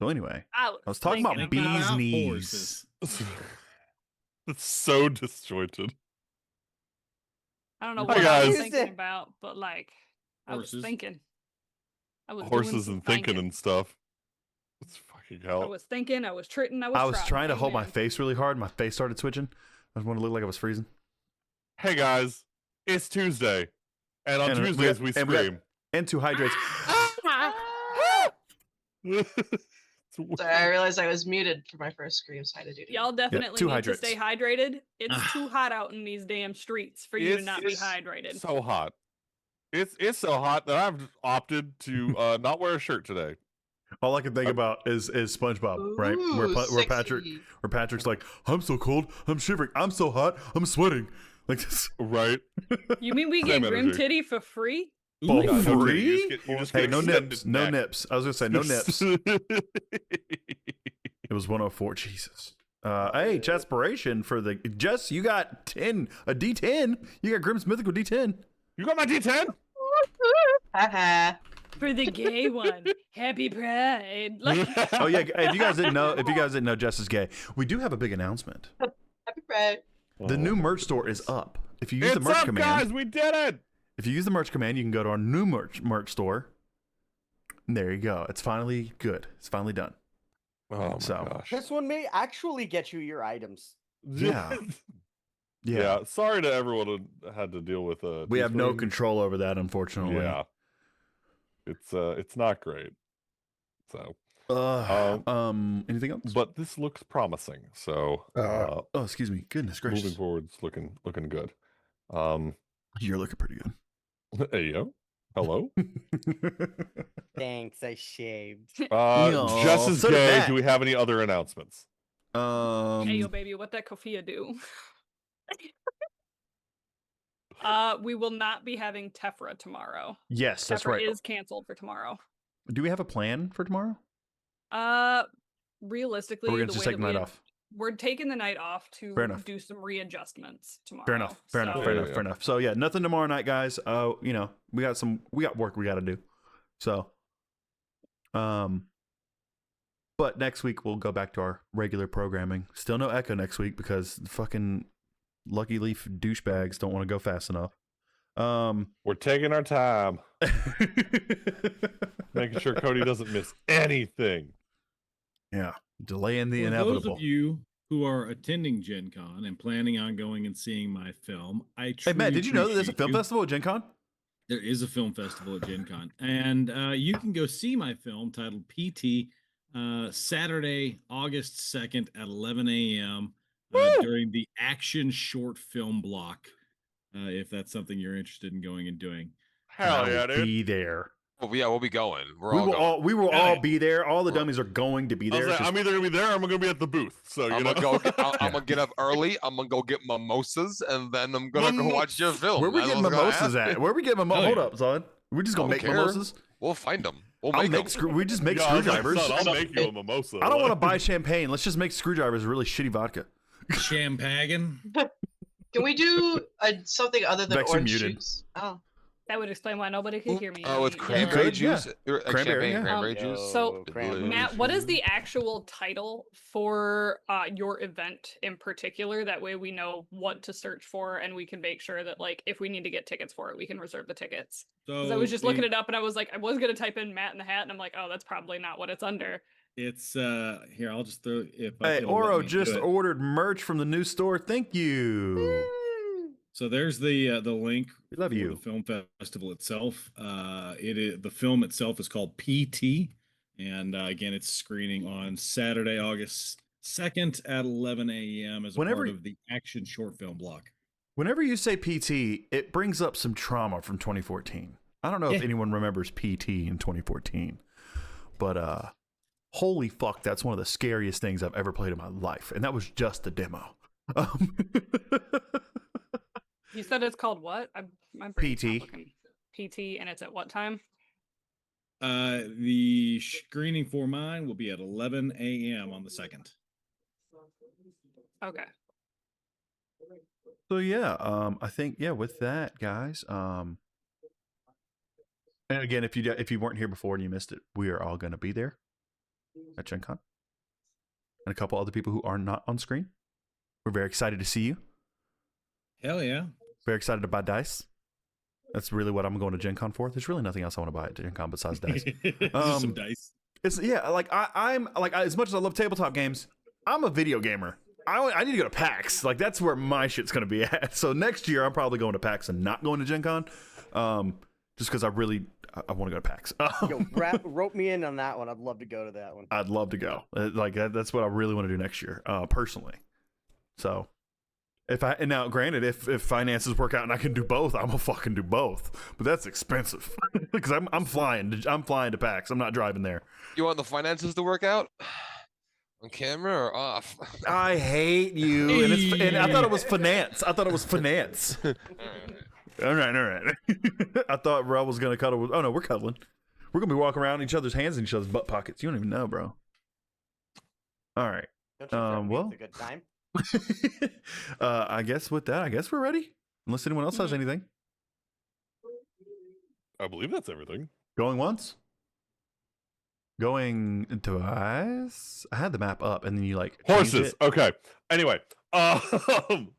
So anyway, I was talking about thinking bees about knees. It's so disjointed. I don't know Hi, what I was guys. thinking about, but like I was Horses. thinking. I was doing Horses some and thinking and stuff. It's fucking I hell. was thinking, I was treating, I was trying to hold my Amen. face really hard. My face started twitching. I just wanted to look like I was freezing. Hey guys, it's Tuesday. And on And Tuesdays we and we got- scream. and 2 hydrates. Sorry, I realized I was muted for my first scream, so I had to do it. again. Y'all definitely two need to hydrates. stay hydrated. It's too hot out in these damn streets for you to not be It's hydrated. so hot. It's so hot that I've opted to not wear a shirt today. All I can think about is SpongeBob, right? Where Ooh, Patrick's like, I'm so cold, I'm shivering, I'm so hot, I'm sweating. Like this. Right? You mean we Same get Grimm energy. Titty for free? For Yeah, no titty. free? You just Hey, get no extended nips, no neck. nips. I was gonna say no nips. It was 104. Jesus. Hey, Chespiration for the Jess. You got a D10. You got Grimm's mythical D10. You got my D10? Haha. For the gay one. Happy Pride. Like, Oh yeah. If you guys didn't know, Jess is gay. We do have a big announcement. Happy Pride. The new merch store is up. If you use It's the merch up, command, guys. We did it. if you use the merch command, you can go to our new merch store. And there you go. It's finally good. It's finally done. Oh my So- gosh. This one may actually get you your items. Yeah. Yeah. Sorry to everyone who had to deal with We have no Teespring. control over that, unfortunately. Yeah. It's not great. So, Anything else? but this looks promising. So, Oh, excuse me. Goodness gracious. moving forward, it's looking good. You're looking pretty Hey yo, hello. Thanks, I shaved. Yo, Jess is so did gay. Matt. Do we have any other announcements? hey, yo, baby, what that Kofia do? We will not be having Tefra tomorrow. Yes, that's Tefra right. is canceled for tomorrow. Do we have a plan for tomorrow? Realistically, Or we're gonna the just way take that night we off. we're taking the night off to Fair enough. do some readjustments tomorrow. Fair enough. Fair enough. So- Fair Yeah, enough. yeah. Fair enough. So yeah, nothing tomorrow night, guys. We got work we got to do. So, but next week we'll go back to our regular programming. Still no Echo next week because the fucking Lucky Leaf douchebags don't want to go fast enough. We're taking our time, making sure Cody doesn't miss anything. Yeah, delaying the For inevitable. those of you who are attending Gen Con and planning on going and seeing my film, I Hey truly Matt, did you know that there's a appreciate film you. festival at Gen Con? There is a film festival at Gen Con, and you can go see my film titled PT Saturday, August 2nd at 11 a.m. During the action short film block, if that's something you're interested in going and doing. Hell I yeah, will dude. be there. Well, yeah, we'll be going. We're We all will going. all we will Hell all yeah. be there. All the dummies are going to be I was there. like, Just- I'm either gonna be there or I'm gonna be at the booth. So you I'm know, gonna go. I'm Yeah. gonna get up early. I'm gonna go get mimosas, and then I'm gonna go watch your film. Where we That's getting what's gonna mimosas happen. at? Where we getting Oh, mimosas? Hold yeah. up, son. We just gonna Don't make care. mimosas. We'll find them. We'll I'll make make them. we just make Yeah, I was like, screwdrivers. son, I'll make you a mimosa. I don't want to Like- buy champagne. Let's just make screwdrivers with really shitty vodka. Champagne. Can we do something other than Vex, you're orange muted. juice? Oh. That would explain why nobody could hear me. Oh, with Yeah. cranberry could, yeah. juice, or, Cranberry, champagne, yeah. cranberry Yo, juice. So, cranberry Matt, what is juice. the actual title for your event in particular? That way we know what to search for and we can make sure that, like, if we need to get tickets for it, we can reserve the tickets. Because I was just looking it up and I was like, I was going to type in Matt in the Hat and I'm like, oh, that's probably not what it's under. It's here. I'll just throw if Hey, it'll let Oro me do just it. ordered merch from the new store. Thank you. So there's the link. We love for you. The film festival itself. It is the film itself is called PT, and again, it's screening on Saturday, August 2nd at 11 a.m. as a Whenever- part of the action short film block. Whenever you say PT, it brings up some trauma from 2014. I don't know if Yeah. anyone remembers PT in 2014, but holy fuck, that's one of the scariest things I've ever played in my life, and that was just a demo. You said it's called what? My brain's not PT. working. PT, and it's at what time? The screening for mine will be at 11 a.m. on the 2nd. Okay. So yeah, I think with that, guys. And again, if you weren't here before and you missed it, we are all going to be there at Gen Con, and a couple other people who are not on screen. We're very excited to see you. Hell yeah! Very excited to buy dice. That's really what I'm going to Gen Con for. There's really nothing else I want to buy at Gen Con besides dice. Just some dice. It's like I'm like as much as I love tabletop games, I'm a video gamer. I need to go to PAX. Like that's where my shit's gonna be at. So next year I'm probably going to PAX and not going to Gen Con. Just because I want to go to PAX. Yo, rope me in on that one. I'd love to go to that one. I'd love to go. Like that's what I really want to do next year, personally. So, now, granted, if finances work out and I can do both, I'm gonna fucking do both. But that's expensive because I'm flying to PAX. I'm not driving there. You want the finances to work out? On camera or off? I hate you. And I thought it was finance. All right. I thought Rob was gonna cuddle. Oh no, we're cuddling. We're gonna be walking around each other's hands in each other's butt pockets. You don't even know, bro. All right. Don't you tell me Well, it's a good time. I guess with that, I guess we're ready. Unless anyone else has anything. I believe that's everything. Going once. Going twice. I had the map up, and then you like changed Horses. it. Okay. Anyway,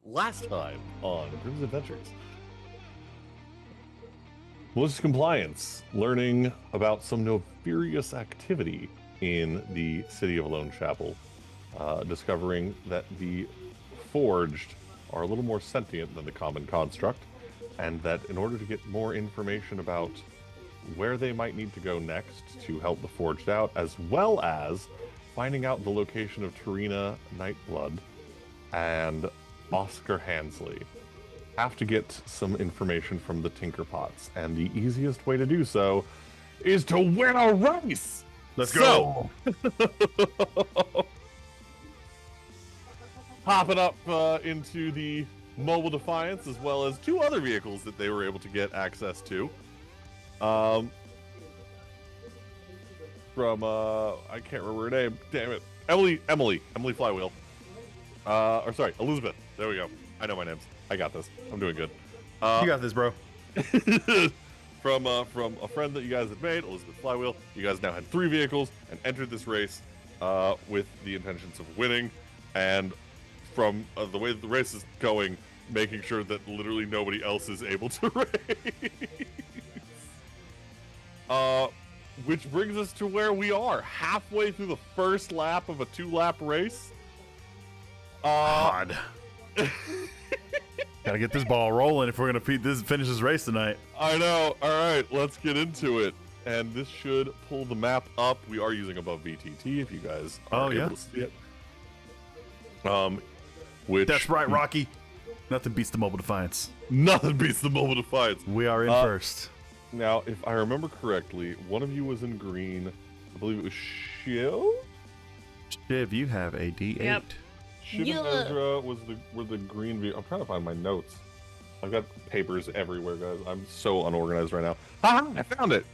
last time on Grimm's Adventures, malicious compliance, learning about some nefarious activity in the city of Lone Chapel, discovering that the forged are a little more sentient than the common construct, and that in order to get more information about where they might need to go next to help the forged out, as well as finding out the location of Tarina Nightblood and Oscar Hansley, have to get some information from the Tinkerpots, and the easiest way to do so is to win a race. Let's go. Hopping up into the Mobile Defiance, as well as two other vehicles that they were able to get access to. From I can't remember her name. Damn it, Emily Flywheel. Or sorry, Elizabeth. There we go. I know my names. I got this. I'm doing good. You got this, bro. From a friend that you guys had made, Elizabeth Flywheel. You guys now had 3 vehicles and entered this race with the intentions of winning. And from the way that the race is going, making sure that literally nobody else is able to race. Which brings us to where we are, halfway through the first lap of a 2-lap race. God. Gotta get this ball rolling if we're gonna finish this race tonight. I know. All right, let's get into it. And this should pull the map up. We are using above VTT if you guys are able to see it. Which That's right, Rocky. Nothing beats the Mobile Defiance. Nothing beats the Mobile Defiance. We are in first. Now, if I remember correctly, one of you was in green. I believe it was Shiv. Shiv, you have a D8. Yep. Shiv and Ezra were the green vehicle. I'm trying to find my notes. I've got papers everywhere, guys. I'm so unorganized right now. Ha! I found it.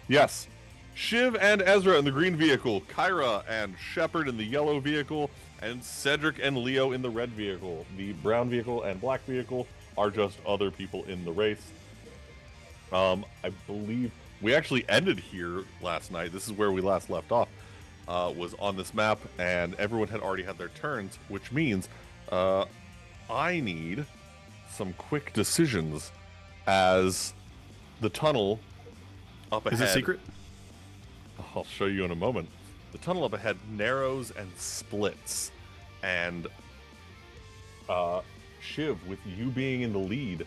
Yes. Shiv and Ezra in the green vehicle, Kyra and Shepard in the yellow vehicle, and Cedric and Leo in the red vehicle. The brown vehicle and black vehicle are just other people in the race. I believe we actually ended here last night. This is where we last left off, was on this map, and everyone had already had their turns, which means I need some quick decisions as the tunnel up ahead. Is it secret? I'll show you in a moment. The tunnel up ahead narrows and splits, and Shiv, with you being in the lead,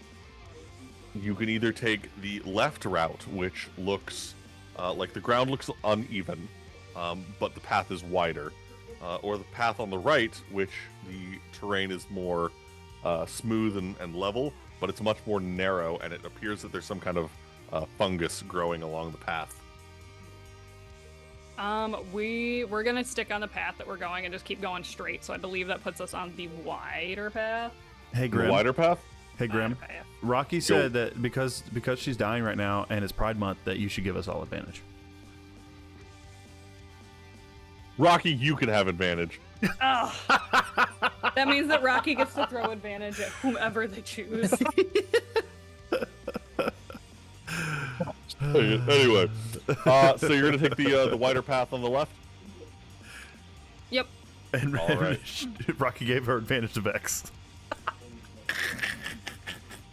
you can either take the left route, which looks like the ground looks uneven, but the path is wider, or the path on the right, which the terrain is more smooth and level, but it's much more narrow, and it appears that there's some kind of fungus growing along the path. We're gonna stick on the path that we're going and just keep going straight. So I believe that puts us on the wider path. Hey, The Grimm. wider path? Hey, Grimm. Wider path. Rocky said that because she's dying right now and it's Pride Month, that you should give us all advantage. Rocky, you can have advantage. Oh. That means that Rocky gets to throw advantage at whomever they choose. Anyway, so you're gonna take the wider path on the left. Yep. And All right. Rocky gave her advantage of X.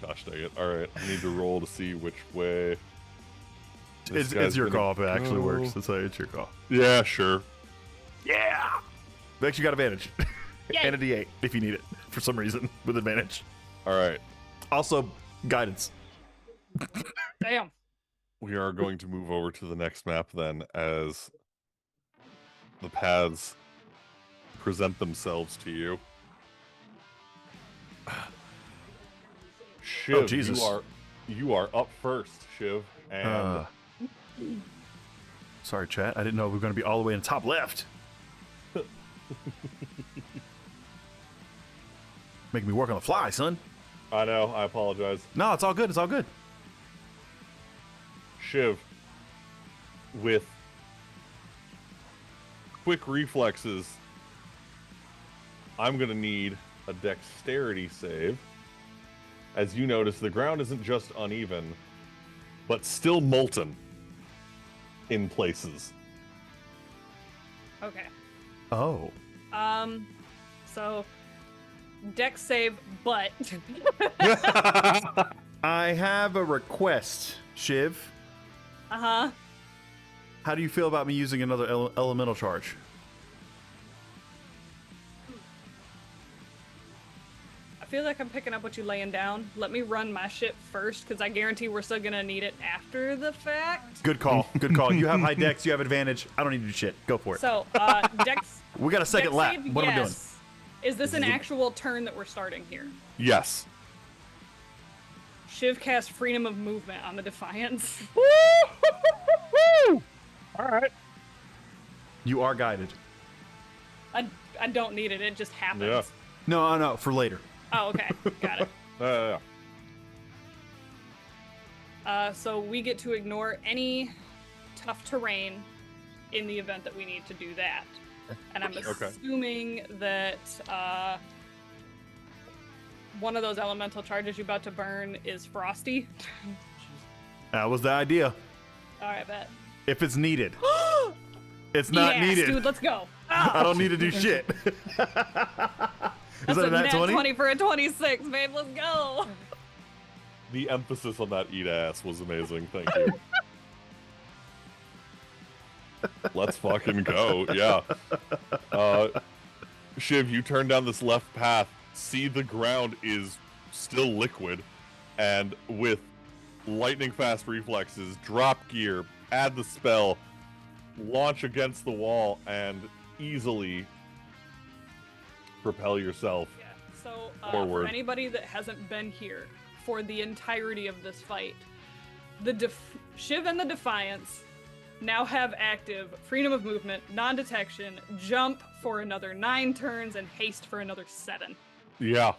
Gosh dang it! All right, I need to roll to see which way. this It's guy's your gonna call if it actually go. works. That's why it's your call. Yeah, sure. Yeah. Vex, you got advantage. Yay. And a D8 if you need it for some reason with advantage. All right. Also, guidance. Damn. We are going to move over to the next map then, as the paths present themselves to you. Shiv, Oh, Jesus. you are up first, Shiv, and Sorry, chat. I didn't know we were going to be all the way in the top left. Making me work on the fly, son. I know, I apologize. No, it's all good. It's all good. Shiv, with quick reflexes, I'm going to need a dexterity save. As you notice, the ground isn't just uneven, but still molten in places. Okay. Oh. So dex save, but I have a request, Shiv. uh-huh. How do you feel about me using another elemental charge? I feel like I'm picking up what you're laying down. Let me run my shit first, because I guarantee we're still gonna need it after the fact. Good call. Good call. You have high dex. You have advantage. I don't need to do shit. Go for it. So, dex. We got a second dex lap. save, What am I doing? yes. Is this an actual turn that we're starting here? Yes. Shiv cast freedom of movement on the Defiance. All right. You are guided. I don't need it. It just happens. Yeah. No, for later. Oh, okay. Got it. Yeah. So we get to ignore any tough terrain in the event that we need to do that. And I'm assuming that one of those elemental charges you're about to burn is frosty. That was the idea. All right, bet. If it's needed. It's not yes, needed. dude, let's go. I don't need to do shit. Is That's that a nat 20? 20 for a 26, babe. Let's go. The emphasis on that eat ass was amazing. Thank you. Let's fucking go. Yeah. Shiv, you turn down this left path, see the ground is still liquid, and with lightning fast reflexes, drop gear, add the spell, launch against the wall, and easily propel yourself Yeah. So forward. for anybody that hasn't been here for the entirety of this fight, the Shiv and the Defiance now have active freedom of movement, non-detection, jump for another 9 turns, and haste for another 7. Yeah.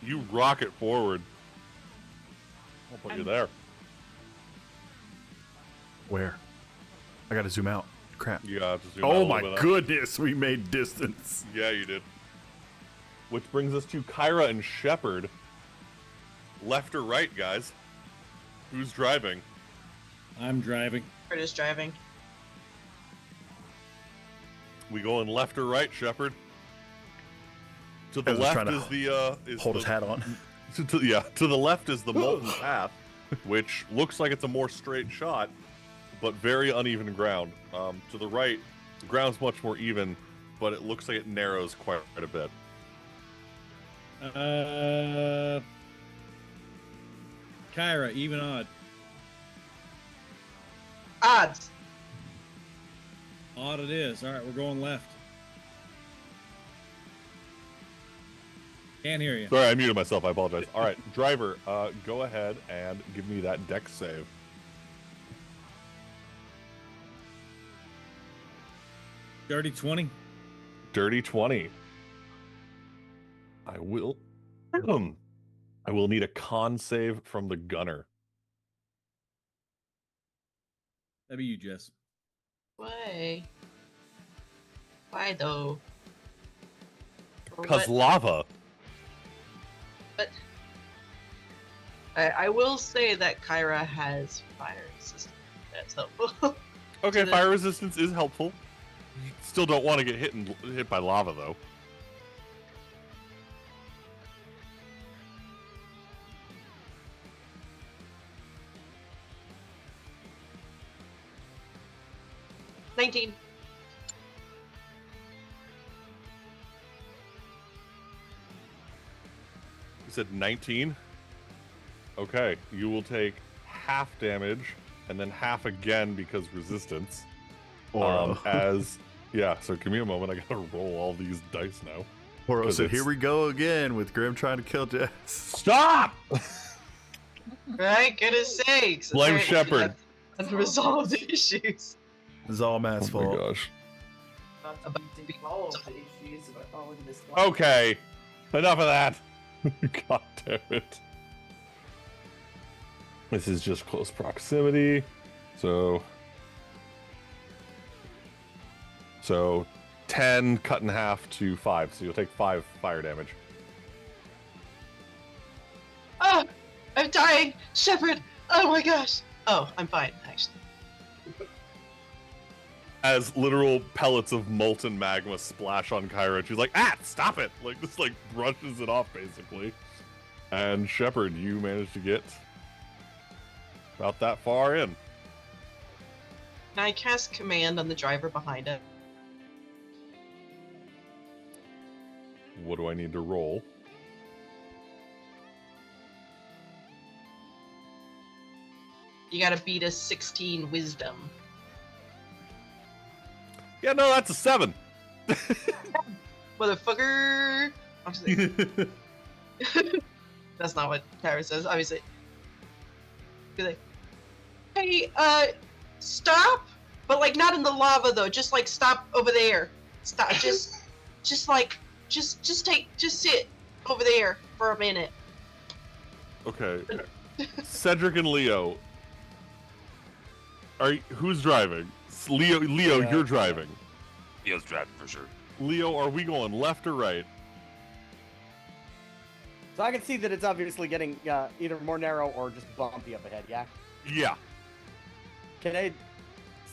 You rocket forward. I'll put you there. Where? I gotta zoom out. Crap. You have to zoom out a Oh little my bit. goodness, we made distance. Yeah, you did. Which brings us to Kyra and Shepard. Left or right, guys? Who's driving? I'm driving. Shepard is driving. We going left or right, Shepard? To the I was just left trying is to the Hold his hat on. to the left is the molten path, which looks like it's a more straight shot, but very uneven ground. To the right, the ground's much more even, but it looks like it narrows quite a bit. Kyra, even odd. Odds. Odd it is. All right, we're going left. Can't hear you. Sorry, I muted myself. I apologize. All right, driver, go ahead and give me that dex save. Dirty 20. Dirty 20. I will need a con save from the gunner. That'd be you, Jess. Why? Why though? Cause What- lava. But I will say that Kyra has fire resistance. That's helpful. Okay, the- fire resistance is helpful. Still don't want to get hit by lava though. $19. said 19. Okay, you will take half damage and then half again because resistance. Oro. So give me a moment. I gotta roll all these dice now. Oro 'Cause said, it's- "Here we go again with Grimm trying to kill Jess." Stop! Right? Goodness sakes. Blame Alright, Shepard. Unresolved issues. This is all Matt's Oh my fault. gosh. Oh. Okay, enough of that. God damn it. This is just close proximity. So 10 cut in half to 5. So you'll take 5 fire damage. Oh, I'm dying! Shepard! Oh my gosh! Oh, I'm fine, actually. As literal pellets of molten magma splash on Kyra, she's like, stop it! Like, this, like, brushes it off, basically. And Shepard, you managed to get about that far in. Can I cast command on the driver behind it? What do I need to roll? You gotta beat a 16 wisdom. Yeah, no, that's a 7. Motherfucker! I'm just like, that's not what Kyra says, obviously. Be like, hey, stop! But like not in the lava though, just like stop over there. Stop, just sit over there for a minute. Okay. Cedric and Leo. Who's driving? Leo, Yeah. you're driving. Leo's driving for sure. Leo, are we going left or right? So I can see that it's obviously getting either more narrow or just bumpy up ahead, yeah? Yeah. Can I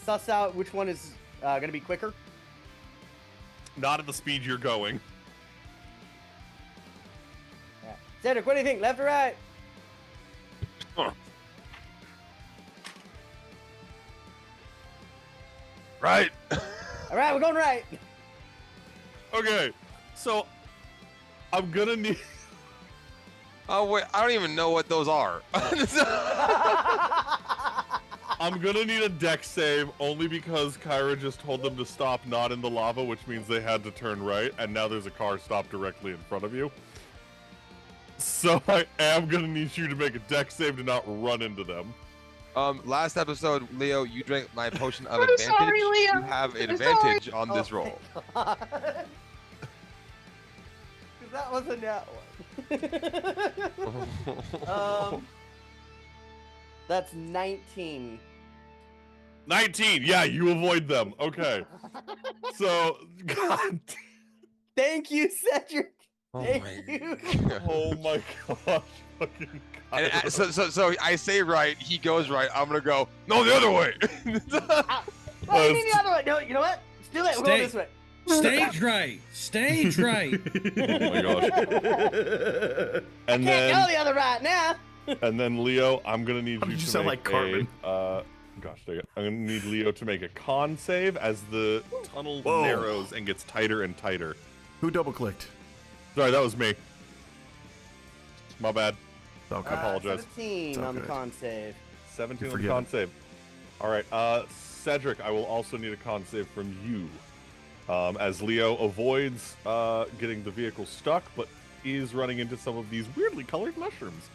suss out which one is going to be quicker? Not at the speed you're going. Yeah. Cedric, what do you think? Left or right? Right. All right, we're going right. Okay. So, I'm gonna need... Oh wait, I don't even know what those are. I'm gonna need a deck save only because Kyra just told them to stop not in the lava, which means they had to turn right, and now there's a car stopped directly in front of you. So I am gonna need you to make a deck save to not run into them. Last episode, Leo, you drank my potion of I'm advantage. sorry, Leo. You have I'm advantage on this Oh, roll. Because that wasn't that one. That's 19. 19. Yeah, you avoid them. Okay. So, God. Thank you, Cedric. Oh Thank my you. God. Oh my gosh. Fucking And, Kyra. so I say right, he goes right. I'm gonna go. No, the other way. What do you mean the other way? No, you know what? Still it. We're going this way. Stage right. Stage right. Oh my gosh. And Can't go the other right now. And then Leo, I'm gonna need Why you did to you sound make like Cartman? gosh dang it. I'm gonna need Leo to make a con save as the tunnel Whoa. narrows and gets tighter and tighter. Who double clicked? Sorry, that was me. My bad. Okay. I apologize. 17 It's on the okay. con save. 17 You're on the con save. Alright, Cedric, I will also need a con save from you. As Leo avoids getting the vehicle stuck, but is running into some of these weirdly colored mushrooms.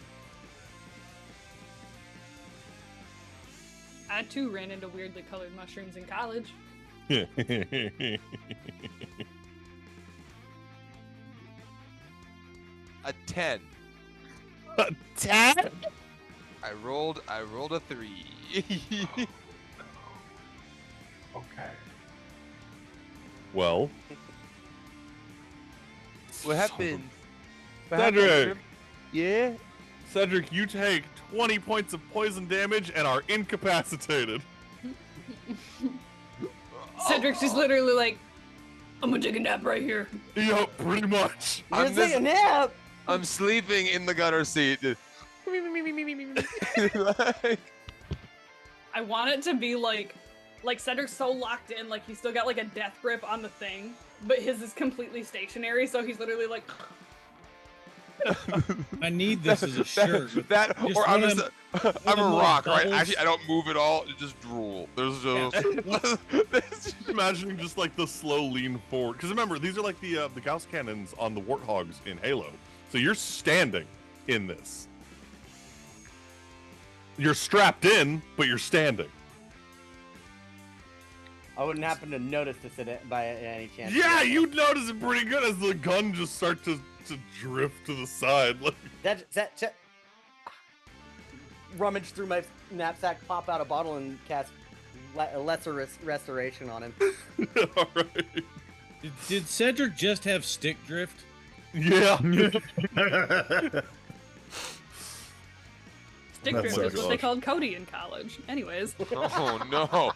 I too ran into weirdly colored mushrooms in college. A 10. A 10? I rolled a 3. Okay. Well. What happened? Cedric! Yeah. Cedric, you take 20 points of poison damage and are incapacitated. Cedric's just literally like, I'm gonna take a nap right here. Yep, pretty much. You're I'm taking a nap. I'm sleeping in the gutter seat. Like, I want it to be like Cedric's so locked in, like he's still got like a death grip on the thing, but his is completely stationary, so he's literally like I need this as a shirt. with That just or I'm one just of I'm of a them rock, right? bubbles. Actually, I don't move at all. It just drool. There's just Imagining just like the slow lean forward. Because remember, these are like the Gauss cannons on the Warthogs in Halo. So you're standing in this. You're strapped in, but you're standing. I wouldn't happen to notice this by any chance. Yeah, you'd notice it pretty good as the gun just starts to drift to the side. Like, That rummage through my knapsack, pop out a bottle, and cast lesser restoration on him. all right. Did Cedric just have stick drift? Yeah. Stick That drift sucks. is what they called Cody in college. Anyways. oh no.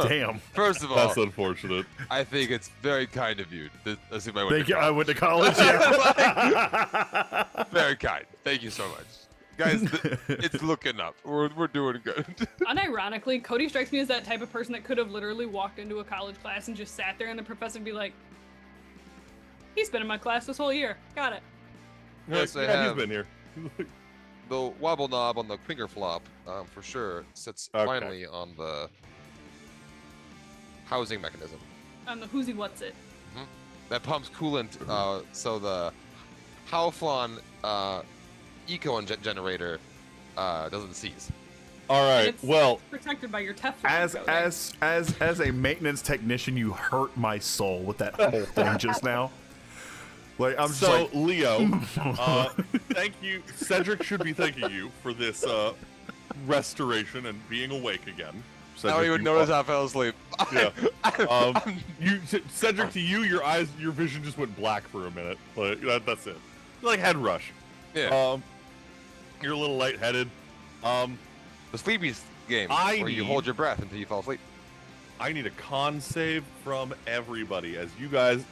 Damn. First of all, That's unfortunate. I think it's very kind of you. As if I went Thank to you. I college. went to college. Yeah. Very kind. Thank you so much, guys. It's looking up. We're doing good. Unironically, Cody strikes me as that type of person that could have literally walked into a college class and just sat there and the professor would be like, he's been in my class this whole year. Got it. Yes, I yeah, have. he's been here. The wobble knob on the finger flop, for sure, sits Okay. finally on the housing mechanism On the who's he what's it. that pumps coolant. So the Halflon eco generator doesn't seize. All right. It's Well, protected by your Teflon coating. as a maintenance technician, you hurt my soul with that whole thing just now. Like I'm just so like, Leo, thank you. Cedric should be thanking you for this restoration and being awake again. I don't Cedric, even you notice are- I fell asleep. Yeah. Cedric, to you, your vision just went black for a minute. Like that's it. Like head rush. Yeah. You're a little lightheaded. The Sleepy game, I where you need- hold your breath until you fall asleep. I need a con save from everybody as you guys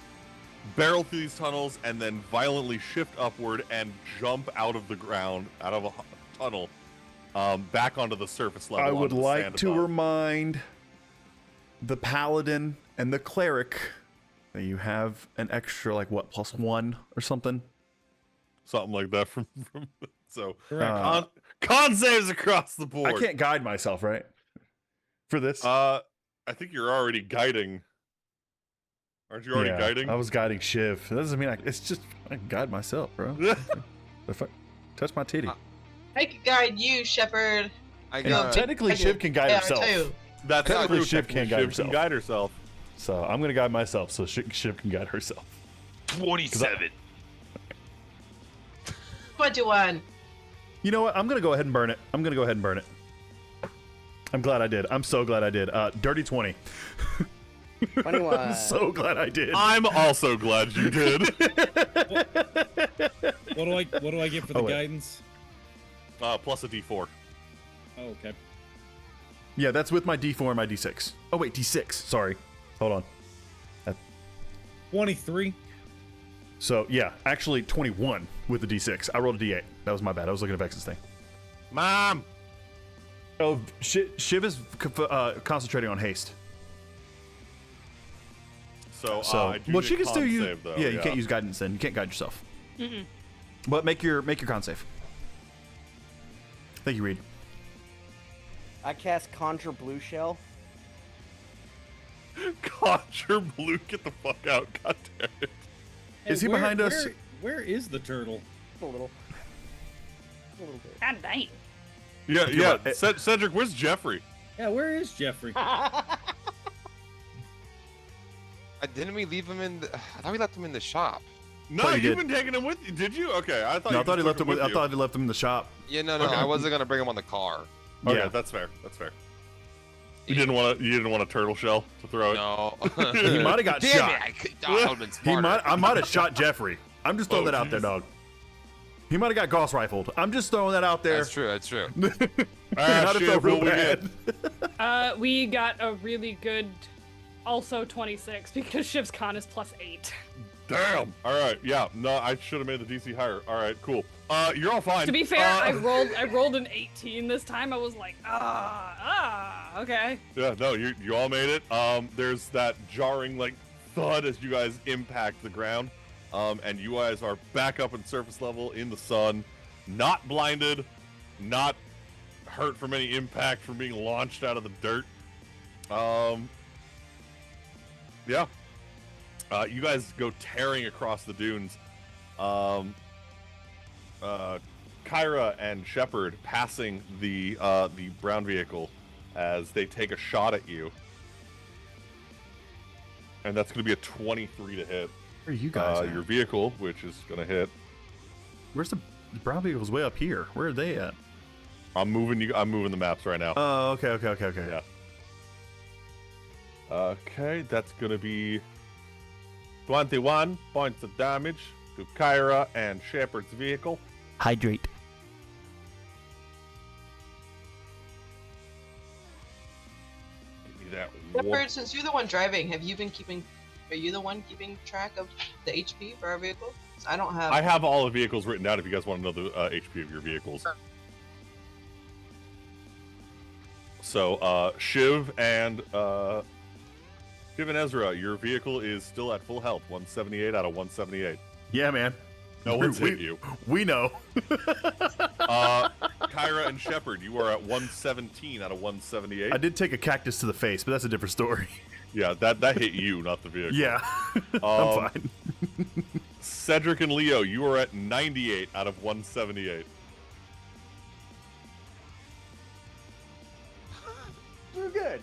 barrel through these tunnels and then violently shift upward and jump out of the ground, out of a tunnel, back onto the surface level. I would onto the like sand to above. remind the paladin and the cleric that you have an extra like what +1 or something. Something like that from so Correct. con saves across the board. I can't guide myself, right? For this. I think you're already guiding. Aren't you already Yeah, guiding? I was guiding Shiv. That doesn't mean it's just I can guide myself, bro. If I touch my titty. I could guide you, Shepherd. I And got technically, Shiv can guide Yeah, herself. too. That's Technically, true. Shiv can't guide Shiv herself. can guide herself. So I'm gonna guide myself, so Shiv can guide herself. 27. 21. You know what? I'm gonna go ahead and burn it. I'm glad I did. I'm so glad I did. Dirty 20. 21. I'm so glad I did. I'm also glad you did. What do I get for the Oh, wait. guidance? Plus a D4. Oh, okay. Yeah, that's with my D4 and my D6. Oh wait, D6. Sorry. Hold on. 23. So yeah, actually 21 with the D6. I rolled a D8. That was my bad. I was looking at Vex's thing. Mom. Oh, Shiv is concentrating on haste. So, So I do well, get she can con still use. save, though. Yeah, you can't use guidance then. You can't guide yourself. But make your con save. Thank you, Reed. I cast Conjure Blue Shell. Conjure Blue, get the fuck out. God damn it. Is he behind us? Where is the turtle? A little. A little bit. God dang. Yeah, you yeah. what, Cedric, where's Jeffrey? Yeah, where is Jeffrey? Didn't we leave him in? I thought we left him in the shop. No, Thought you you've did. been taking him with you. Did you? Okay, I thought. No, you I thought he just left took him. I you. thought he left him in the shop. Yeah, no, Okay. I wasn't gonna bring him on the car. Okay, Yeah. that's fair. That's fair. You didn't want a turtle shell to throw it. No. He might have got Damn shot. it! I would have been He smarter. might. I might have shot Jeffrey. I'm just throwing Oh, that out there, jeez. dog. He might have got Gauss rifled. I'm just throwing that out there. That's true. That's true. All right, Not if Shiv, they're real what we get? bad. We got a really good, also 26 because Shiv's con is +8. Damn. All right. Yeah. No, I should have made the DC higher. All right. Cool. You're all fine. To be fair, I rolled an 18 this time. I was like, okay. Yeah. No, you all made it. There's that jarring like thud as you guys impact the ground. And you guys are back up in surface level in the sun, not blinded, not hurt from any impact from being launched out of the dirt. Yeah. You guys go tearing across the dunes. Kyra and Shepard passing the brown vehicle as they take a shot at you. And that's going to be a 23 to hit. Where are you guys at? Your vehicle, which is going to hit. Where's the brown vehicle's way up here? Where are they at? I'm moving the maps right now. Oh, okay. Yeah. Okay, that's going to be 21 points of damage to Kyra and Shepard's vehicle. Hydrate. Give me that Shepard, since you're the one driving, are you the one keeping track of the HP for our vehicle? 'Cause I don't have. I have all the vehicles written down if you guys want to know the HP of your vehicles. So, Shiv and Ezra, your vehicle is still at full health, 178 out of 178. Yeah, man. No one's hit you. We know. Kyra and Shepard, you are at 117 out of 178. I did take a cactus to the face, but that's a different story. Yeah, that hit you, not the vehicle. Yeah. I'm fine. Cedric and Leo, you are at 98 out of 178. We're good.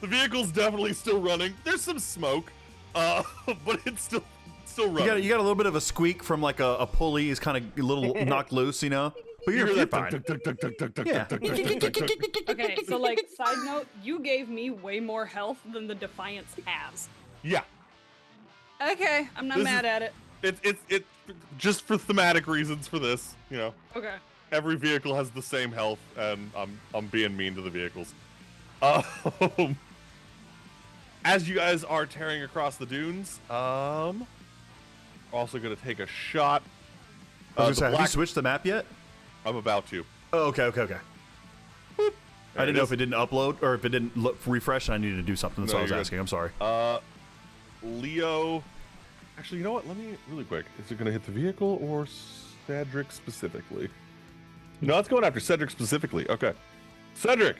The vehicle's definitely still running. There's some smoke, but it's still running. You got a little bit of a squeak from like a pulley is kind of a little knocked loose, you know? But you're fine. Yeah. Okay, so like side note, you gave me way more health than the Defiance has. Yeah. Okay, I'm not mad at it. It's just for thematic reasons for this, you know. Okay. Every vehicle has the same health, and I'm being mean to the vehicles. As you guys are tearing across the dunes, also going to take a shot. Have you switched the map yet? I'm about to. Oh, okay. I didn't know if it didn't upload or if it didn't refresh and I needed to do something. That's No, what I was you're asking. I'm sorry. Leo. Actually, you know what? Let me really quick. Is it going to hit the vehicle or Cedric specifically? No, it's going after Cedric specifically. Okay. Cedric.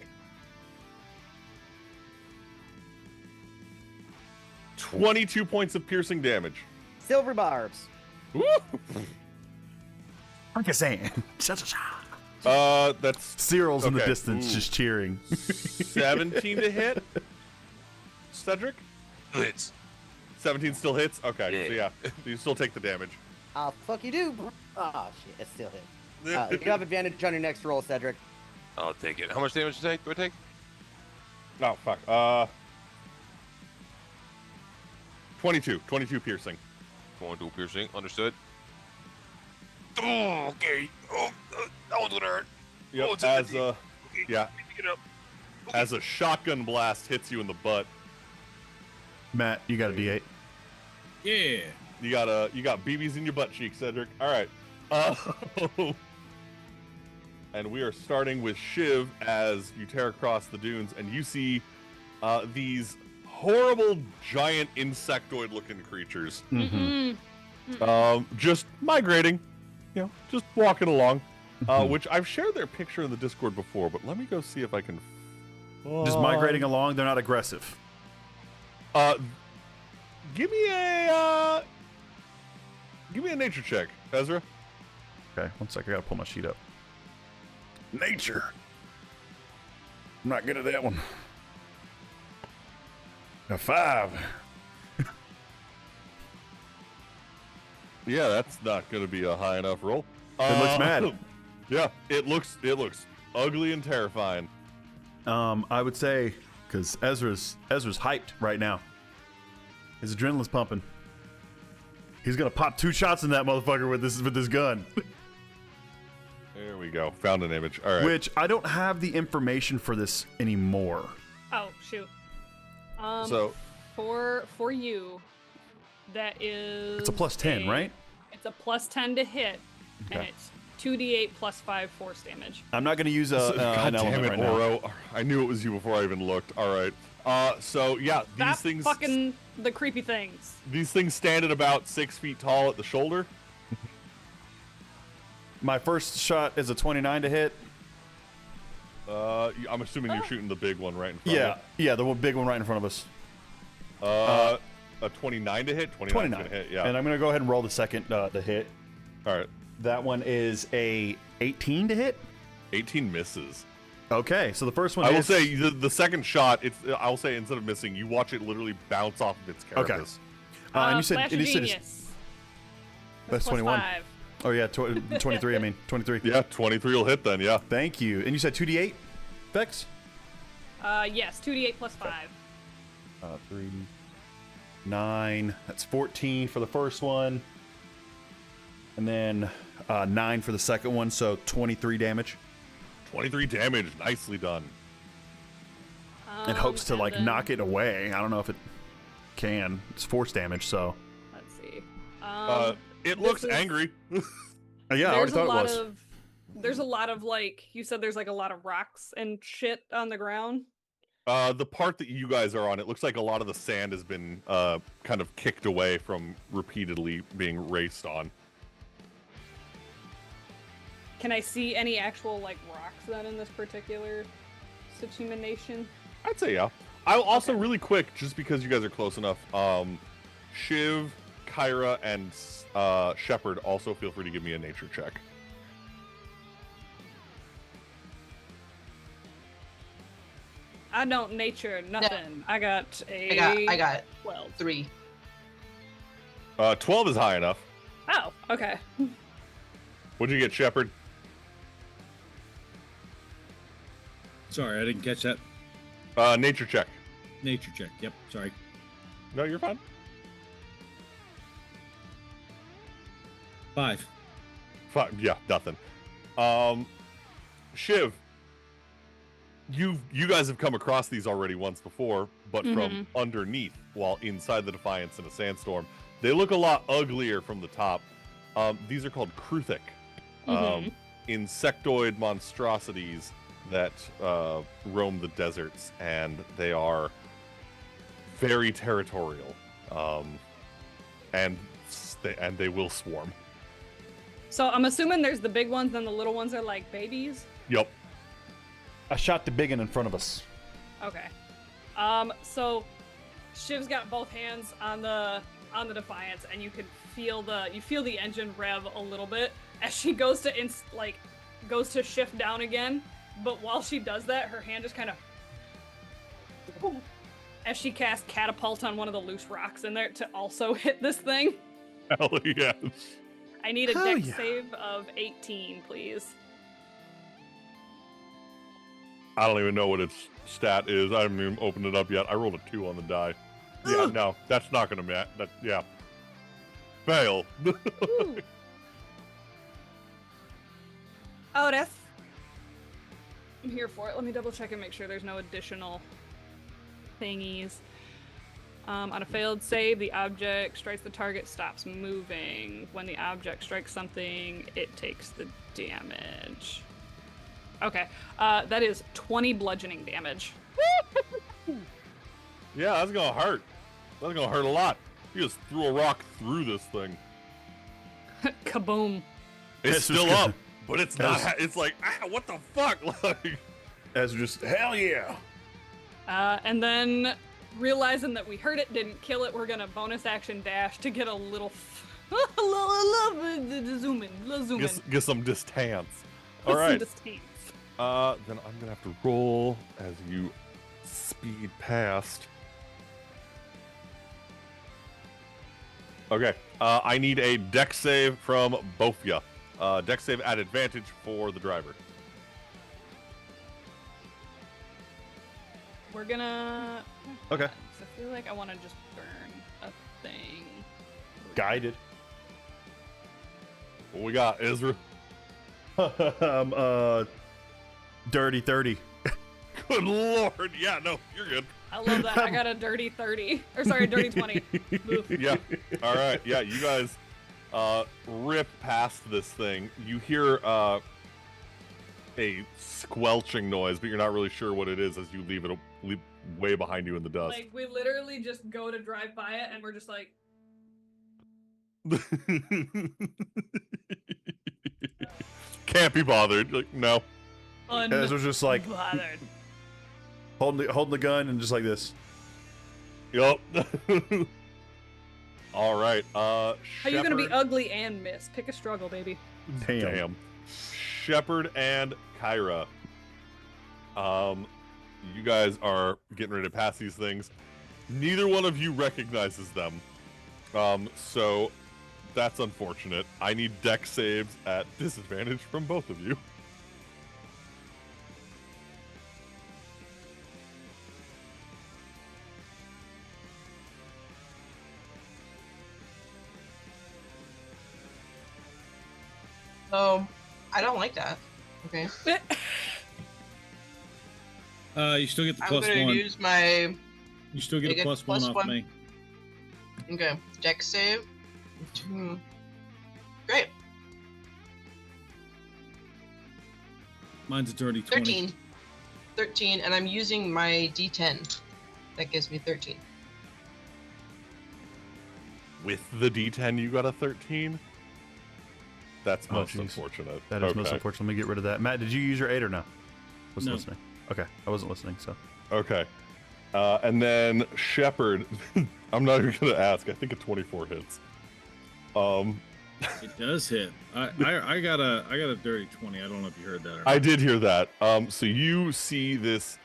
22 points of piercing damage. Silver barbs. Woo! Like I saying. That's Cyril's in the okay. distance just cheering. 17 to hit. Cedric? Hits. 17 still hits? Okay, so yeah, you still take the damage. Fuck you do. Oh shit, it still hit. You have advantage on your next roll, Cedric. I'll take it. How much damage do I take? Oh, fuck. 22 piercing. 22 piercing. Understood. Oh, okay. Oh, that one's gonna hurt. Yep, Oh, it's a 50. yeah, Pick it up. Okay. as a shotgun blast hits you in the butt. Matt, you got a D8. Yeah. You got BBs in your butt cheek, Cedric. All right. And we are starting with Shiv as you tear across the dunes, and you see these horrible giant insectoid-looking creatures. Just migrating, just walking along. Which I've shared their picture in the Discord before, but let me go see if I can. Just migrating along. They're not aggressive. Give me a nature check, Ezra. Okay, one sec. I gotta pull my sheet up. Nature. I'm not good at that one. A 5. Yeah, that's not going to be a high enough roll. It looks mad. Yeah, it looks ugly and terrifying. I would say because Ezra's hyped right now. His adrenaline's pumping. He's gonna pop 2 shots in that motherfucker with this gun. There we go. Found an image. All right. Which I don't have the information for this anymore. Oh shoot. So for you, that is. It's a plus 10, right? It's a plus 10 to hit, and Okay. it's 2d8 plus 5 force damage. I'm not gonna use God an damn element it, right now. Oro. I knew it was you before I even looked. All right. So yeah, Stop fucking the creepy things. These things stand at about 6 feet tall at the shoulder. My first shot is a 29 to hit. I'm assuming you're shooting the big one right in front of Yeah, yeah, the big one right in front of us. A 29 to hit? 29 to hit, yeah. And I'm going to go ahead and roll the second the hit. All right. That one is a 18 to hit. 18 misses. Okay, so the first one I will say the second shot, I'll say instead of missing, you watch it literally bounce off of its carapace. And you said, Flash and of you said Genius. that's plus 21. 5. Oh, yeah, 23, I mean, 23. Yeah, 23 will hit then, yeah. Thank you. And you said 2d8, Vex? Yes, 2d8 plus 5. 3, 9. That's 14 for the first one. And then 9 for the second one, so 23 damage. 23 damage, nicely done. It hopes to, and like, then- knock it away. I don't know if it can. It's force damage, so. Let's see. It looks is- angry. Yeah, I already thought it was. There's a lot of, like, you said there's, like, a lot of rocks and shit on the ground. The part that you guys are on, it looks like a lot of the sand has been kind of kicked away from repeatedly being raced on. Can I see any actual, like, rocks then in this particular situation? I'd say yeah. I'll also really quick, just because you guys are close enough, Shiv, Kyra, and Shepard also feel free to give me a nature check. I don't nature nothing. I got I got 12. 3. 12 is high enough. Oh, okay. What'd you get, Shepard? Sorry, I didn't catch that. Nature check. Nature check. Yep. Sorry. No, you're fine. 5. Yeah, nothing. Shiv, you guys have come across these already once before, but from underneath, while inside the Defiance in a sandstorm. They look a lot uglier from the top. These are called Kruthic, insectoid monstrosities that roam the deserts, and they are very territorial, and they will swarm. So I'm assuming there's the big ones, then the little ones are like babies. Yep. I shot the big one in front of us. Okay. So Shiv's got both hands on the Defiance, and you can feel the engine rev a little bit as she goes to goes to shift down again. But while she does that, her hand just kind of as she casts catapult on one of the loose rocks in there to also hit this thing. Hell yes. I need a dex save of 18, please. I don't even know what its stat is. I haven't even opened it up yet. I rolled a 2 on the die. Yeah, no, that's not gonna match. Yeah. Fail. Otis. I'm here for it. Let me double check and make sure there's no additional thingies. On a failed save, the object strikes the target, stops moving. When the object strikes something, it takes the damage. Okay, that is 20 bludgeoning damage. Yeah, that's gonna hurt. That's gonna hurt a lot. You just threw a rock through this thing. Kaboom. It's still up, but it's not. It's like, what the fuck? Like, As just, hell yeah. And then, realizing that we heard it, didn't kill it, we're gonna bonus action dash to get a little zoom in. Get some distance. Get All right. some distance. Then I'm gonna have to roll as you speed past. Okay. I need a dex save from both of ya. Dex save at advantage for the driver. We're gonna. Okay. I feel like I want to just burn a thing. Guided. What we got, Ezra? Dirty 30. Good lord. Yeah, no, you're good. I love that. I got a dirty 30. Or sorry, dirty 20. Oof. Yeah. All right. Yeah, you guys rip past this thing. You hear a way behind you in the dust. Like, we literally just go to drive by it, and we're just like, Can't be bothered. Like, no. Guys was just like unbothered. holding the gun and just like this. Yup. All right. How you gonna be Shepard- ugly and miss? Pick a struggle, baby. Damn. Shepard and Kyra. You guys are getting ready to pass these things. Neither one of you recognizes them. So that's unfortunate. I need deck saves at disadvantage from both of you. Oh, I don't like that. Okay. You still get the I'm plus gonna one. use my You still get I a get plus one plus off one. me. okay deck save. Great. Mine's a dirty 20. 13. 13, and I'm using my D10. That gives me 13. With the D10, you got a 13. That's Oh, most jeez. unfortunate. That is most Okay. unfortunate. Let me get rid of that. Matt, did you use your 8 or no? Wasn't No. listening. Okay, I wasn't listening. So Okay. And then Shepard, I'm not even gonna ask. I think a 24 hits. It does hit. I got a dirty 20. I don't know if you heard that or not. I did hear that. So you see this,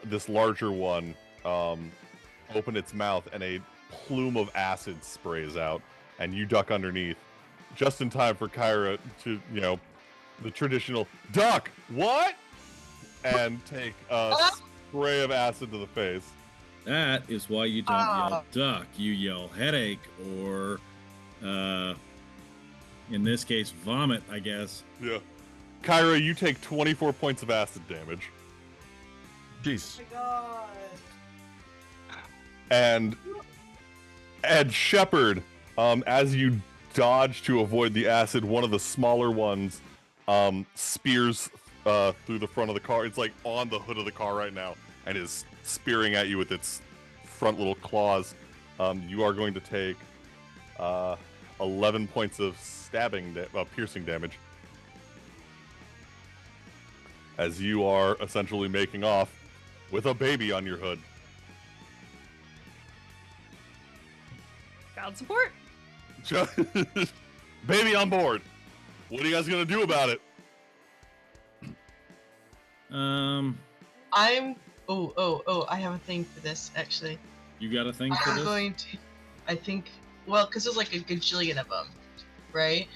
this larger one, open its mouth, and a plume of acid sprays out, and you duck underneath, just in time for Kyra to, the traditional duck. What? And take a spray of acid to the face. That is why you don't yell duck. You yell headache or, in this case, vomit, I guess. Yeah. Kyra, you take 24 points of acid damage. jeez. Oh my god. And Shepard, as you dodge to avoid the acid, one of the smaller ones spears through the front of the car. It's like on the hood of the car right now and is spearing at you with its front little claws. You are going to take 11 points of piercing damage as you are essentially making off with a baby on your hood. Child support? Baby on board. What are you guys gonna do about it? I'm. Oh! I have a thing for this actually. You got a thing for I'm this? going to. I think. Well, because there's like a gajillion of them, right?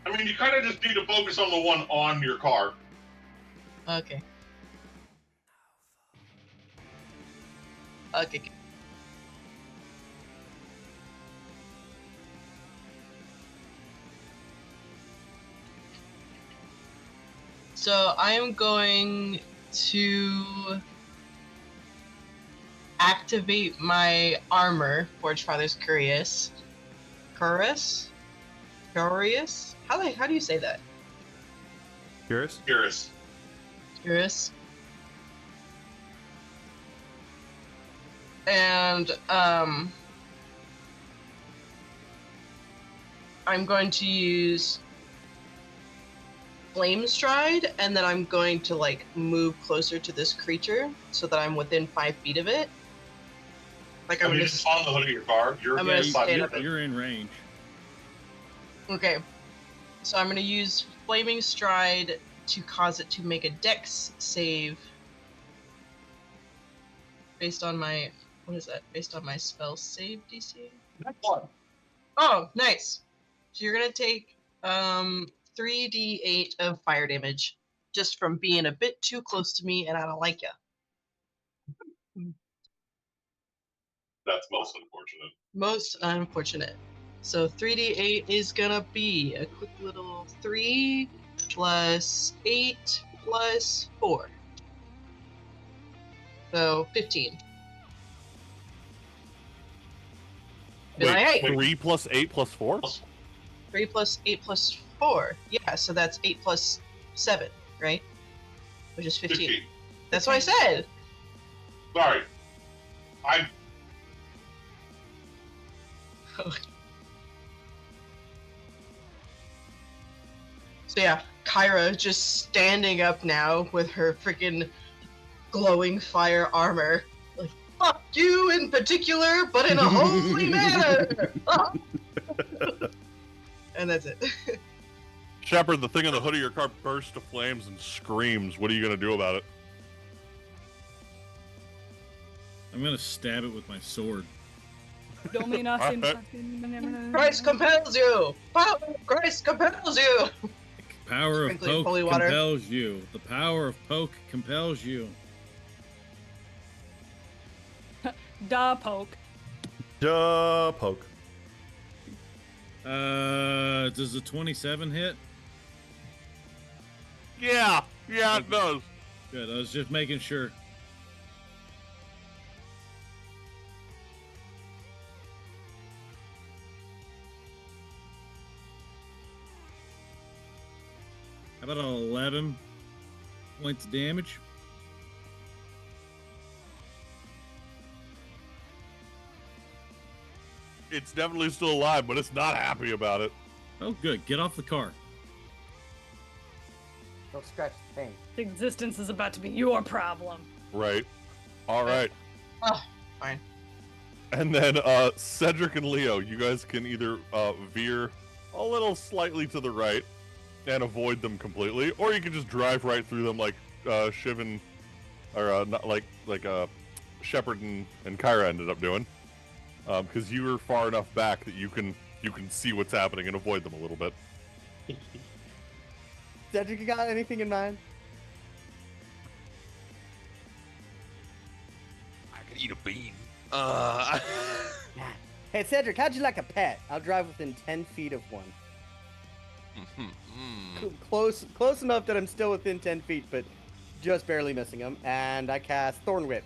I mean, you kind of just need to focus on the one on your car. Okay. Okay. So I am going to activate my armor, Forge Father's Curious. Curious? Curious? How do you say that? Curious? Curious. Curious. And I'm going to use Flame Stride, and then I'm going to like move closer to this creature so that I'm within 5 feet of it. Like I'm You're just just on the hood of your car. You're I'm gonna stand up. You're in range. Okay. So I'm gonna use Flaming Stride to cause it to make a Dex save based on my based on my spell save DC. That's one. Oh, nice. So you're gonna take 3d8 of fire damage just from being a bit too close to me, and I don't like ya. That's most unfortunate. Most unfortunate. So 3d8 is gonna be a quick little 3 plus 8 plus 4. So 15. Be like, hey, 3 plus 8 plus 4? 3 plus 8 plus 4. Yeah, so that's 8 plus 7, right? Which is 15. That's what I said. Sorry. I'm. So yeah, Kyra just standing up now with her freaking glowing fire armor. Like, fuck you in particular, but in a holy manner! And that's it. Shepard, the thing on the hood of your car bursts to flames and screams. What are you gonna do about it? I'm gonna stab it with my sword. Christ compels you! Power of Christ compels you! The power of Sprinkling poke holy water. compels you. The power of poke compels you. Da poke. Ja poke. Does the 27 hit? Yeah, it does. Good. I was just making sure. How about 11 points of damage? It's definitely still alive, but it's not happy about it. Oh, good. Get off the car. Don't scratch the paint. Existence is about to be your problem. Right. All right. Oh, fine. And then Cedric and Leo, you guys can either veer a little slightly to the right and avoid them completely, or you can just drive right through them like Shiv and not like Shepard and Kyra ended up doing, because you were far enough back that you can see what's happening and avoid them a little bit. Cedric, you got anything in mind? I could eat a bean. Hey, Cedric, how'd you like a pet? I'll drive within 10 feet of one. Close enough that I'm still within 10 feet, but just barely missing him. And I cast Thorn Whip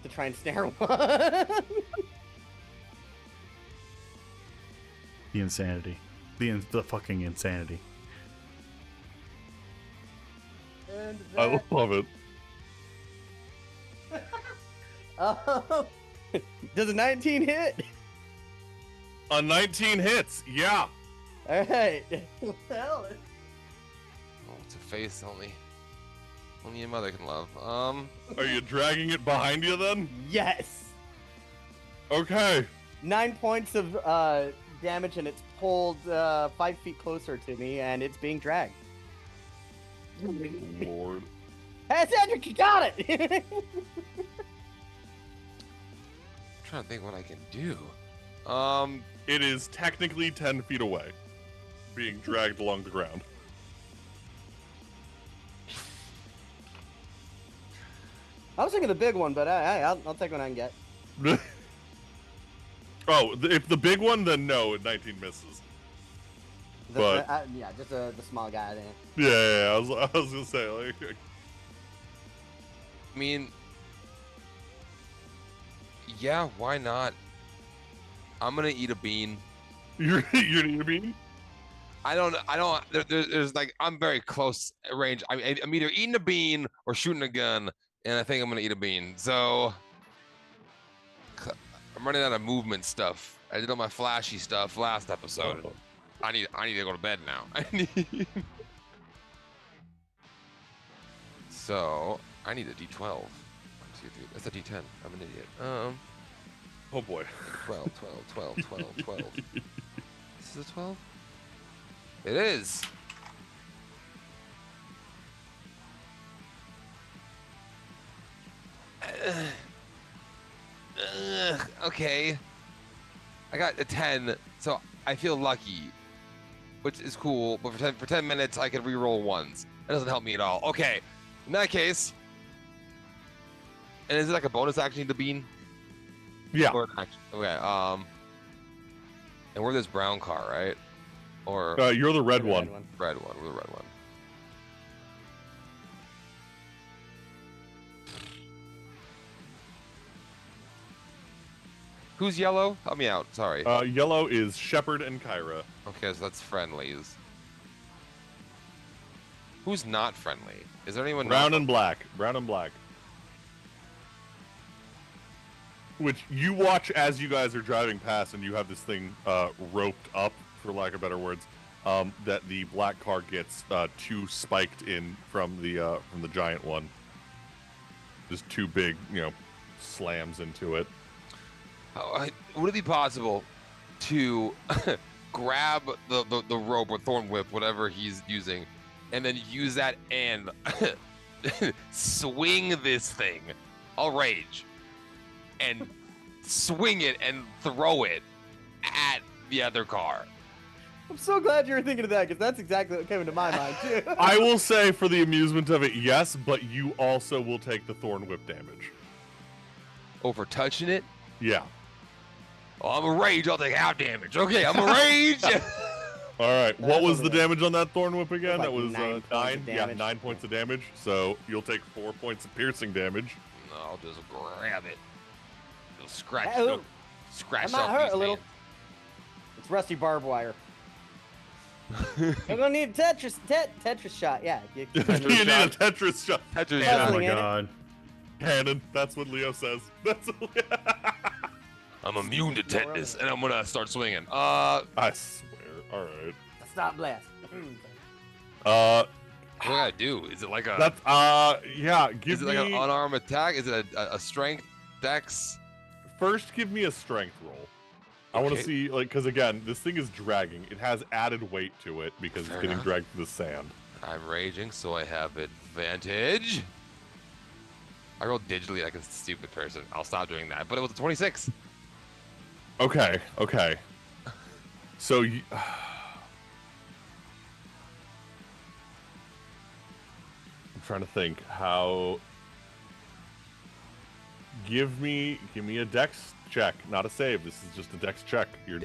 to try and snare one. The insanity. The fucking insanity. And I love it. Does a 19 hit? A 19 hits, yeah. All right. Well, Oh, it's a face only a mother can love. Are you dragging it behind you then? yes. Okay. 9 points of damage, and it's pulled 5 feet closer to me, and it's being dragged. Lord. Hey, Cedric, you got it! I'm trying to think what I can do. It is technically 10 feet away, being dragged along the ground. I was thinking the big one, but I'll take what I can get. If the big one, then no, 19 misses. But- Yeah, just the small guy there. Yeah, I was gonna say, like, I mean, yeah, why not? I'm gonna eat a bean. you're gonna eat a bean? I don't. There's like I'm very close range. I'm either eating a bean or shooting a gun, and I think I'm gonna eat a bean. So I'm running out of movement stuff. I did all my flashy stuff last episode. Oh. I need to go to bed now. So I need a D12. 1, 2, 3. That's a D10. I'm an idiot. Oh boy. 12. This is a 12? It is. Okay. I got a 10, so I feel lucky, which is cool, but for 10 minutes I could reroll ones. That doesn't help me at all. Okay. In that case, and is it like a bonus action to bean? Yeah. Or an action? Okay. And we're this brown car, right? Or You're the red The one. red one. We're the red one. Who's yellow? Help me out. Sorry. Yellow is Shepard and Kyra. Okay, so that's friendlies. Who's not friendly? Is there anyone? Brown not and black. Brown and black. which you watch as you guys are driving past, and you have this thing roped up, for lack of better words. That the black car gets too spiked in from the giant one. Just too big, slams into it. Would it be possible to grab the rope or thorn whip, whatever he's using, and then use that and swing this thing? I'll rage and swing it and throw it at the other car. I'm so glad you were thinking of that, because that's exactly what came into my mind, too. I will say, for the amusement of it, yes, but you also will take the thorn whip damage. Oh, for touching it? Yeah. Oh, I'm a rage. I'll take half damage. Okay, I'm a rage. All right. What That's was the only damage on that thorn whip again? Like That was 9 points of 9. Yeah, damage. 9 points of damage. So you'll take 4 points of piercing damage. No, I'll just grab it. It'll scratch. Oh, It'll scratch I might off hurt these a little. hands. It's rusty barbed wire. I'm gonna need a Tetris shot. Yeah. You need a Tetris shot. Tetris Oh shot. my ain't it? god. Cannon. That's what Leo says. That's I'm immune to tetanus, and I'm gonna start swinging. I swear. All right. Stop blast. What do I do? Is it like a? That's yeah. Give Is it me like an unarmed attack? Is it a strength, dex? first. Give me a strength roll. I want to Okay. see, like, because again, this thing is dragging. It has added weight to it because Fair it's getting enough. dragged through the sand. I'm raging, so I have advantage. I rolled digitally like a stupid person. I'll stop doing that. But it was a 26. Okay. Okay. So you. I'm trying to think how. Give me a dex check, not a save. This is just a dex check. You're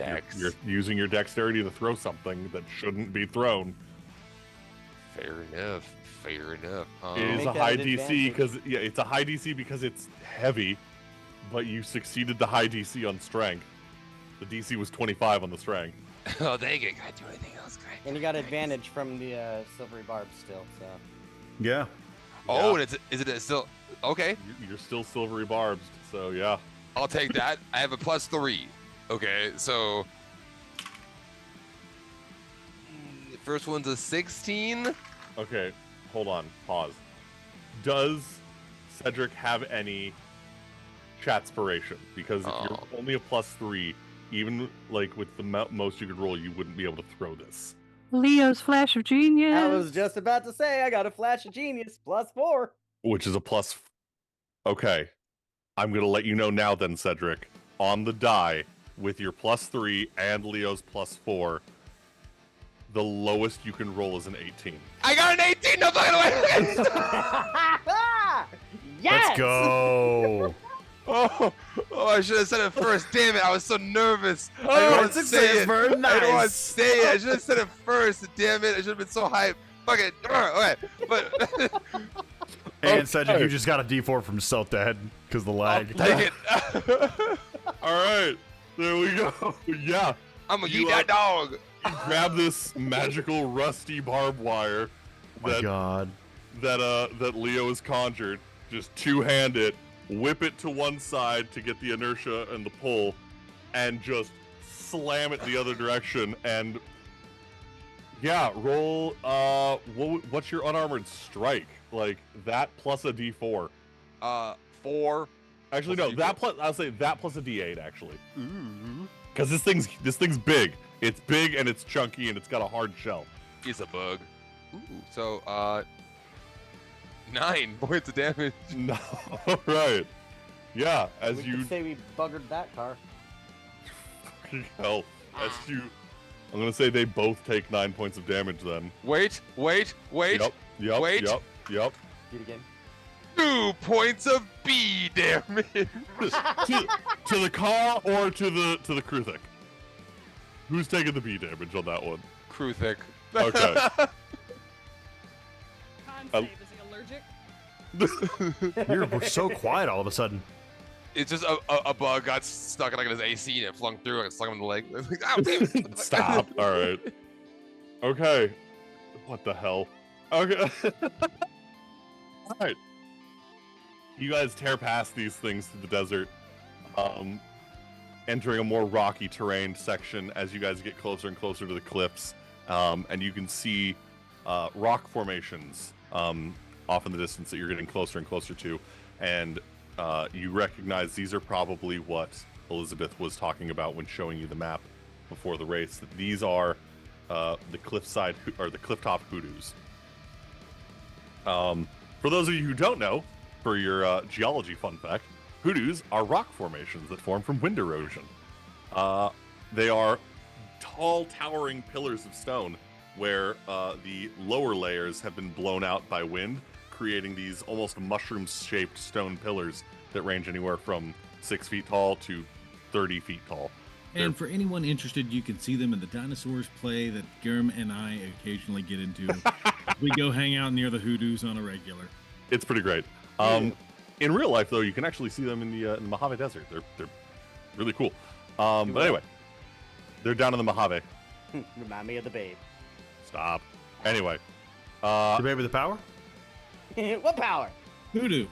using your dexterity to throw something that shouldn't be thrown. Fair enough. Fair enough. It is Make a that high an DC advantage. because it's a high DC because it's heavy, but you succeeded the high DC on strength. The DC was 25 on the strength. Oh, dang it. Can I do anything else? And you got advantage from the silvery barb still, so. Yeah. Oh, Yeah. and is it still okay? You're still silvery barbed, so yeah. I'll take that. I have a +3. Okay, so the first one's a 16. Okay, hold on, pause. Does Cedric have any chatspiration? Because if you're Oh. only a +3, even like with the most you could roll, you wouldn't be able to throw this. Leo's flash of genius. I was just about to say, I got a flash of genius, +4. Which is a plus. Okay, I'm gonna let you know now then, Cedric. On the die, with your +3 and Leo's +4, the lowest you can roll is an 18. I got an 18. No fucking way. Yes! Let's go. Oh, I should have said it first. Damn it, I was so nervous. I Oh, didn't want to say it. very I didn't want to nice. say it. I should have said it first. Damn it, I should have been so hyped. Fuck it. Okay, but And Cedric, Okay. you just got a D4 from Stealth Dad because the I'll lag. take it. All right, there we go. Yeah, I'm gonna You eat that dog. grab this magical rusty barbed wire Oh my that god. that Leo has conjured. Just two-hand it, whip it to one side to get the inertia and the pull, and just slam it the other direction. And yeah, roll. What's your unarmored strike? Like that plus a D4. 4. Actually, Plus no. a That D4. plus I'll say that plus a D8 actually. Because this thing's big. It's big and it's chunky and it's got a hard shell. He's a bug. Ooh, so 9 points of damage. No, right. Yeah, as we you could say we buggered that car. hell, as you. I'm gonna say they both take 9 points of damage then. Wait. Yep. Wait. Yep. Do it again. 2 points of B damage. to the car or to the Kruthik? Who's taking the B damage on that one? Kruthik. Okay. Con save, is he allergic? You're so quiet all of a sudden. It's just a bug got stuck like in his AC and it flung through and it stung him in the leg. It's like, ow, damn it. Stop. All right. Okay. What the hell? Okay. All right. You guys tear past these things through the desert. entering a more rocky terrain section as you guys get closer and closer to the cliffs, and you can see rock formations off in the distance that you're getting closer and closer to, and you recognize these are probably what Elizabeth was talking about when showing you the map before the race. That these are the cliffside or the clifftop hoodoos. For those of you who don't know, for your geology fun fact, hoodoos are rock formations that form from wind erosion. They are tall, towering pillars of stone where the lower layers have been blown out by wind, creating these almost mushroom-shaped stone pillars that range anywhere from 6 feet tall to 30 feet tall. And for anyone interested, you can see them in the dinosaurs play that Grimm and I occasionally get into. We go hang out near the hoodoos on a regular. It's pretty great. In real life, though, you can actually see them in the Mojave Desert. They're really cool. But anyway, they're down in the Mojave. Remind me of the babe. Stop. Anyway. The babe with the power? What power? Hoodoo.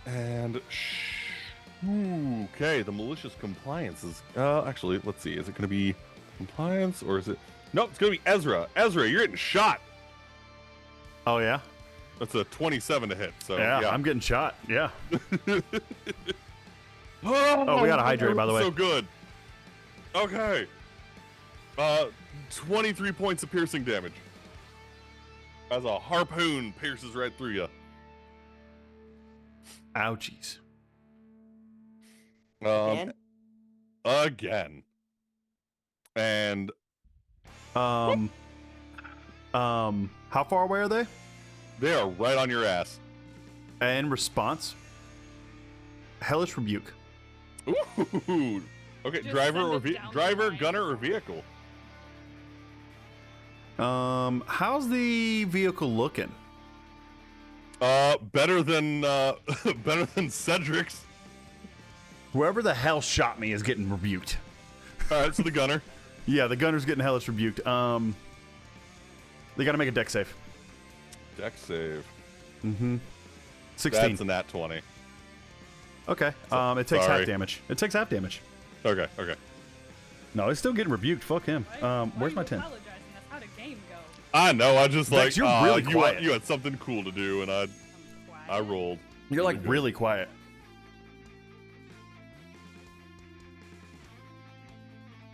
And okay, the malicious compliance is actually, let's see, is it going to be compliance or is it? Nope, it's going to be Ezra. Ezra, you're getting shot. Oh yeah. That's a 27 to hit. So yeah. I'm getting shot. Yeah. Oh, we got to hydrate, by the way. So good. Okay. 23 points of piercing damage as a harpoon pierces right through you. Ouchies. Again. And how far away are they? They are right on your ass. And response, hellish rebuke. Ooh. Okay, Just driver send or it down the driver, line. gunner, or vehicle. How's the vehicle looking? Better than better than Cedric's. Whoever the hell shot me is getting rebuked. All right, so the gunner. Yeah, the gunner's getting hellish rebuked. They got to make a deck save. Deck save. 16. That's a nat 20. Okay. It takes Sorry. half damage. It takes half damage. Okay. No, he's still getting rebuked. Fuck him. Where's my 10? Apologizing? That's how the game goes. I know. I just Vex, like you're really quiet. You had something cool to do, and I rolled. You're like really quiet.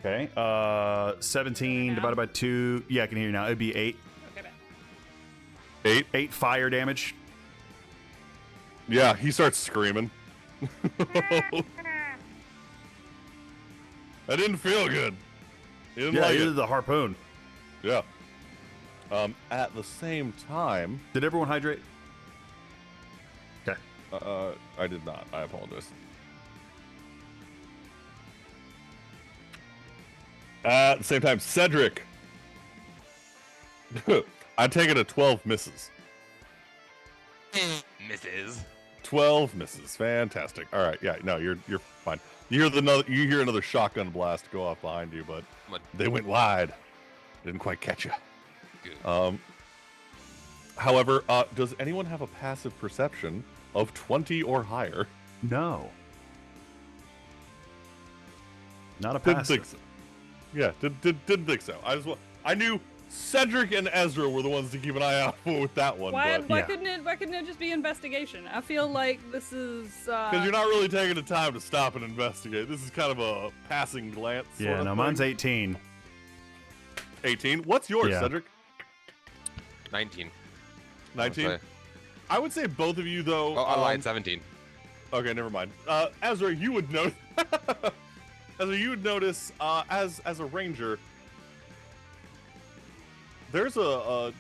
Okay. 17 divided by 2. Yeah, I can hear you now. It'd be 8. Okay, 8. 8 fire damage. Yeah, he starts screaming. That didn't feel good. He didn't Yeah, like you it. did the harpoon. Yeah. At the same time, Did everyone hydrate? Okay. I did not. I apologize. At the same time, Cedric. I take it a 12 misses. Misses. 12 misses. Fantastic. All right. Yeah. No, you're fine. You hear another shotgun blast go off behind you, but What? they went wide. Didn't quite catch you. Good. However, does anyone have a passive perception of 20 or higher? No. Not a Didn't passive. think so. Yeah, didn't think so. I knew Cedric and Ezra were the ones to keep an eye out for with that one. Why But couldn't it just be investigation? I feel like this is because you're not really taking the time to stop and investigate. This is kind of a passing glance. Yeah, sort of no, thing. mine's 18. 18. What's yours, Yeah. Cedric? 19. 19. I would say both of you though. Oh, I lied. 17. Okay, never mind. Ezra, you would know. Ezra, you would notice as a ranger, there's a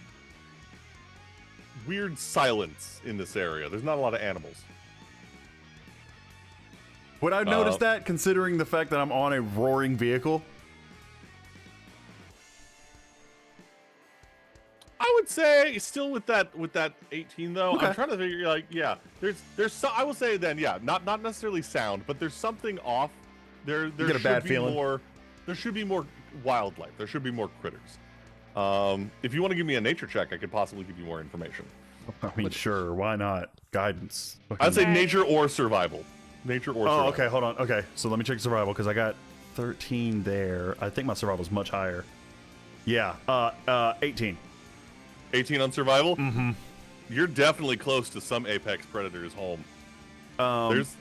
weird silence in this area. There's not a lot of animals. Would I notice that, considering the fact that I'm on a roaring vehicle? I would say still with that 18 though. Okay. I'm trying to figure like there's so I will say then not necessarily sound, but there's something off. There get a should bad be feeling. more. There should be more wildlife. There should be more critters. If you want to give me a nature check, I could possibly give you more information. I mean, sure, why not? Guidance. I'd say Okay. nature or survival. Nature or survival. Oh, okay, hold on. Okay, so let me check survival because I got 13 there. I think my survival's much higher. Yeah, 18. 18 on survival? Mm-hmm. You're definitely close to some apex predator's home.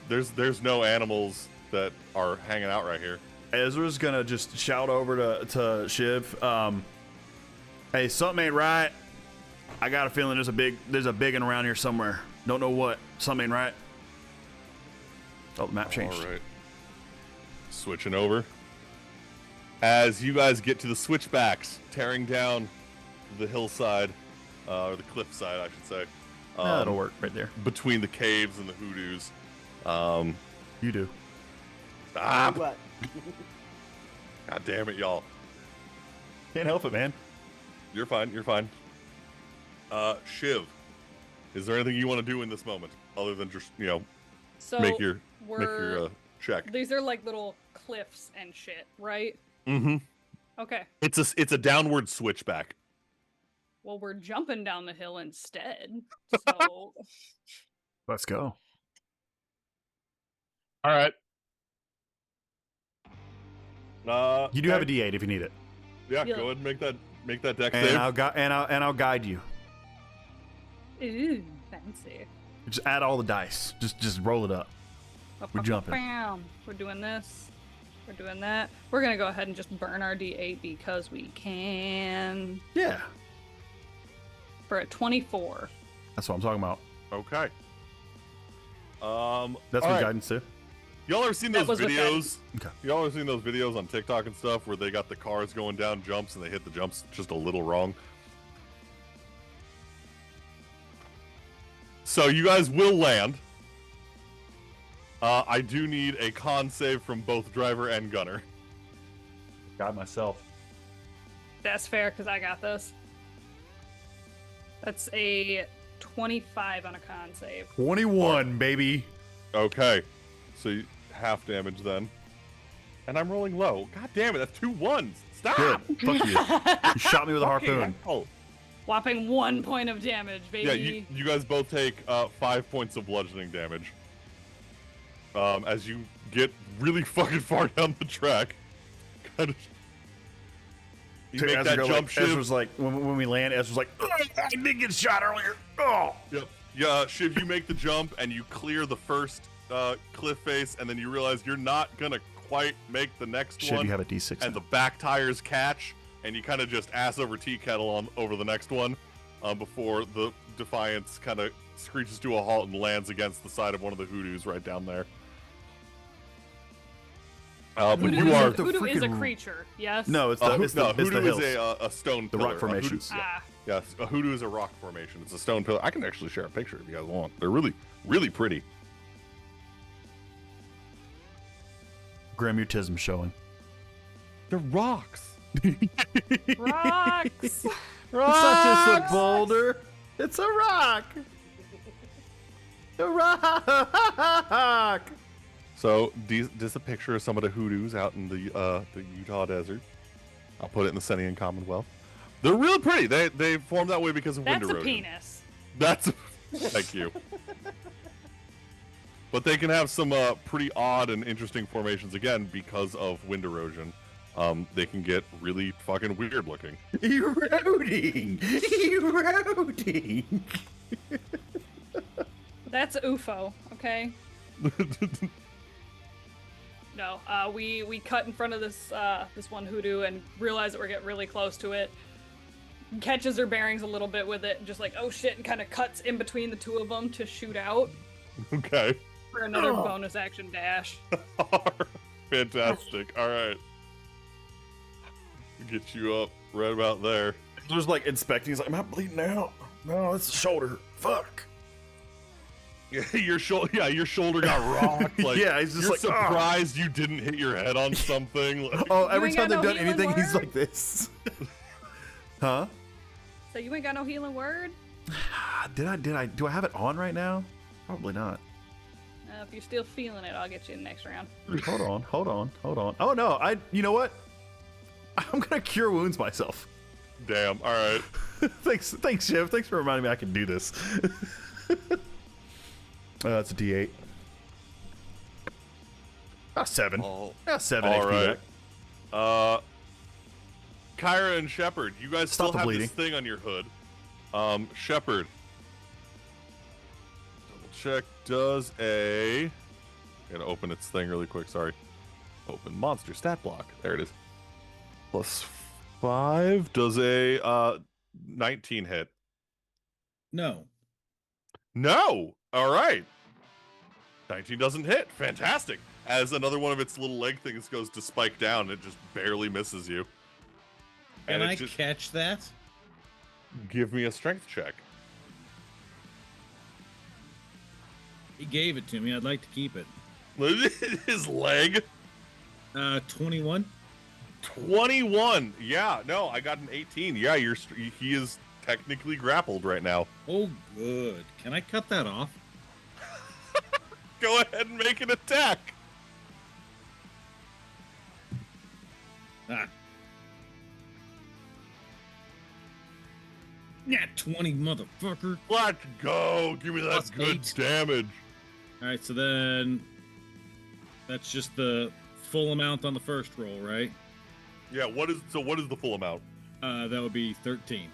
There's no animals that are hanging out right here. Ezra's gonna just shout over to Shiv. Hey, something ain't right. I got a feeling there's a big one around here somewhere. Don't know what. Something ain't right. Oh, the map changed. All right. Switching over. As you guys get to the switchbacks, tearing down the hillside, or the cliffside, I should say. That'll work right there. Between the caves and the hoodoos. You do. Stop! What? God damn it, y'all. Can't help it, man. You're fine. You're fine. Shiv, is there anything you want to do in this moment other than just So make your we're check? these are like little cliffs and shit, right? Mm-hmm. Okay. It's a downward switchback. Well, we're jumping down the hill instead. So Let's go. All right. You do have a D8 if you need it, Yeah, Yeah. go ahead and make that deck and save. I'll guide you. ooh, fancy. Just add all the dice. Just roll it up. We're jumping. Bam. We're doing this. We're doing that. We're gonna go ahead and just burn our D8 because we can. Yeah, For a 24. that's what I'm talking about. Okay. That's all what right. guidance too. Y'all ever seen That those was with videos? Okay. Y'all ever seen those videos on TikTok and stuff where they got the cars going down jumps and they hit the jumps just a little wrong? So you guys will land. I do need a con save from both driver and gunner. Guide myself. That's fair because I got this. That's a 25 on a con save. 21, baby. Okay. So half damage then. And I'm rolling low. God damn it, that's 2 ones. Stop! Good. Fuck you. You shot me with a Fucking harpoon. hell. Whopping 1 point of damage, baby. Yeah, you guys both take 5 points of bludgeoning damage. As you get really fucking far down the track. Kind of. You make that jump shift. Ezra's like, when we land, Ezra's like, "Ugh, I did get shot earlier. Oh. Yep. Yeah, Shiv, you make the jump and you clear the first cliff face, and then you realize you're not gonna quite make the next Shiv, one. you have a D6. And the back tires catch, and you kind of just ass over tea kettle on over the next one, before the Defiance kind of screeches to a halt and lands against the side of one of the hoodoos right down there. But you are the Hoodoo is a freaking- creature, yes? No, it's the hoodoo hills. is a stone The pillar. rock formations. Ah, Yes, a hoodoo is a rock formation. It's a stone pillar. I can actually share a picture if you guys want. They're really, really pretty. Grimm, your tism showing. They're rocks. rocks! It's not just a boulder. It's a rock. A rock. So, this is a picture of some of the hoodoos out in the Utah desert. I'll put it in the Senian Commonwealth. They're really pretty. They formed that way because of wind That's a erosion. penis. That's thank you. But they can have some pretty odd and interesting formations again because of wind erosion. They can get really fucking weird looking. Eroding. Eroding. That's UFO, okay? No, we cut in front of this this one hoodoo and realize that we're getting really close to it. Catches her bearings a little bit with it, and just like, oh shit, and kind of cuts in between the two of them to shoot out Okay. for another bonus action dash. Fantastic. All right. Get you up right about there. There's like inspecting. He's like, am I bleeding out? No, it's the shoulder. Fuck. Your shoulder, your shoulder got rocked. Like, Yeah, he's just you're like, "Ah." surprised you didn't hit your head on something. Like, Oh, every ain't time got they've no done healing anything, he's word? like this. Huh? So you ain't got no healing word? Do I have it on right now? Probably not. If you're still feeling it, I'll get you in the next round. Hold on. Oh no, you know what? I'm gonna cure wounds myself. damn. All right. Thanks, Shiv. Thanks for reminding me I can do this. That's a D8. 7. Oh, 7 all HP right. back. Kyra and Shepard, you guys Stop still the have bleeding. this thing on your hood. Shepard, double check. Does a gotta open its thing really quick. Sorry. Open monster stat block. There it is. +5. Does a 19 hit? No. No. All right. 19 doesn't hit. Fantastic. As another one of its little leg things goes to spike down, it just barely misses you. Can And I it just catch that? give me a strength check. He gave it to me. I'd like to keep it. His leg. 21. 21. Yeah, no, I got an 18. Yeah, he is technically grappled right now. Oh, good. Can I cut that off? Go ahead and make an attack. Ah. Yeah, 20, motherfucker. Let's go. Give me that Plus good 8. damage. All right, so then that's just the full amount on the first roll, right? Yeah, what is the full amount? That would be 13.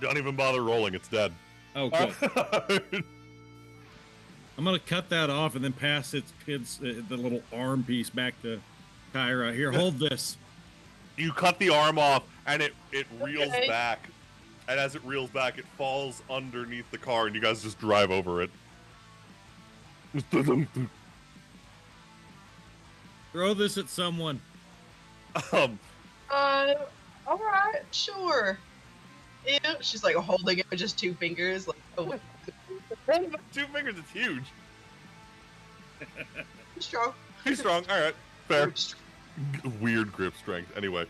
Don't even bother rolling, it's dead. Oh, good. I'm gonna cut that off and then pass the little arm piece back to Kyra. Here, hold this. You cut the arm off and it reels Okay. back. And as it reels back, it falls underneath the car and you guys just drive over it. Throw this at someone. Um, All right, sure. Yeah, she's like holding it with just 2 fingers. Like, oh, 2 fingers, it's huge. he's strong. He's strong. All right, fair. Weird grip strength. Anyway,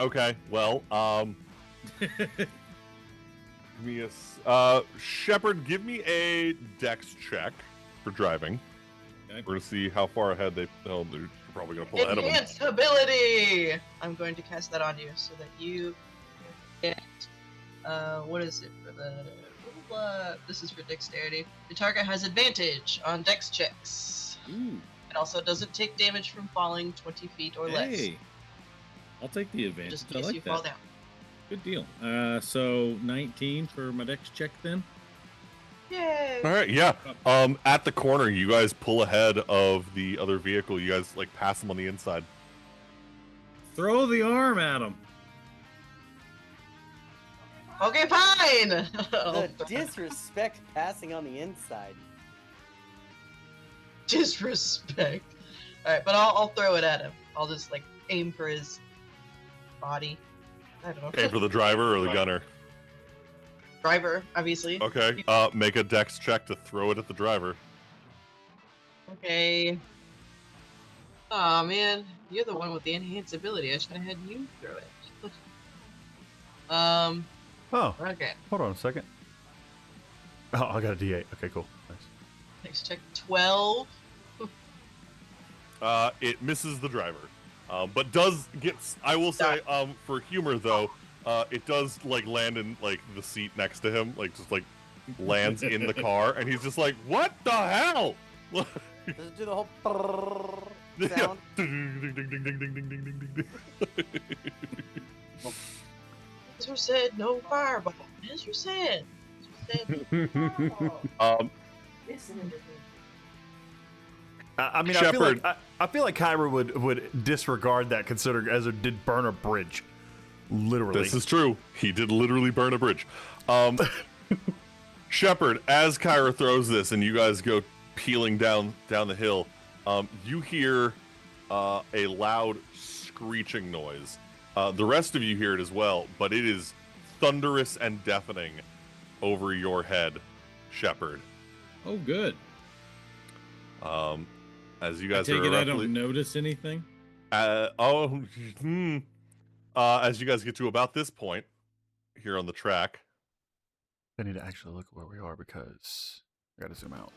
okay. Well, Shepard, give me a dex check for driving. Okay. We're gonna see how far ahead they're probably gonna pull ahead of them. Enhanced ability. I'm going to cast that on you so that you get. What is it for the? This is for dexterity. The target has advantage on dex checks. Ooh, It also doesn't take damage from falling 20 feet or less. hey. I'll take the advantage. Just I in case like you that. fall down. Good deal. So 19 for my dex check then. Yay! All right, yeah. At the corner, you guys pull ahead of the other vehicle. You guys like pass them on the inside. Throw the arm at him. Okay, fine. The disrespect passing on the inside. Disrespect. All right, but I'll throw it at him. I'll just like aim for his body. I don't know. Aim for the driver or the gunner. Driver, obviously. Okay. Make a dex check to throw it at the driver. Okay. Aw, man, you're the one with the enhanced ability. I should have had you throw it. Oh, Okay. hold on a second. Oh, I got a D8. Okay, cool. Nice. Next check 12. It misses the driver, but does get. I will say, for humor though, it does like land in like the seat next to him, like just like lands in the car, and he's just like, "What the hell?" Does it do the whole Yeah. sound? Ding, ding, ding, ding, ding, ding, ding, ding, ding, ding. Ezra said no fireball. Ezra said. Listen. I mean, Shepard. I feel like Kyra would disregard that, considering Ezra did burn a bridge. Literally. This is true. He did literally burn a bridge. Shepard, as Kyra throws this, and you guys go peeling down the hill, you hear a loud screeching noise. The rest of you hear it as well, but it is thunderous and deafening over your head, Shepard. Oh, good. As you I guys take are it I roughly, don't notice anything. as you guys get to about this point here on the track, I need to actually look at where we are because I gotta zoom out.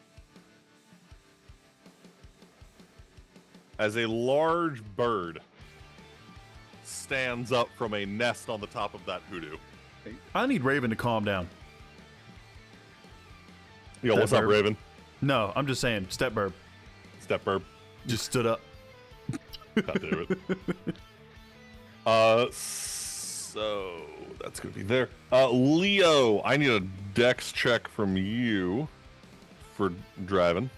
as a large bird stands up from a nest on the top of that hoodoo. I need Raven to calm down. Yo, Step what's up, burb. Raven? No, I'm just saying, step burb. Step burp. Just stood up. God damn it. So that's gonna be there. Leo, I need a dex check from you for driving.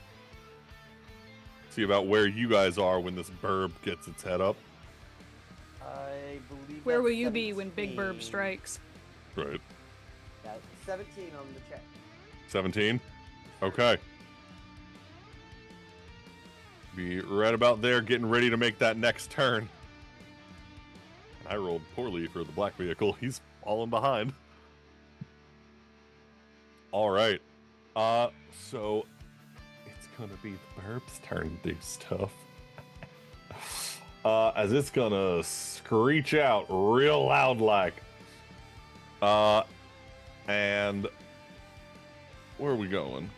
See about where you guys are when this burb gets its head up. I believe. Where that's will you be when Big Burb 17. strikes? Right. Yeah, 17 on the check. 17. Okay. Be right about there, getting ready to make that next turn. I rolled poorly for the black vehicle. He's falling behind. All right. So it's gonna be the burb's turn to do stuff. As it's gonna screech out real loud like. And where are we going?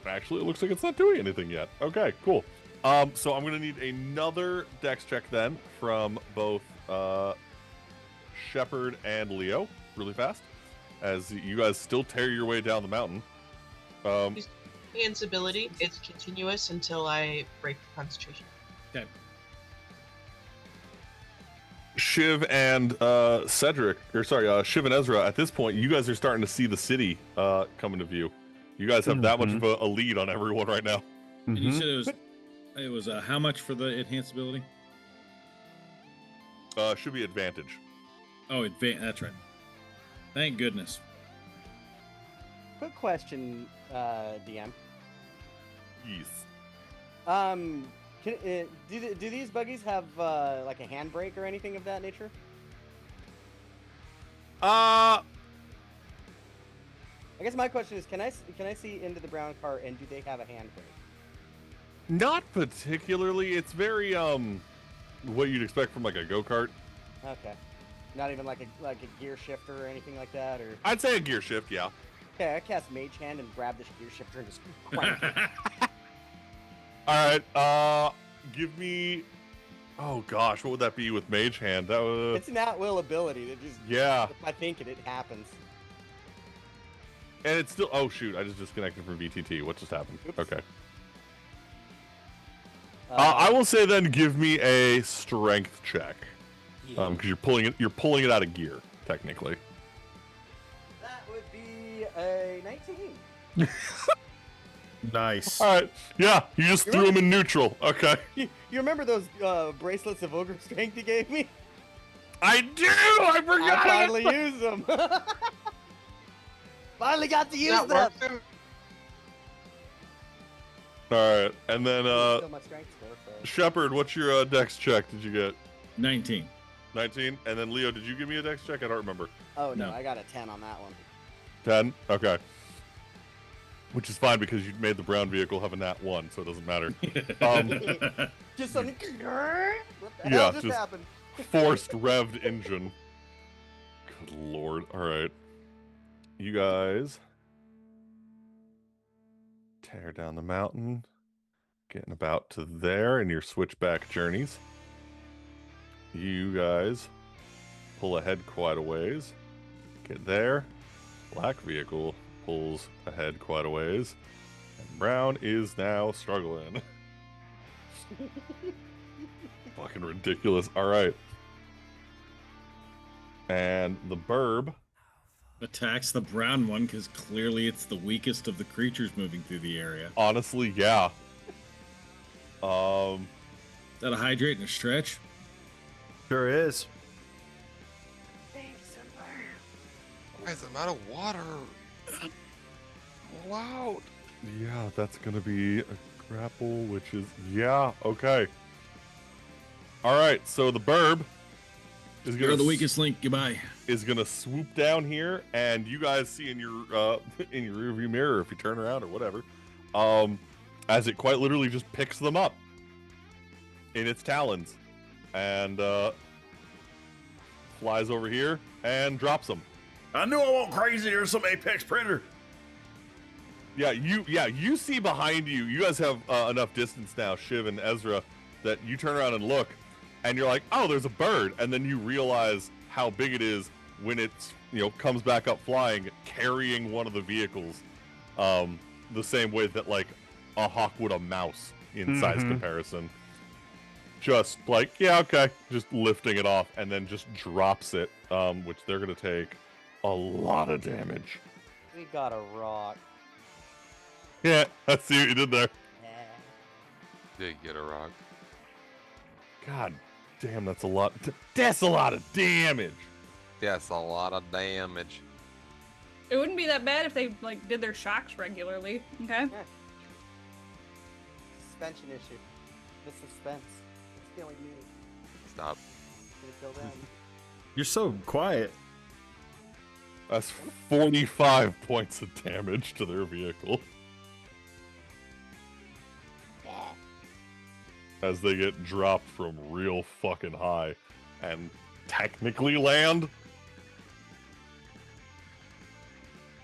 Actually, it looks like it's not doing anything yet. Okay, cool. So I'm gonna need another dex check then from both Shepard and Leo, really fast, as you guys still tear your way down the mountain. Ian's ability, it's continuous until I break the concentration. Okay. Shiv and Shiv and Ezra, at this point, you guys are starting to see the city come into view. You guys have that much of a lead on everyone right now. And you said it was how much for the enhanced ability? Should be advantage. Oh, that's right. Thank goodness. Quick question, DM. Yes. Do these buggies have like a handbrake or anything of that nature? I guess my question is, can I see into the brown car and do they have a handbrake? Not particularly. It's very what you'd expect from like a go-kart. Okay. Not even like a gear shifter or anything like that, or. I'd say a gear shift, yeah. Okay, I cast Mage Hand and grab this gear shifter and just crank it. All right. Give me. Oh gosh, what would that be with Mage Hand? That was. It's an at-will ability that just. Yeah. If I think it happens. And it's still. Oh shoot! I just disconnected from VTT. What just happened? Oops. Okay. I will say then, give me a strength check. Because you're pulling it out of gear, technically. That would be a 19. Nice. All right. Yeah, you just threw him in neutral. Okay. You remember those bracelets of ogre strength you gave me? I do. I forgot. I finally used them. Finally got to use That them. worked. All right, and then Still my strength score, so. Shepard, what's your dex check? Did you get 19. 19? And then Leo, did you give me a dex check? I don't remember. Oh no, No. I got a 10 on that one. 10? Okay. Which is fine because you made the brown vehicle have a nat 1, so it doesn't matter. Just something. What the Yeah, hell just just- happened? Forced revved engine. Good lord. All right. You guys tear down the mountain, getting about to there in your switchback journeys. You guys pull ahead quite a ways. Get there. Black vehicle pulls ahead quite a ways. And brown is now struggling. Fucking ridiculous. All right. And the burb Attacks the brown one because clearly it's the weakest of the creatures moving through the area. honestly, yeah. Is that a hydrate and a stretch? Sure is. Guys, I'm out of water. Loud. Yeah, that's gonna be a grapple, which is yeah, okay. All right, so the burb is You're gonna the weakest link. Goodbye. is gonna swoop down here, and you guys see in your rearview mirror if you turn around or whatever, as it quite literally just picks them up in its talons, and flies over here and drops them. I knew I went crazy or some apex predator. Yeah, you see behind you. You guys have enough distance now, Shiv and Ezra, that you turn around and look, and you're like, oh, there's a bird, and then you realize how big it is when it's comes back up flying, carrying one of the vehicles, the same way that like a hawk would a mouse in size comparison. Just like, yeah, okay, just lifting it off, and then just drops it, which they're gonna take a lot of damage. We got a rock. Yeah, I see what you did there. Did get a rock. God damn, that's a lot. That's a lot of damage. Yes, a lot of damage. It wouldn't be that bad if they like did their shocks regularly. Okay. Yeah. Suspension issue. The suspense. It's killing me. Stop. It's gonna kill them. You're so quiet. That's 45 points of damage to their vehicle. As they get dropped from real fucking high and technically land.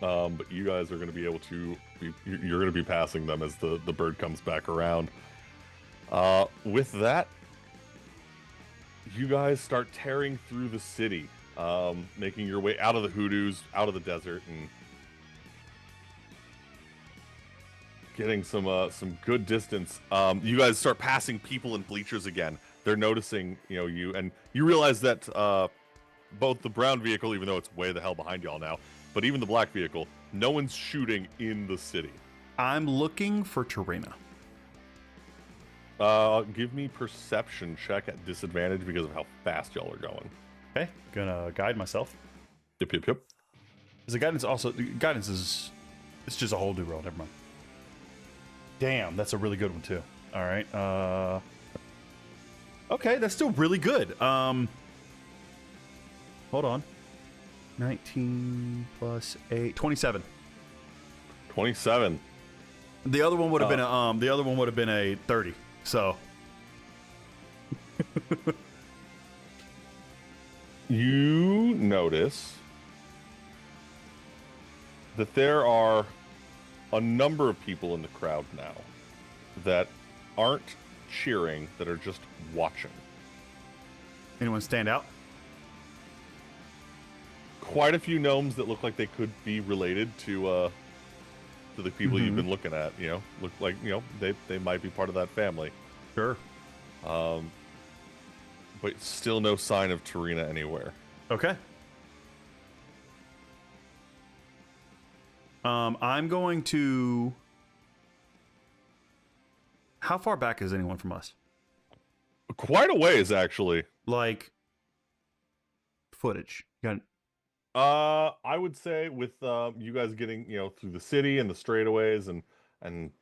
But you guys are going to be able to, you're going to be passing them as the bird comes back around. With that, you guys start tearing through the city, making your way out of the hoodoos, out of the desert, and getting some good distance. You guys start passing people in bleachers again. They're noticing, you, and you realize that both the brown vehicle, even though it's way the hell behind y'all now, but even the black vehicle, no one's shooting in the city. I'm looking for Tarina. Give me perception check at disadvantage because of how fast y'all are going. Okay, gonna guide myself. Yep. Is the guidance also? Guidance is, it's just a whole new roll. Never mind. Damn, that's a really good one too. All right. Okay, that's still really good. Hold on. 19 plus 8, 27. 27. The other one would have been a 30. So you notice that there are a number of people in the crowd now that aren't cheering, that are just watching. Anyone stand out? Quite a few gnomes that look like they could be related to the people you've been looking at. Look like they might be part of that family. Sure. But still no sign of Tarina anywhere. Okay. I'm going to. How far back is anyone from us? Quite a ways, actually. Like footage. You got. I would say with you guys getting through the city and the straightaways and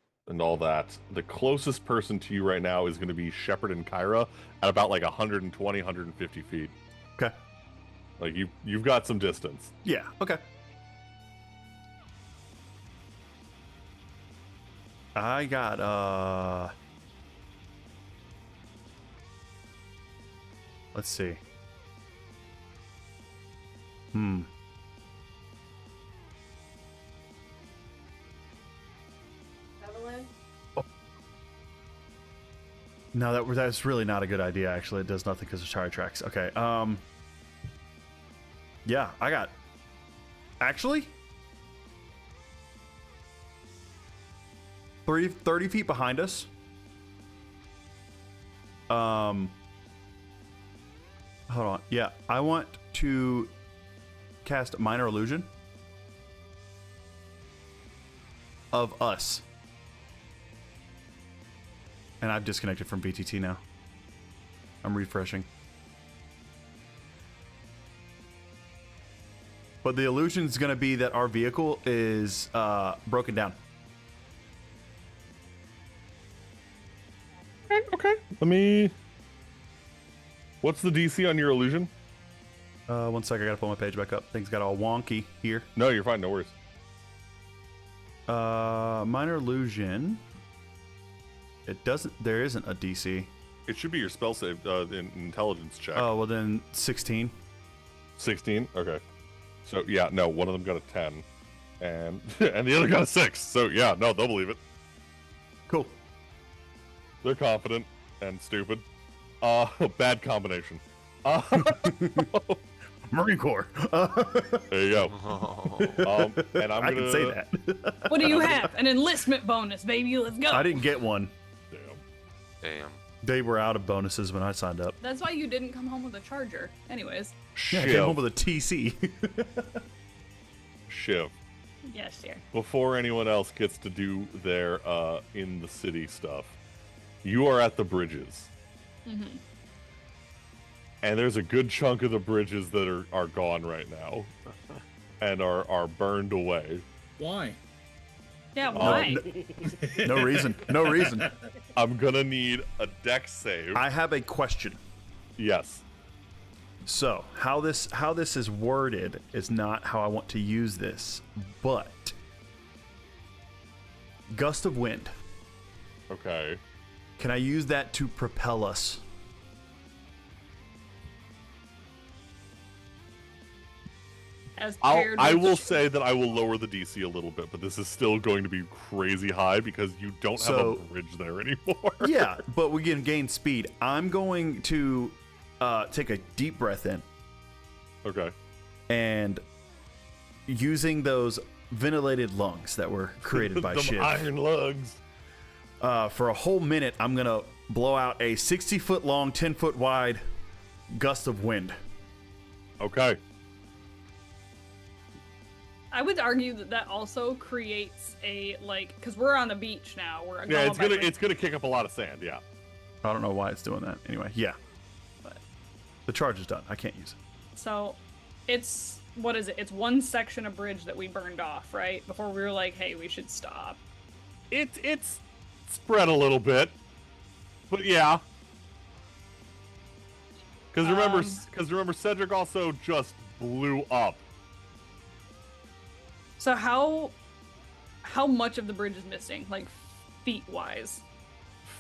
all that, the closest person to you right now is going to be Shepard and Kyra at about like 120, 150 feet. Okay. Like you've got some distance. Yeah. Okay. I got let's see. Evelyn? No, that's really not a good idea. Actually, it does nothing because of tire tracks. Okay. Yeah, I got. Actually, 30 feet behind us. Hold on. Yeah, I want to cast Minor Illusion of us. And I've disconnected from BTT now. I'm refreshing. But the illusion is going to be that our vehicle is broken down. Okay. Let me. What's the DC on your illusion? 1 sec, I gotta pull my page back up. Things got all wonky here. No, you're fine. No worries. Minor illusion. It doesn't. There isn't a DC. It should be your spell save in intelligence check. Oh well, then 16. 16. Okay. So yeah, no, one of them got a 10, and and the other got a 6. So yeah, no, they'll believe it. Cool. They're confident. and stupid. Bad combination. Marine Corps. There you go. And I can say that. What do you have? An enlistment bonus, baby. Let's go. I didn't get one. Damn. They were out of bonuses when I signed up. That's why you didn't come home with a charger. Anyways. Yeah, I came home with a TC. Shiv. Yes, dear. Before anyone else gets to do their in the city stuff, you are at the bridges. Mm-hmm. And there's a good chunk of the bridges that are gone right now. And are burned away. Why? Yeah, why? No reason. No reason. I'm gonna need a dex save. I have a question. Yes. So how this is worded is not how I want to use this, but gust of wind. Okay. Can I use that to propel us? As I paired will with- say that I will lower the DC a little bit, but this is still going to be crazy high because you don't have a bridge there anymore. Yeah, but we can gain speed. I'm going to take a deep breath in. Okay. And using those ventilated lungs that were created by Them Shiv. iron lungs. For a whole minute, I'm going to blow out a 60-foot long, 10-foot wide gust of wind. Okay. I would argue that also creates a, like, because we're on the beach now. Yeah, it's gonna kick up a lot of sand. Yeah. I don't know why it's doing that. Anyway, yeah. But the charge is done. I can't use it. So, it's, what is it? It's one section of bridge that we burned off, right? Before we were like, hey, we should stop. It's spread a little bit, but yeah. Because remember, Cedric also just blew up. So how much of the bridge is missing, like feet wise?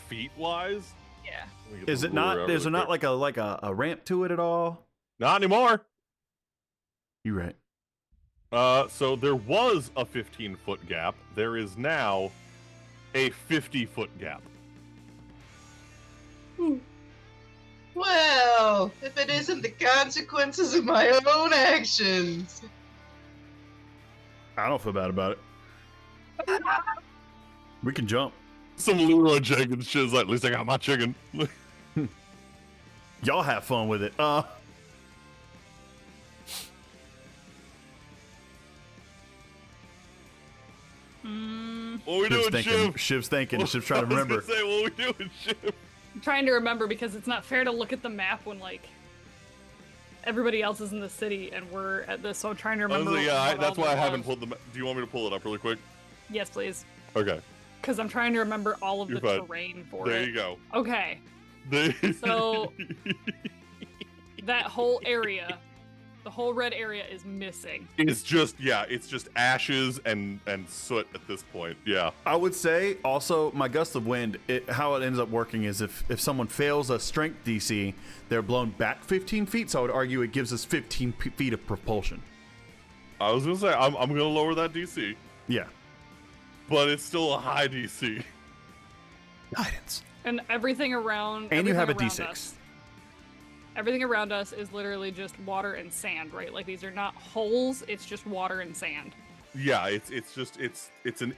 Feet wise? Yeah. Is it not? Is there not like a ramp to it at all? Not anymore. You're right. So there was a 15-foot gap. There is now a 50-foot gap. Well, if it isn't the consequences of my own actions. I don't feel bad about it. We can jump. Some Leroy Jenkins shit is like, at least I got my chicken. Y'all have fun with it. What we doing, Shiv? Shiv's thinking. Shiv's trying to remember. I was gonna say, what we doing, Shiv? I'm trying to remember because it's not fair to look at the map when, like, everybody else is in the city and we're at this, so I'm trying to remember. That's why I haven't pulled the map. Do you want me to pull it up really quick? Yes, please. Okay. Because I'm trying to remember all of You're the fine. terrain for There it. you go. Okay. So that whole area, the whole red area is missing. It's just ashes and soot at this point. Yeah. I would say also my gust of wind, how it ends up working is if someone fails a strength DC, they're blown back 15 feet. So I would argue it gives us 15 feet of propulsion. I was gonna say I'm gonna lower that DC. Yeah. But it's still a high DC. Guidance. And everything around. And you have a everything D6. around us- Everything around us is literally just water and sand, right? Like these are not holes; it's just water and sand. Yeah, it's an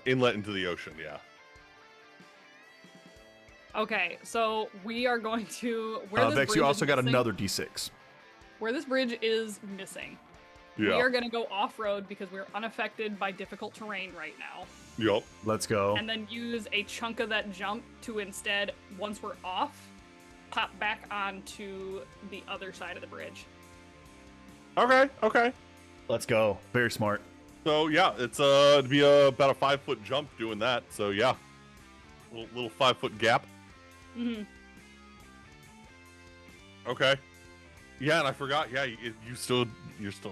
inlet into the ocean. Yeah. Okay, so we are going to where this Vex, bridge you is also got missing- another D6. Where this bridge is missing. Yeah. We are going to go off-road because we're unaffected by difficult terrain right now. Yup. Let's go. And then use a chunk of that jump to instead, once we're off, pop back onto the other side of the bridge. Okay. Let's go. Very smart. So yeah, it's it'd be about a 5-foot jump doing that. So yeah, little 5-foot gap. Mm-hmm. Okay. Yeah, and I forgot. Yeah, you're still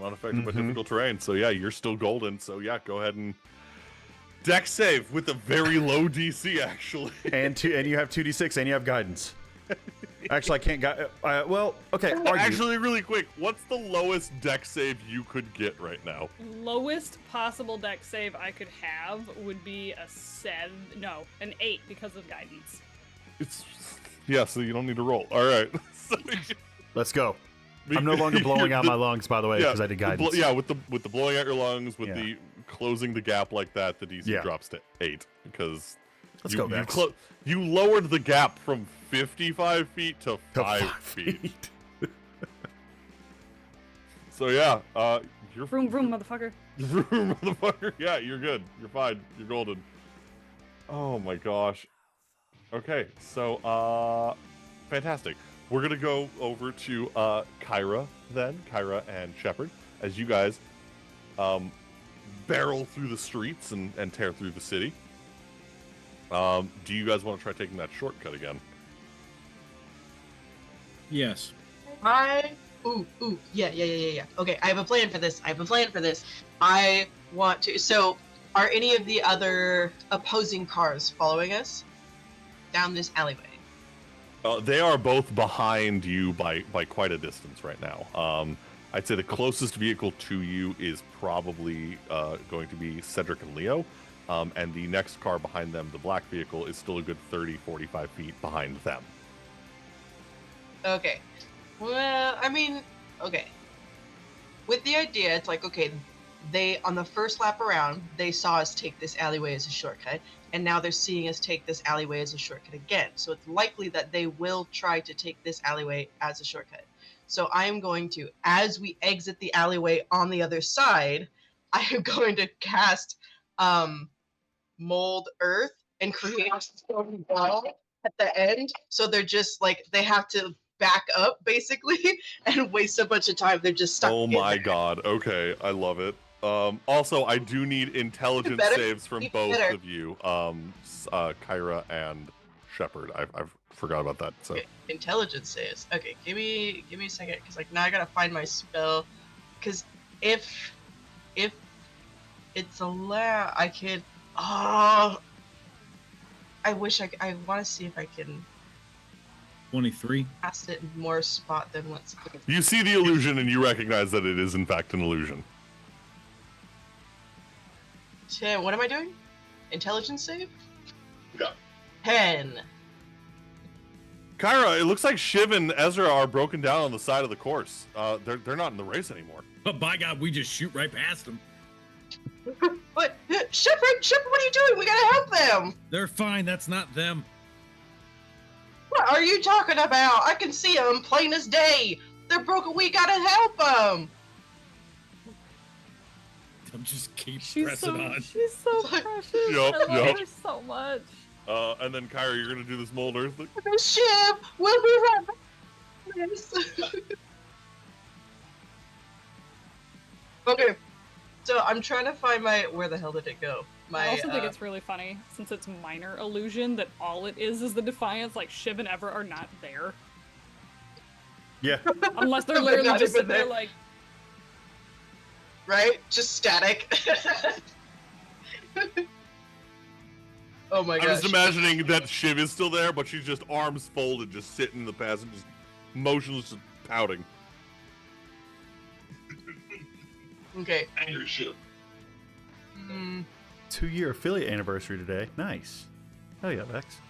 unaffected by difficult terrain. So yeah, you're still golden. So yeah, go ahead and dex save with a very low DC actually. And you have 2d6 and you have guidance. Actually, I can't guide. Well, okay. Argue. Actually, really quick, what's the lowest dex save you could get right now? Lowest possible deck save I could have would be an 8 because of guidance. It's Yeah, so you don't need to roll. All right. Let's go. I'm no longer blowing out my lungs, by the way, because I did guidance. With the blowing out your lungs, with the closing the gap like that, the DC drops to 8 because you lowered the gap from 55 feet to 5 feet. So yeah, you're Vroom vroom, motherfucker. Vroom, motherfucker. Yeah, you're good. You're fine. You're golden. Oh my gosh. Okay, so fantastic. We're gonna go over to Kyra then, Kyra and Shepard, as you guys barrel through the streets and tear through the city. Do you guys want to try taking that shortcut again? Yes. Yeah. Okay, I have a plan for this. I want to. So, are any of the other opposing cars following us down this alleyway? They are both behind you by quite a distance right now. I'd say the closest vehicle to you is probably going to be Cedric and Leo. And the next car behind them, the black vehicle, is still a good 30, 45 feet behind them. Okay. Well, I mean, okay. With the idea, it's like, okay, they, on the first lap around, they saw us take this alleyway as a shortcut, and now they're seeing us take this alleyway as a shortcut again. So it's likely that they will try to take this alleyway as a shortcut. So I am going to, as we exit the alleyway on the other side, I am going to cast Mold Earth and create a stone wall at the end. So they're just like, they have to back up basically and waste a bunch of time. They're just stuck. Oh my god. Okay, I love it. Also, I do need intelligence saves from both of you, Kyra and Shepard. I've forgot about that. So okay, intelligence saves. Okay, give me a second, because like now I gotta find my spell. Because if it's allowed, I could. Oh, I wish I want to see if I can. 23. Cast it in more spot than what's. You see the illusion and you recognize that it is in fact an illusion. 10. What am I doing? Intelligence save? Yeah. 10. Kyra, it looks like Shiv and Ezra are broken down on the side of the course. They're not in the race anymore. But by God, we just shoot right past them. What? Shepard, what are you doing? We gotta help them. They're fine. That's not them. What are you talking about? I can see them plain as day. They're broken. We gotta help them. I'm just keep pressing on. She's so precious. I love her so much. And then Kyra, you're gonna do this mold earth. Shiv, we'll be right back. Okay, so I'm trying to find where the hell did it go? I also think it's really funny, since it's minor illusion, that all it is the Defiance, like Shiv and Ever are not there. Yeah. Unless they're literally just sitting there like... Right? Just static. Oh my gosh. I'm just imagining that Shiv is still there, but she's just arms folded, just sitting in the passenger, just motionless, just pouting. Okay. Angry Shiv. 2-year affiliate anniversary today. Nice. Hell yeah, Vex.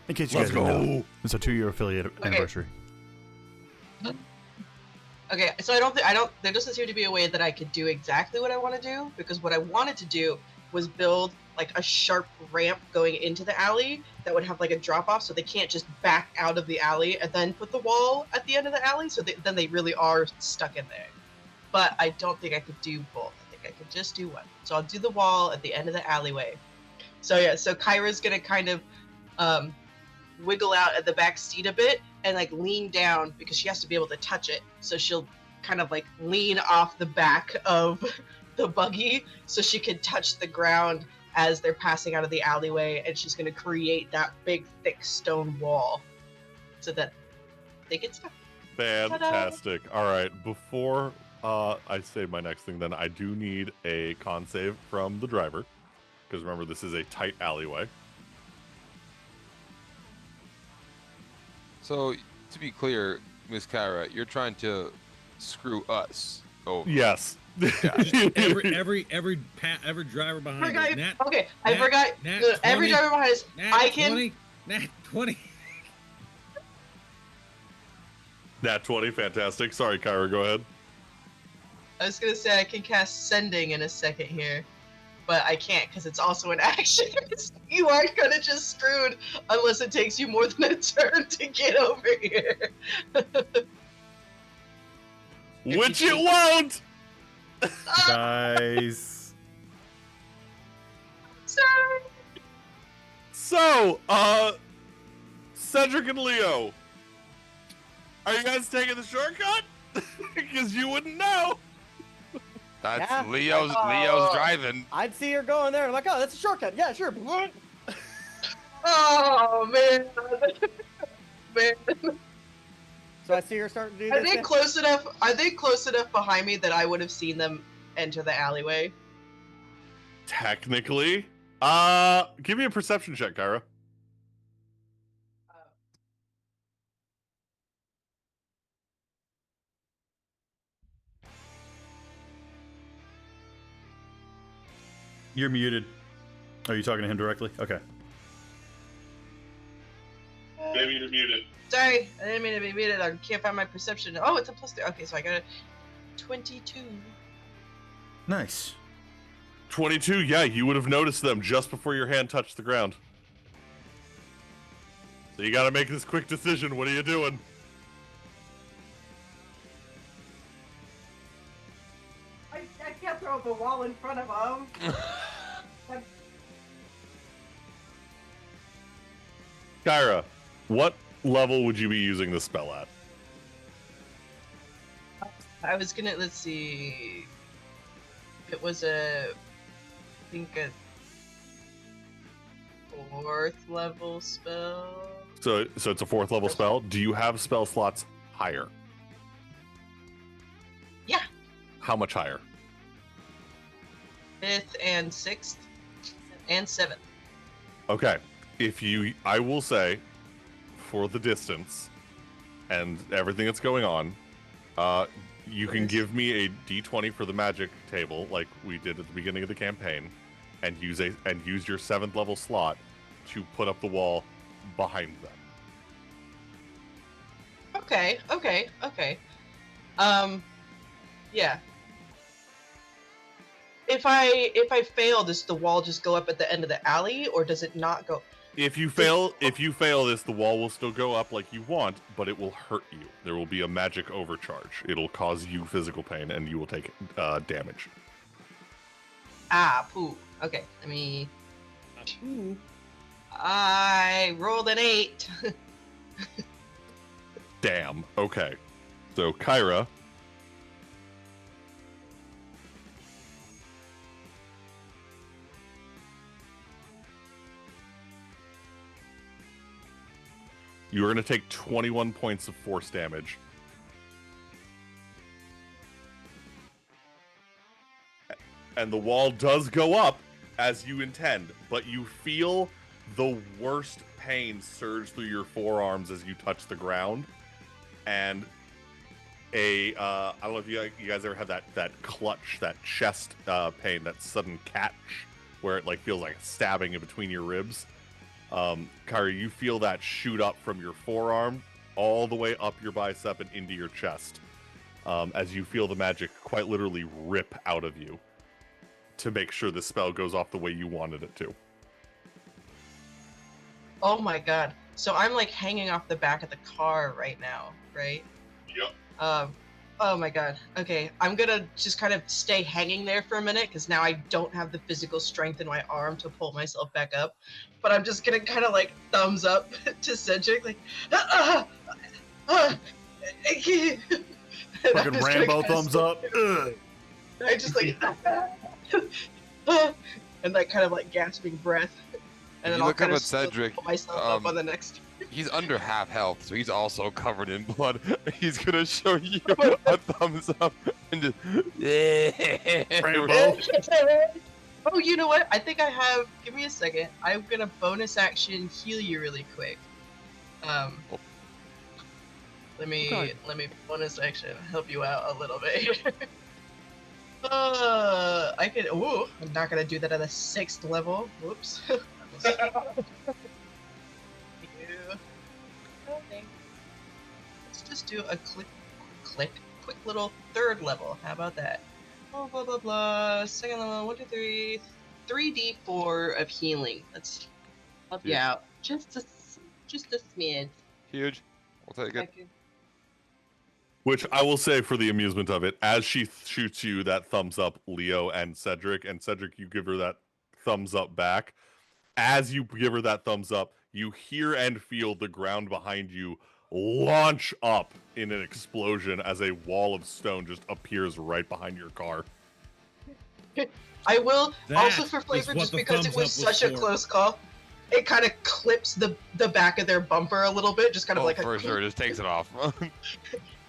In case you guys don't know, it's a 2-year affiliate anniversary. Okay, so there doesn't seem to be a way that I could do exactly what I want to do, because what I wanted to do was build like a sharp ramp going into the alley that would have like a drop off, so they can't just back out of the alley and then put the wall at the end of the alley, so then they really are stuck in there. But I don't think I could do both. I think I could just do one. So I'll do the wall at the end of the alleyway. So yeah, so Kyra's gonna kind of wiggle out at the back seat a bit and like lean down, because she has to be able to touch it. So she'll kind of like lean off the back of the buggy so she can touch the ground as they're passing out of the alleyway, and she's gonna create that big thick stone wall so that they get stuck. Fantastic. Ta-da. All right, before I say my next thing, then I do need a con save from the driver, because remember, this is a tight alleyway. So, to be clear, Miss Kyra, you're trying to screw us over. Yes. every driver behind us. I forgot. Every driver behind us. I can. 20. Nat 20, fantastic. Sorry, Kyra, go ahead. I was gonna say I can cast Sending in a second here, but I can't because it's also an action. You are kind of just screwed unless it takes you more than a turn to get over here. Which it won't! Guys. Sorry. So, Cedric and Leo, are you guys taking the shortcut? Because you wouldn't know. That's Yeah. Leo's driving. I'd see her going there. I'm like, oh, that's a shortcut. Yeah, sure. Oh man. Man. So I see her starting to do Are this. they thing. close enough? Are they close enough behind me that I would have seen them enter the alleyway? Technically. Give me a perception check, Kyra. You're muted. Are you talking to him directly? Okay. Maybe you're muted. Sorry, I didn't mean to be muted. I can't find my perception. Oh, it's a +3. Okay, so I got a 22. Nice. 22, yeah, you would have noticed them just before your hand touched the ground. So you gotta make this quick decision. What are you doing? I can't throw up a wall in front of them. Kyra, what level would you be using this spell at? I was gonna, let's see. It was I think a 4th level spell. So it's a 4th level spell. Do you have spell slots higher? Yeah. How much higher? 5th and 6th and 7th. Okay. I will say, for the distance and everything that's going on, you can give me a d20 for the magic table, like we did at the beginning of the campaign, and use your 7th level slot to put up the wall behind them. Okay. Yeah. If I fail, does the wall just go up at the end of the alley, or does it not go? If you fail this, the wall will still go up like you want, but it will hurt you. There will be a magic overcharge. It'll cause you physical pain, and you will take damage. Ah, poo. Okay, let me. I rolled an 8. Damn. Okay. So, Kyra. You are going to take 21 points of force damage. And the wall does go up as you intend, but you feel the worst pain surge through your forearms as you touch the ground. And I don't know if you guys ever had that clutch, that chest pain, that sudden catch, where it like feels like stabbing in between your ribs. Kyra, you feel that shoot up from your forearm all the way up your bicep and into your chest, as you feel the magic quite literally rip out of you to make sure the spell goes off the way you wanted it to. Oh my god. So I'm like hanging off the back of the car right now, right? Yep. Oh my god. Okay, I'm gonna just kind of stay hanging there for a minute because now I don't have the physical strength in my arm to pull myself back up. But I'm just gonna kind of like thumbs up to Cedric, like, I can't. And I'm Fucking just gonna Rambo kinda thumbs sit up. there. Ugh. I just like, and that kind of like gasping breath. And then You I'll look up kind of at Cedric, pull myself up on the next. He's under half health, so he's also covered in blood. He's gonna show you a thumbs up and just. Rambo. Oh, you know what? I think I have. Give me a second. I'm gonna bonus action heal you really quick. Let me bonus action help you out a little bit. I can. Ooh, I'm not gonna do that at a 6th level. Whoops. Let's just just do a quick little third level. How about that? Oh, blah blah blah. Second level, 1, 2, 3, 3d4 of healing. Let's help you out. Just a smidge. Huge. We'll take it. Okay. Which I will say, for the amusement of it, as she shoots you that thumbs up, Leo and Cedric, you give her that thumbs up back. As you give her that thumbs up, you hear and feel the ground behind you launch up in an explosion as a wall of stone just appears right behind your car. I will That also, for is flavor, what just the because it thumbs was up was such a for. close call, it kind of clips the back of their bumper a little bit, just kind of Oh, like for sure. Just takes it off.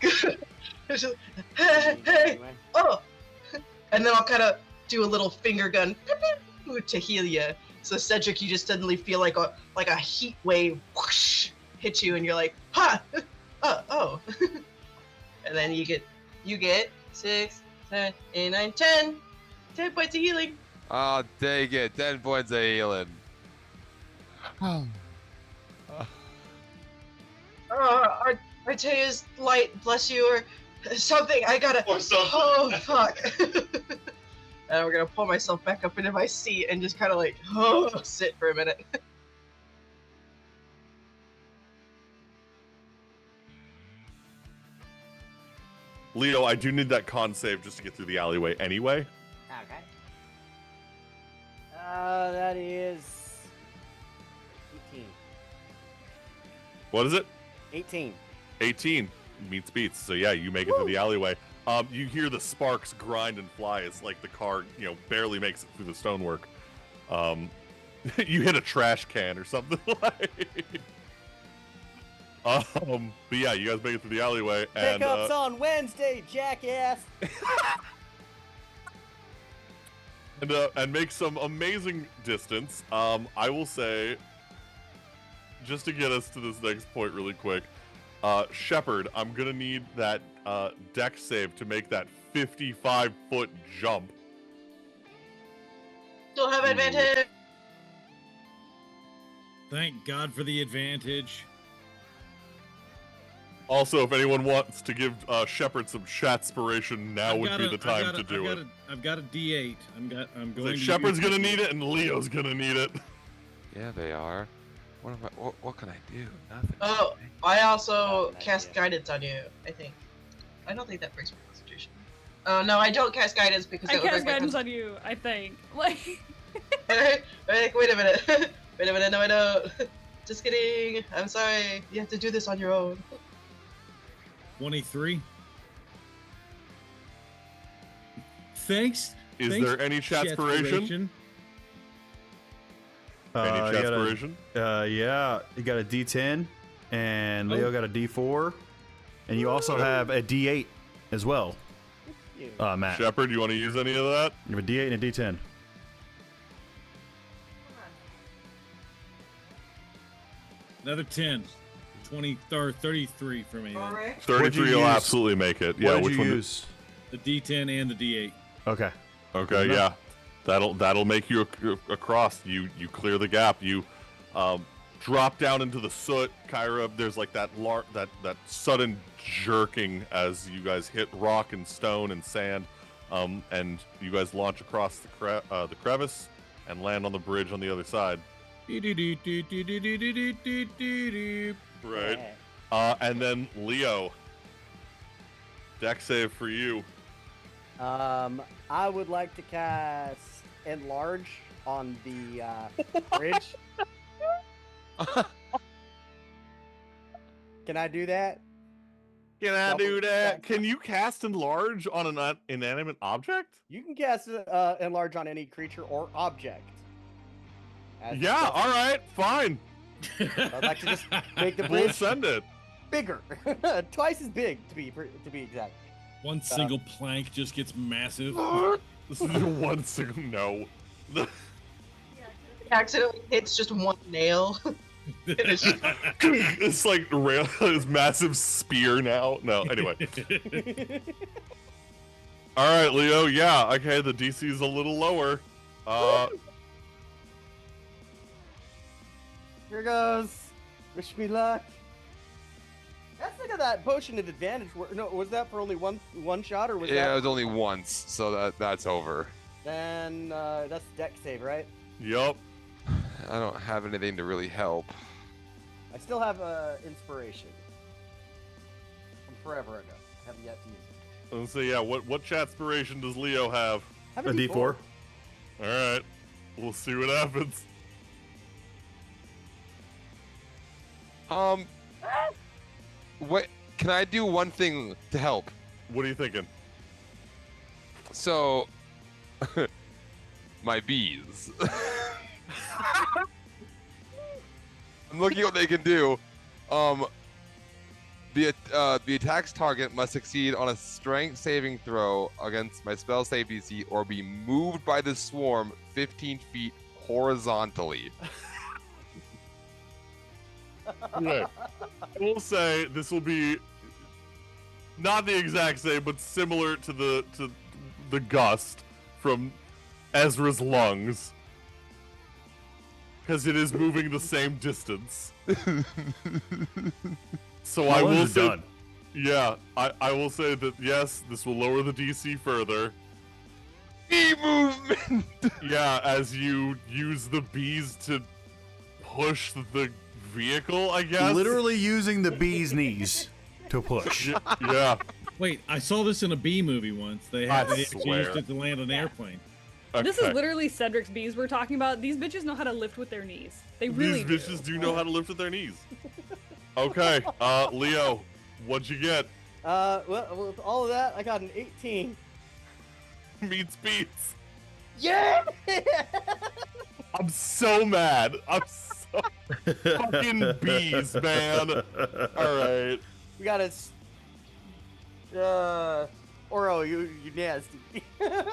It's just, hey, oh, and then I'll kind of do a little finger gun to heal you. So Cedric, you just suddenly feel like a heat wave whoosh, hit you, and you're like, ha, oh, and then you get 6, 7, 8, 9, 10 points of healing. Oh, dang it. 10 points of healing. Artea's light, bless you, or something. I gotta. Oh fuck. And we're gonna pull myself back up into my seat and just kind of like, sit for a minute. Leo, I do need that con save just to get through the alleyway anyway. Okay. That is 18. What is it? 18. 18 meets beats. So yeah, you make it through the alleyway. You hear the sparks grind and fly as like the car, barely makes it through the stonework. You hit a trash can or something like. But yeah, you guys make it through the alleyway and Pickups on Wednesday, jackass. and make some amazing distance. I will say, just to get us to this next point really quick, Shepard, I'm gonna need that deck save to make that 55-foot jump. Still have advantage. Thank God for the advantage. Also, if anyone wants to give Shepard some chatspiration, now would be the time to do it. I've got a D8. I'm going Like to Shepard's use gonna need it, and Leo's gonna need it. Yeah, they are. What can I do? Nothing. Oh, I also cast guidance on you. I think. I don't think that breaks my concentration. Oh no, I don't cast guidance because I that would cast break my guidance on you, I think. Like, Wait a minute. Wait a minute. No, I don't. Just kidding. I'm sorry. You have to do this on your own. 23. Thanks. Is there any chatspiration? Any chatspiration? Yeah, you got a D10, and Leo got a D4, and you also have a D8 as well. Matt, Shepard, you want to use any of that? you have a D8 and a D10. Another 10. 20 or 33 for me. All right. 33 will absolutely make it. Yeah, What did which you one? use? The D10 and the D8. Okay. Okay, yeah, that'll make you across. You clear the gap. You drop down into the soot. Kyra, there's like that sudden jerking as you guys hit rock and stone and sand, and you guys launch across the crevice and land on the bridge on the other side. Right. And then Leo, deck save for you. I would like to cast Enlarge on the bridge. Can I do that? Can I Double do that? check. Can you cast Enlarge on an inanimate object? You can cast Enlarge on any creature or object. Yeah, all right, fine. I'd like to just make the We'll bridge send it. bigger, twice as big to be exact. One single plank just gets massive. This is one single no. Accidentally hits just one nail. It's like his massive spear now. No, anyway. All right, Leo. Yeah, okay. The DC is a little lower. Here goes. Wish me luck. Let's look at that potion of advantage. No, was that for only one shot, or was Yeah, that? it was only once, so that's over. Then that's deck save, right? Yup. I don't have anything to really help. I still have inspiration from forever ago. I haven't yet to use it. Let's see. Yeah. What chatspiration does Leo have? I have A D4. All right. We'll see what happens. What can I do? One thing to help. What are you thinking? So, my bees. I'm looking at what they can do. The attack's target must succeed on a strength saving throw against my spell save DC or be moved by the swarm 15 feet horizontally. Okay. I will say this will be not the exact same, but similar to the gust from Ezra's lungs, because it is moving the same distance. So I will say, done. yeah, I will say that yes, this will lower the DC further. Bee movement. Yeah, as you use the bees to push the vehicle, I guess. Literally using the bee's knees to push. Yeah. Wait, I saw this in a bee movie once. They actually swear. used it to land an airplane. This is Okay. literally Cedric's bees we're talking about. These bitches know how to lift with their knees. They really These bitches do know how to lift with their knees. Okay, Leo, what'd you get? Well, with all of that, I got an 18. Meets beats. Yeah! I'm so mad. I'm so fucking bees, man. All right. We got a. Oro, you nasty. I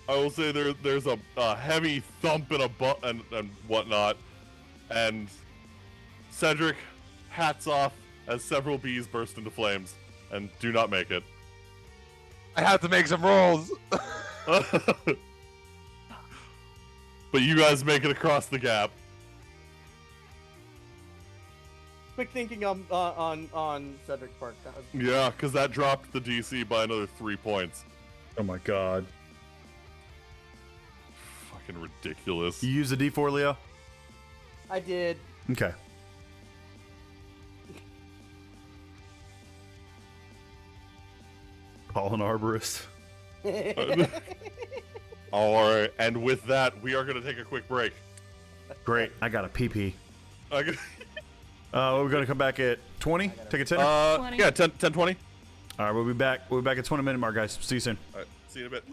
will say there's a heavy thump and and whatnot, and Cedric hats off as several bees burst into flames and do not make it. I have to make some rolls. But you guys make it across the gap. Quick thinking on Cedric's part. That was- Yeah, because that dropped the DC by another 3 points. Oh my god. Fucking ridiculous. You use the D4, Leo? I did. Okay. Call an arborist. All right, and with that, we are going to take a quick break. Great. I got a PP. Okay. We're gonna come back at 20. Take a 10. 20. Yeah, 10, 20. All right, we'll be back. We'll be back at 20-minute mark, guys. See you soon. All right, see you in a bit.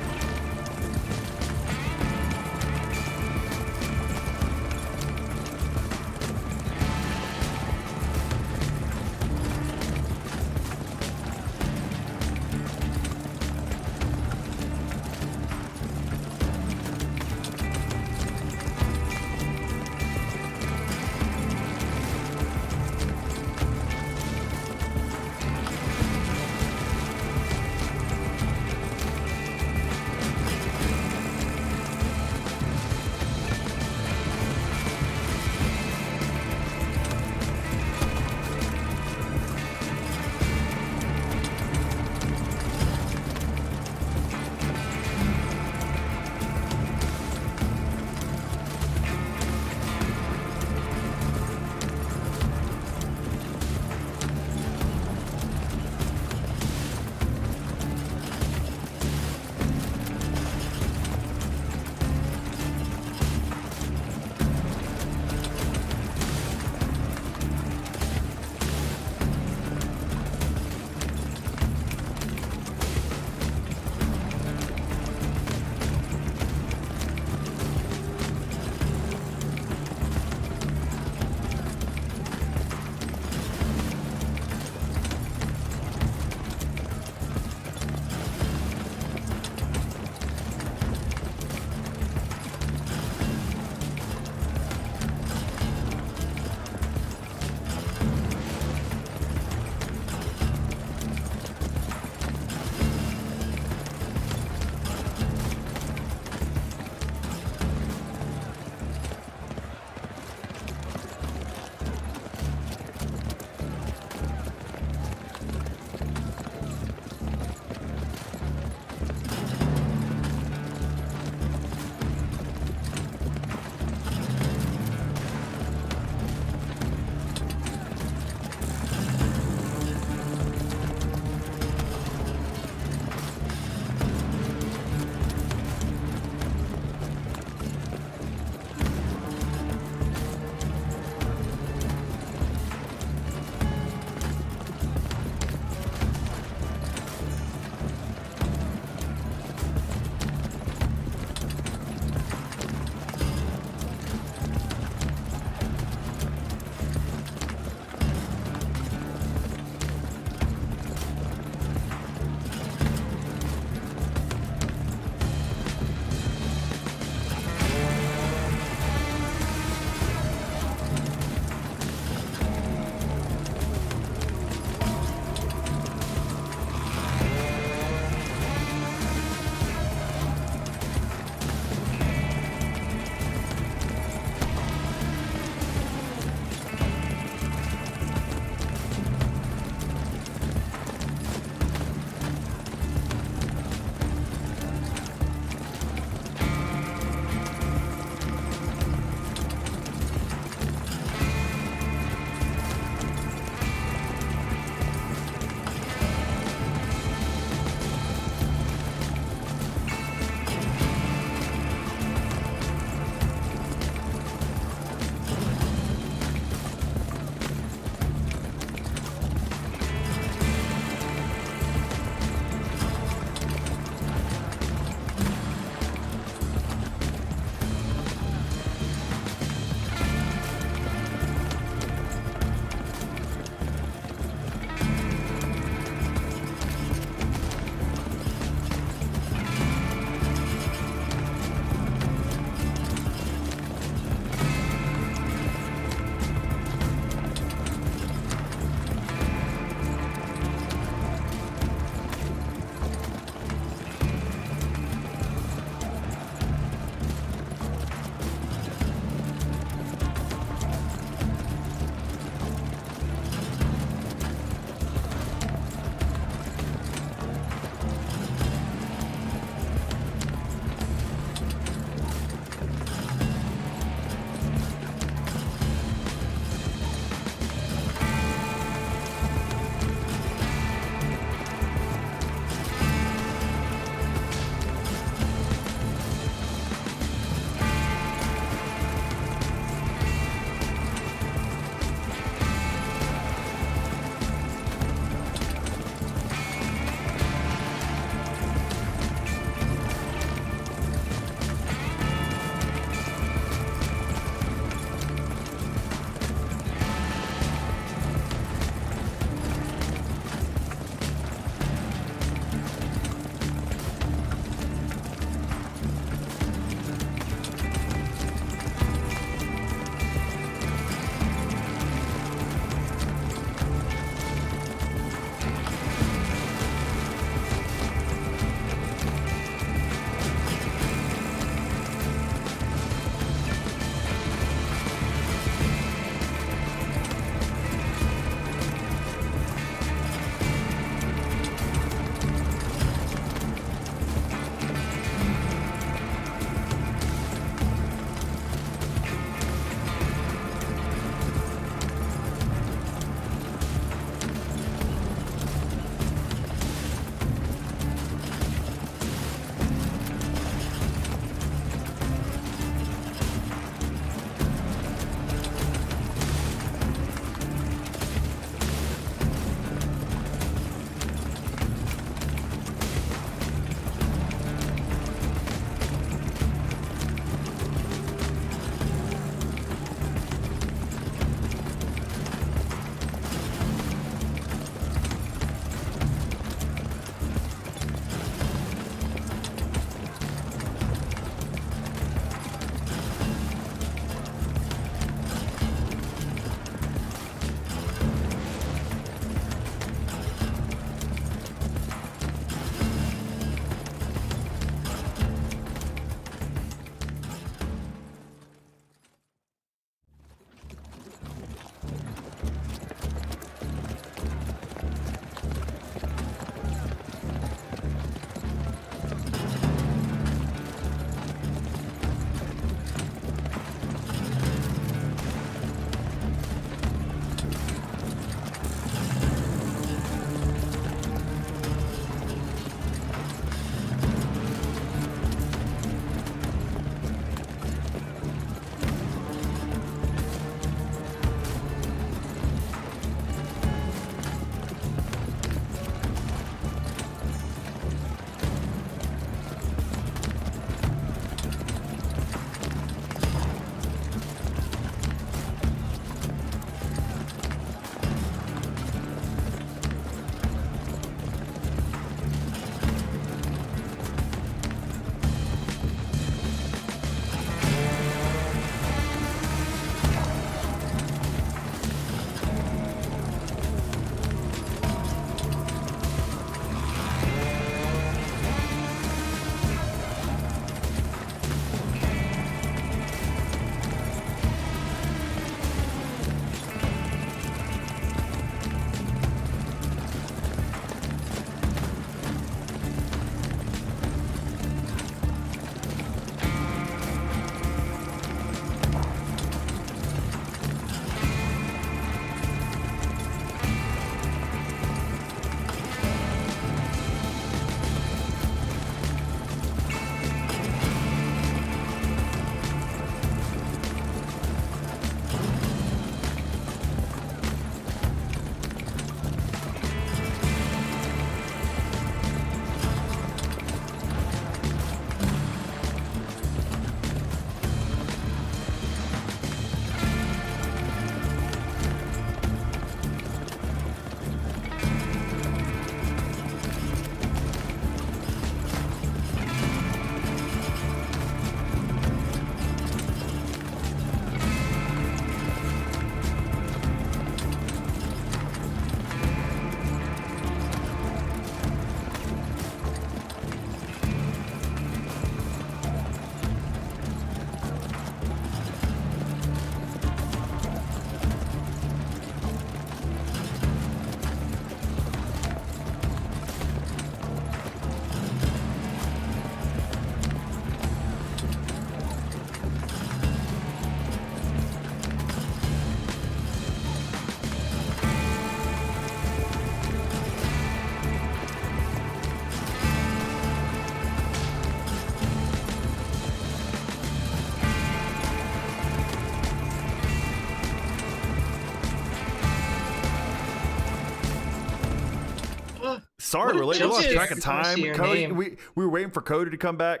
sorry, we're late. We What lost is- track of time. Your Cody, name. we were waiting for Cody to come back,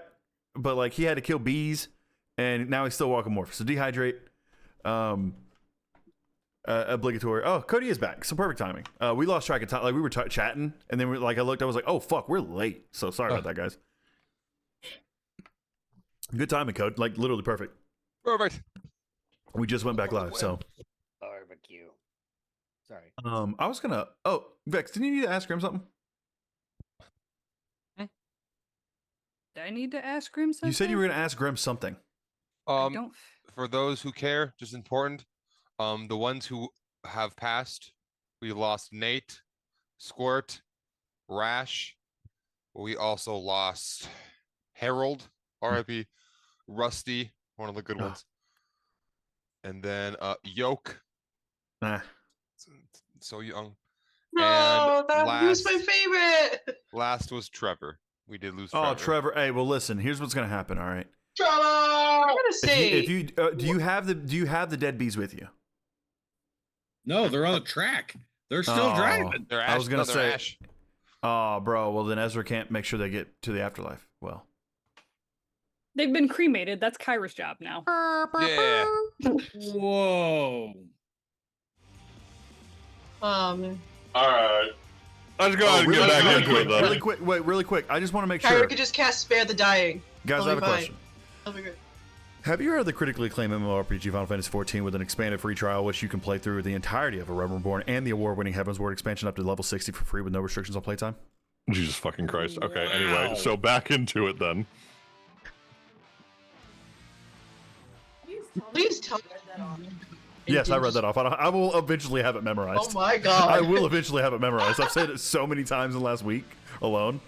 but like he had to kill bees, and now he's still walking more. So dehydrate. Obligatory. Oh, Cody is back. So perfect timing. We lost track of time. Like we were chatting, and then I looked. I was like, oh fuck, we're late. So sorry about that, guys. Good timing, Code. Like literally perfect. Perfect. We just went back live. So Barbecue. Sorry. I was gonna. Oh, Vex, didn't you need to ask Grimm something? Do I need to ask Grimm something? You said you were gonna ask Grimm something. I don't. For those who care, just important. The ones who have passed, we lost Nate, Squirt, Rash. We also lost Harold, R.I.P. Rusty, one of the good ones. And then Yoke, Nah. so young. No, And that was my favorite. Last was Trevor. We did lose Oh, Trevor. Trevor. Hey, well, listen. Here's what's gonna happen. All right. Trevor! I'm gonna say. If you do you have the dead bees with you? No, they're on the track. They're still Oh. driving. They're I was gonna they're say- Ash. Oh, bro. Well, then Ezra can't make sure they get to the afterlife. Well. They've been cremated. That's Kyra's job now. Yeah. Whoa. All right. Let's go ahead and get back into it, though. Really quick. Wait, really quick. I just want to make Kyra sure, could just cast Spare the Dying. guys. I have a Totally fine. question. That'll be great. Have you heard of the critically acclaimed MMORPG Final Fantasy XIV with an expanded free trial, which you can play through the entirety of A Realm Reborn and the award-winning Heaven's Word expansion up to level 60 for free with no restrictions on playtime? Jesus fucking Christ. Okay, Wow. anyway, so back into it then. Please tell me. Yes, I read that off. I will eventually have it memorized. Oh my god. I will eventually have it memorized. I've said it so many times in the last week alone.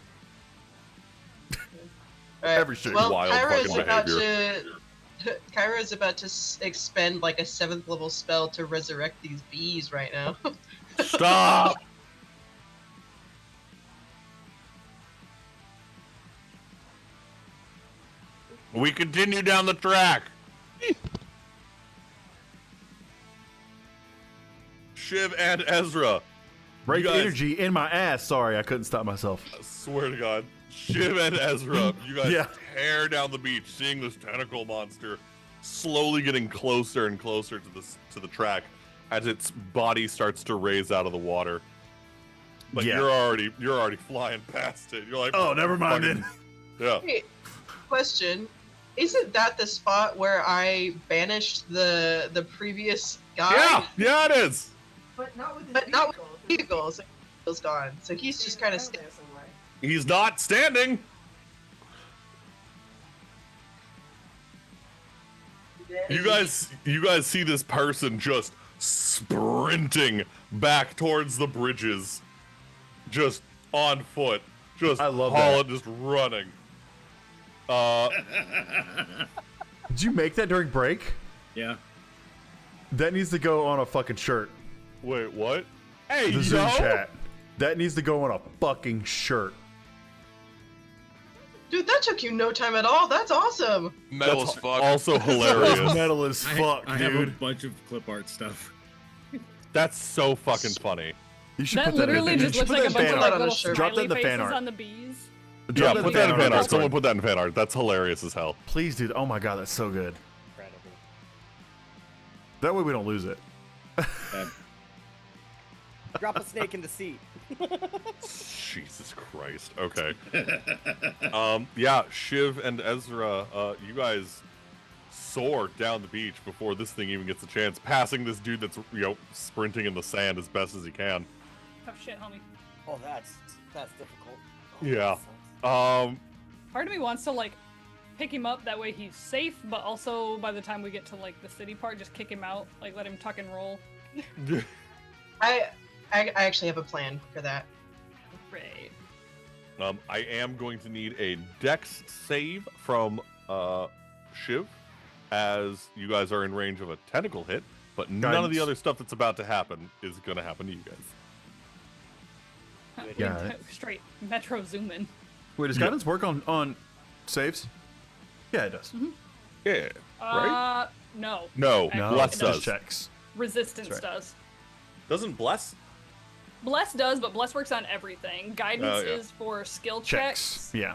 Alright, every shit well, wild Kyra is fucking about to. Kyra is about to expend like a 7th level spell to resurrect these bees right now. Stop! We continue down the track. Shiv and Ezra. Break You guys- energy in my ass. Sorry, I couldn't stop myself. I swear to God. Shiv and Ezra, you guys Yeah. tear down the beach, seeing this tentacle monster slowly getting closer and closer to the track as its body starts to raise out of the water. But Yeah. you're already flying past it. You're like, Oh, never mind fucking- then. Yeah. Hey, question. Isn't that the spot where I banished the previous guy? Yeah, it is. But not with Vehicles. Vehicles gone. So he's just kind of He's not standing. You guys see this person just sprinting back towards the bridges, just on foot, just I love hauling, just running. Did you make that during break? Yeah. That needs to go on a fucking shirt. Wait, what? Hey, The yo! Zoom chat. That needs to go on a fucking shirt. Dude, that took you no time at all. That's awesome. Metal That's as fuck. also hilarious. Metal as fuck, I have a dude. bunch of clip art stuff. That's so fucking funny. You should That put that in. literally You just should looks put like a that in bunch fan of art. like art. little Sure. Drop that in smiley the fan faces art. on the bees. Drop Yeah, put that in fan art. Discord. Someone put that in fan art. That's hilarious as hell. Please, dude. Oh my god, that's so good. Incredible. That way we don't lose it. Drop a snake in the seat. Jesus Christ. Okay. Yeah, Shiv and Ezra, you guys soar down the beach before this thing even gets a chance, passing this dude that's, sprinting in the sand as best as he can. Tough shit, homie. Oh, that's difficult. Oh, Yeah. that sucks. Part of me wants to like pick him up that way he's safe, but also by the time we get to like the city part, just kick him out, like let him tuck and roll. I actually have a plan for that. Great. I am going to need a dex save from Shiv, as you guys are in range of a tentacle hit, but none of the Guidance. other stuff that's about to happen is going to happen to you guys. Got it. Straight Metro zoom in. Wait, does Yeah. guidance work on saves? Yeah, it does. Yeah. Right? No. No, Actually, No, Bless it it does. just checks. Resistance That's right. does. Doesn't Bless? Bless does, but Bless works on everything. Guidance is for skill checks. Yeah.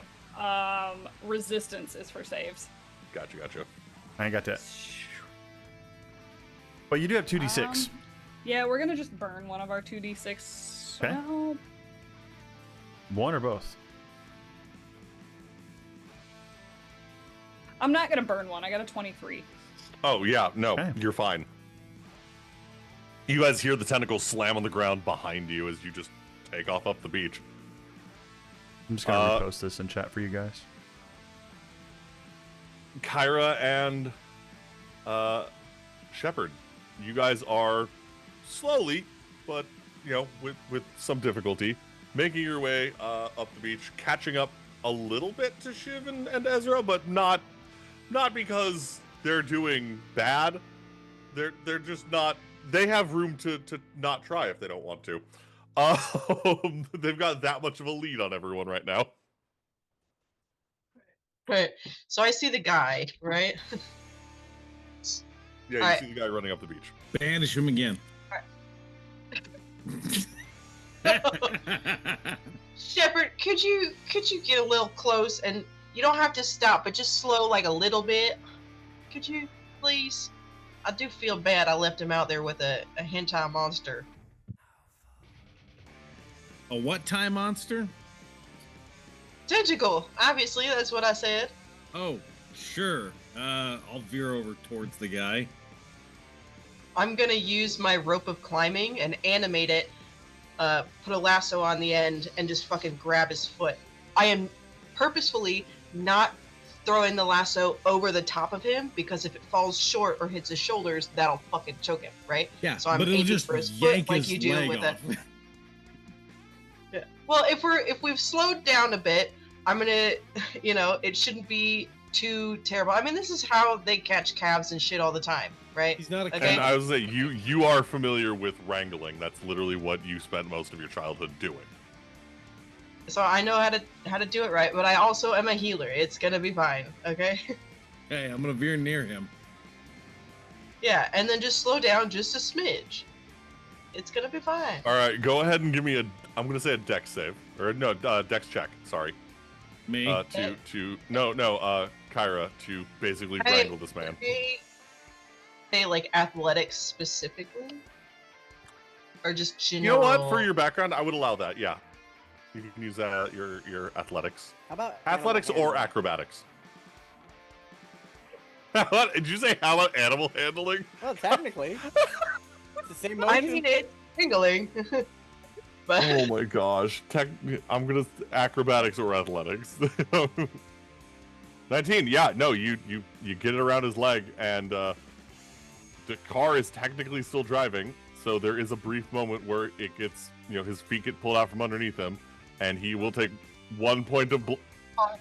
Resistance is for saves. Gotcha. I ain't got that. But you do have 2d6. Yeah, we're gonna just burn one of our 2d6. Okay. Well, One or both? I'm not gonna burn one. I got a 23. Oh yeah, no, Okay. you're fine. You guys hear the tentacles slam on the ground behind you as you just take off up the beach. I'm just gonna repost this in chat for you guys. Kyra and Shepard, you guys are slowly, but with some difficulty, making your way up the beach, catching up a little bit to Shiv and Ezra, but not because they're doing bad. They're just not. They have room to not try if they don't want to. They've got that much of a lead on everyone right now. Right. So I see the guy, right? Yeah, you see the guy running up the beach. Banish him again. Shepard, could you get a little close, and you don't have to stop, but just slow like a little bit? Could you, please? I do feel bad I left him out there with a hentai monster. A what time monster? Tentacle, obviously, that's what I said. Oh, sure. I'll veer over towards the guy. I'm gonna use my rope of climbing and animate it, put a lasso on the end, and just fucking grab his foot. I am purposefully not throwing the lasso over the top of him, because if it falls short or hits his shoulders, that'll fucking choke him, right? Yeah, so I'm but it'll aiming just for his yank foot like his you do leg with off. Yeah. Well, if we've slowed down a bit, I'm gonna, it shouldn't be too terrible. I mean, this is how they catch calves and shit all the time, right? He's not a Okay. And I was saying, you are familiar with wrangling. That's literally what you spent most of your childhood doing. So I know how to do it right, but I also am a healer. It's gonna be fine, okay? Hey, I'm gonna veer near him. Yeah, and then just slow down just a smidge. It's gonna be fine. All right, go ahead and give me I'm gonna say a dex save, or no, dex check. Sorry. Me? Kyra, to basically wrangle this man. Say like athletics specifically, or just general. You know what? For your background, I would allow that. Yeah, you can use your athletics. How about Athletics animal or handling? acrobatics. What did you say? How about animal handling? Well, technically, it's the same motion. I mean, it's tingling. But Oh my gosh! I'm gonna acrobatics or athletics. 19. Yeah, no, you get it around his leg, and the car is technically still driving. So there is a brief moment where it gets, his feet get pulled out from underneath him, and he will take 1 point of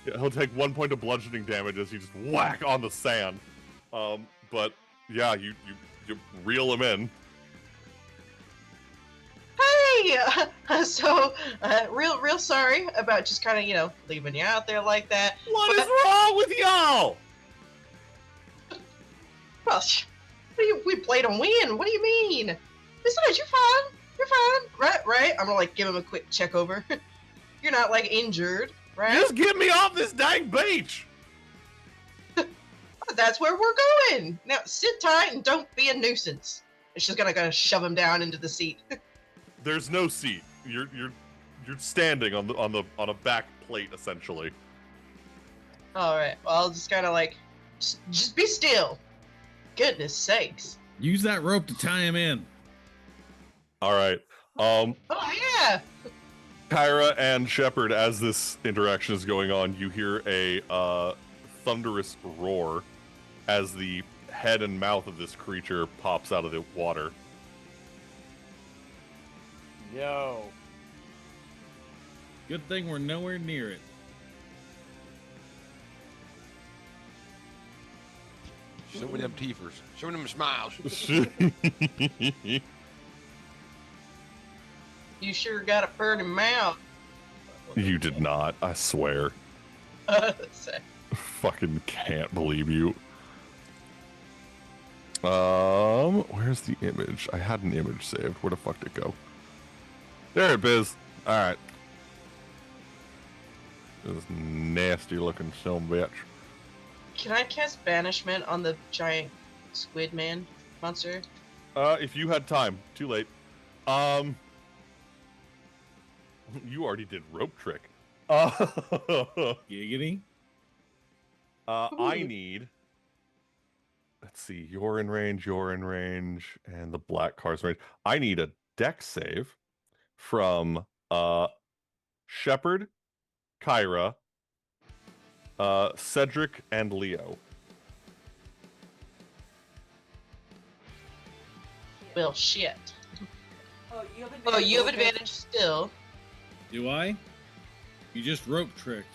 he'll take 1 point of bludgeoning damage as you just whack on the sand. But yeah, you reel him in. hey, so real sorry about just kind of leaving you out there like that. What is wrong with y'all? Well, we played to win. What do you mean? Besides, you're fine. You're fine. Right. I'm gonna give him a quick check over. You're not injured, right? Just get me off this dang beach. That's where we're going. Now sit tight and don't be a nuisance. And she's gonna shove him down into the seat. There's no seat. You're standing on a back plate essentially. All right. Well, I'll just kind of just be still. Goodness sakes. Use that rope to tie him in. All right. Oh yeah. Kyra and Shepard, as this interaction is going on, you hear a thunderous roar as the head and mouth of this creature pops out of the water. Yo. Good thing we're nowhere near it. Show me them teethers. Show me them smiles. You sure got a pretty mouth. You did not, I swear. Fucking can't believe you. Where's the image? I had an image saved. Where the fuck did it go? There it is. All right. This nasty looking son of a bitch. Can I cast Banishment on the giant squid man monster? If you had time. Too late. You already did rope trick. Giggity. I need. Let's see. You're in range. And the black card's in range. I need a deck save from Shepard, Kyra, Cedric, and Leo. Well, shit. Oh, you have advantage still. Do I? You just rope tricked.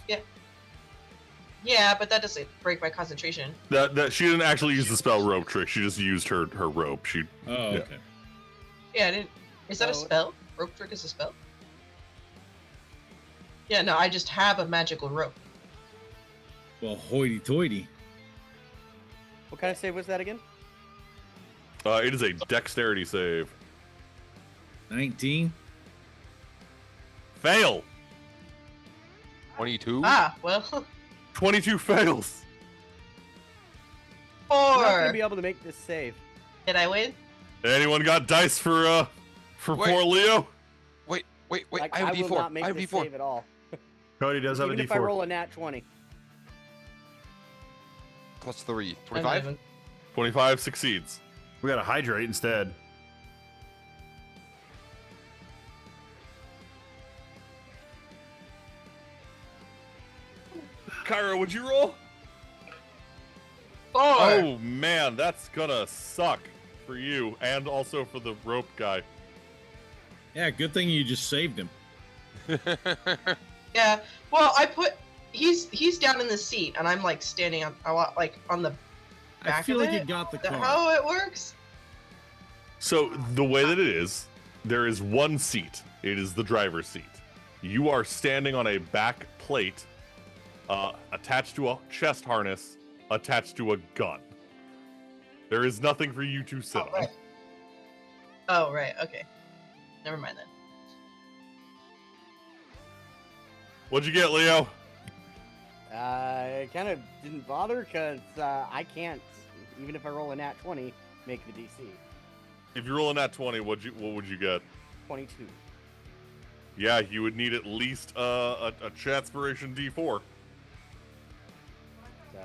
Yeah, but that doesn't break my concentration. That she didn't actually use the spell rope trick. She just used her rope. She. Oh, Yeah. okay. Yeah, I didn't. Is that a spell? Rope trick is a spell? Yeah, no, I just have a magical rope. Well, hoity-toity. What kind of save was that again? It is a dexterity save. 19. Fail. 22. Ah, well, 22 fails. I'm not 4. gonna be able to make this save. Did I win? Anyone got dice for Wait. poor Leo? Wait. Like, I have a will D4. not make I have a this D4. save at all. Cody does have Even a if I roll D4. a nat 20. Plus 3. I'm 25? leaving. 25 succeeds. We got to hydrate instead. Kyra, would you roll? 4. Oh man, that's gonna suck for you and also for the rope guy. Yeah, good thing you just saved him. Yeah. Well, he's down in the seat, and I'm like standing on on the back I feel of like it. you got the Is that car. how it works? So the way that it is, there is one seat. It is the driver's seat. You are standing on a back plate attached to a chest harness, attached to a gun. There is nothing for you to sit on. Right. Oh, right. Okay. Never mind then. What'd you get, Leo? It kind of didn't bother because I can't, even if I roll a nat 20, make the DC. If you're rolling that 20, what would you get? 22. Yeah, you would need at least a Chatspiration D4.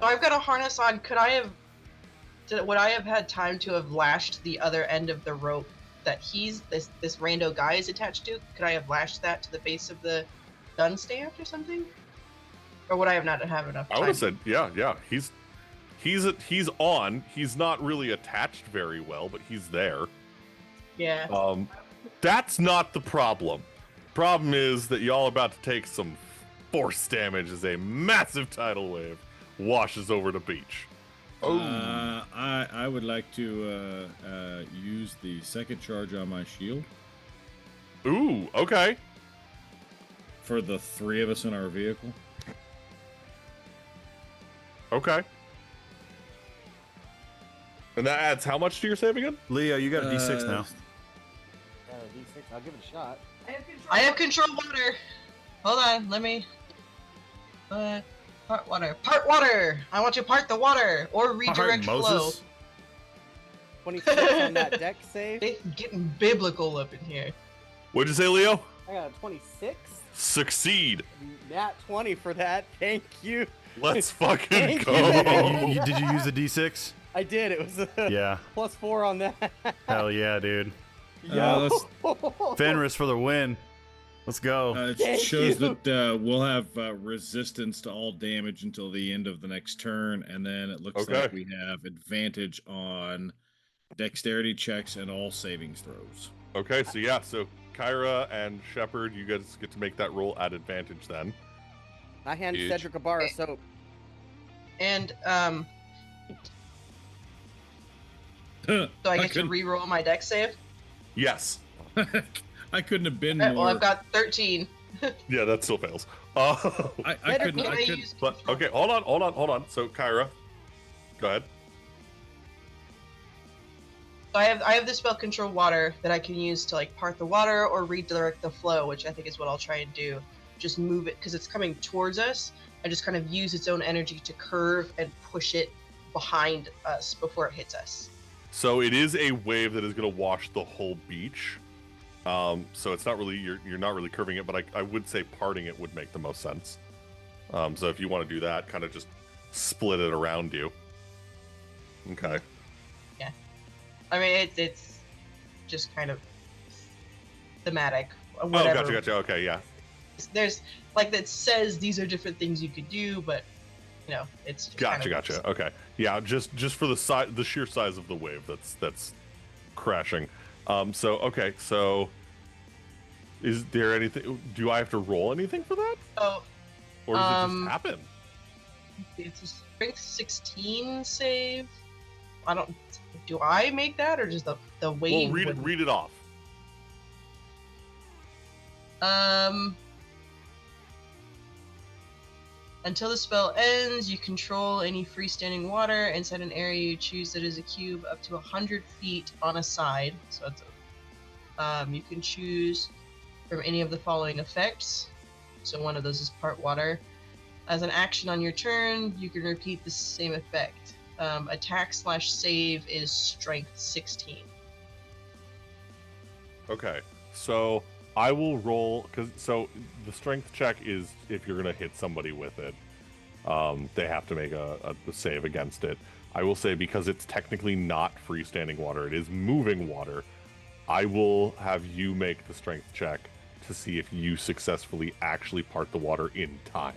So I've got a harness on. Would I have had time to have lashed the other end of the rope that this rando guy is attached to? Could I have lashed that to the base of the gun stand or something? Or would I have not have enough time? I would have said, yeah. He's on. He's not really attached very well, but he's there. Yeah. That's not the problem. Problem is that y'all are about to take some force damage as a massive tidal wave washes over the beach. I would like to use the second charge on my shield Ooh, okay. for the 3 of us in our vehicle. Okay. And that adds how much to your save again? Leo, you got a D6 now. D6, I'll give it a shot. I have control water. Hold on, let me. Part water. Part water. I want you to part the water or redirect flow. Moses. 26 on that deck save. It's getting biblical up in here. What'd you say, Leo? I got a 26. Succeed. Nat 20 for that. Thank you. Let's fucking Thank go. Did you use the D6? I did. It was a Yeah. +4 on that. Hell yeah, dude. Yo. Fenris for the win. Let's go. It Thank shows you. that we'll have resistance to all damage until the end of the next turn, and then it looks like Okay. we have advantage on dexterity checks and all savings throws. Okay, so Kyra and Shepard, you guys get to make that roll at advantage then. I hand Huge. Cedric a bar of soap. And so I get to couldn't- re-roll my deck save. Yes. I couldn't have been Well, more. I've got 13. Yeah, that still fails. I Cedric, couldn't. Can I I could. use But control? okay, hold on. So Kyra, go ahead. So I have the spell Control Water that I can use to like part the water or redirect the flow, which I think is what I'll try and do. Just move it because it's coming towards us. I just kind of use its own energy to curve and push it behind us before it hits us. So it is a wave that is going to wash the whole beach. So it's not really you're not really curving it, but I would say parting it would make the most sense. So if you want to do that, kind of just split it around you. Okay. Yeah. I mean, it's just kind of thematic. Whatever. Oh, gotcha. Okay, yeah. There's like that says these are different things you could do, but you know, it's just Gotcha. Okay. Yeah, just for the sheer size of the wave that's crashing. So is there anything? Do I have to roll anything for that? Oh. Or does it just happen? It's a strength 16 save. Do I make that or just the wave? Well, read it off. Until the spell ends, you control any freestanding water inside an area you choose that is a cube up to 100 feet on a side. So it's you can choose from any of the following effects. So one of those is part water. As an action on your turn, you can repeat the same effect. Attack/save is strength 16. Okay, so I will roll so the strength check is if you're gonna hit somebody with it, they have to make a save against it. I will say because it's technically not freestanding water, it is moving water. I will have you make the strength check to see if you successfully actually part the water in time.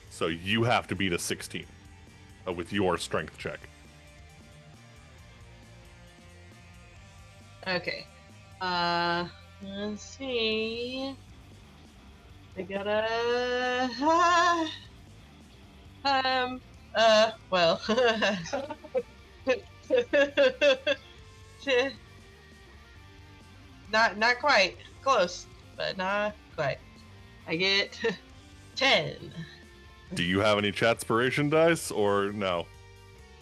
So you have to beat a 16 with your strength check. Okay. Let's see. I gotta. Well. Not quite. Close, but not quite. I get 10. Do you have any chatspiration dice or no?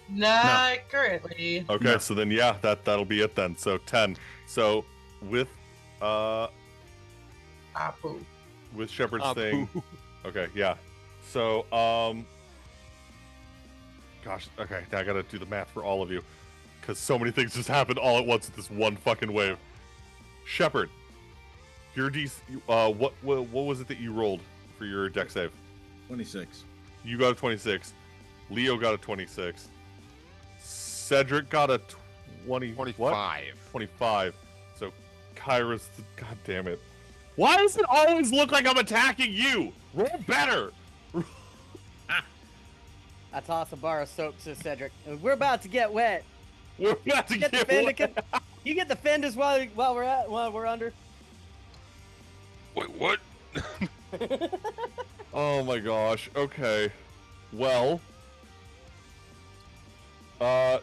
Not currently. Okay, No. so then yeah, that'll be it then. So 10. So with Apu. with Shepard's Ah, thing. poo. Okay, yeah. So gosh, okay, now I gotta do the math for all of you. Cause so many things just happened all at once with this one fucking wave. Shepard, your what was it that you rolled for your deck save? 26. You got a 26. Leo got a 26. Cedric got a 20. 25. What? 25. So Kyra's. God damn it. Why does it always look like I'm attacking you? Roll better. I toss a bar of soap to Cedric. We're about to get wet. We're about to Get the get fend. wet. You get the fenders while we're under. Wait, what? Oh my gosh. Okay. Well,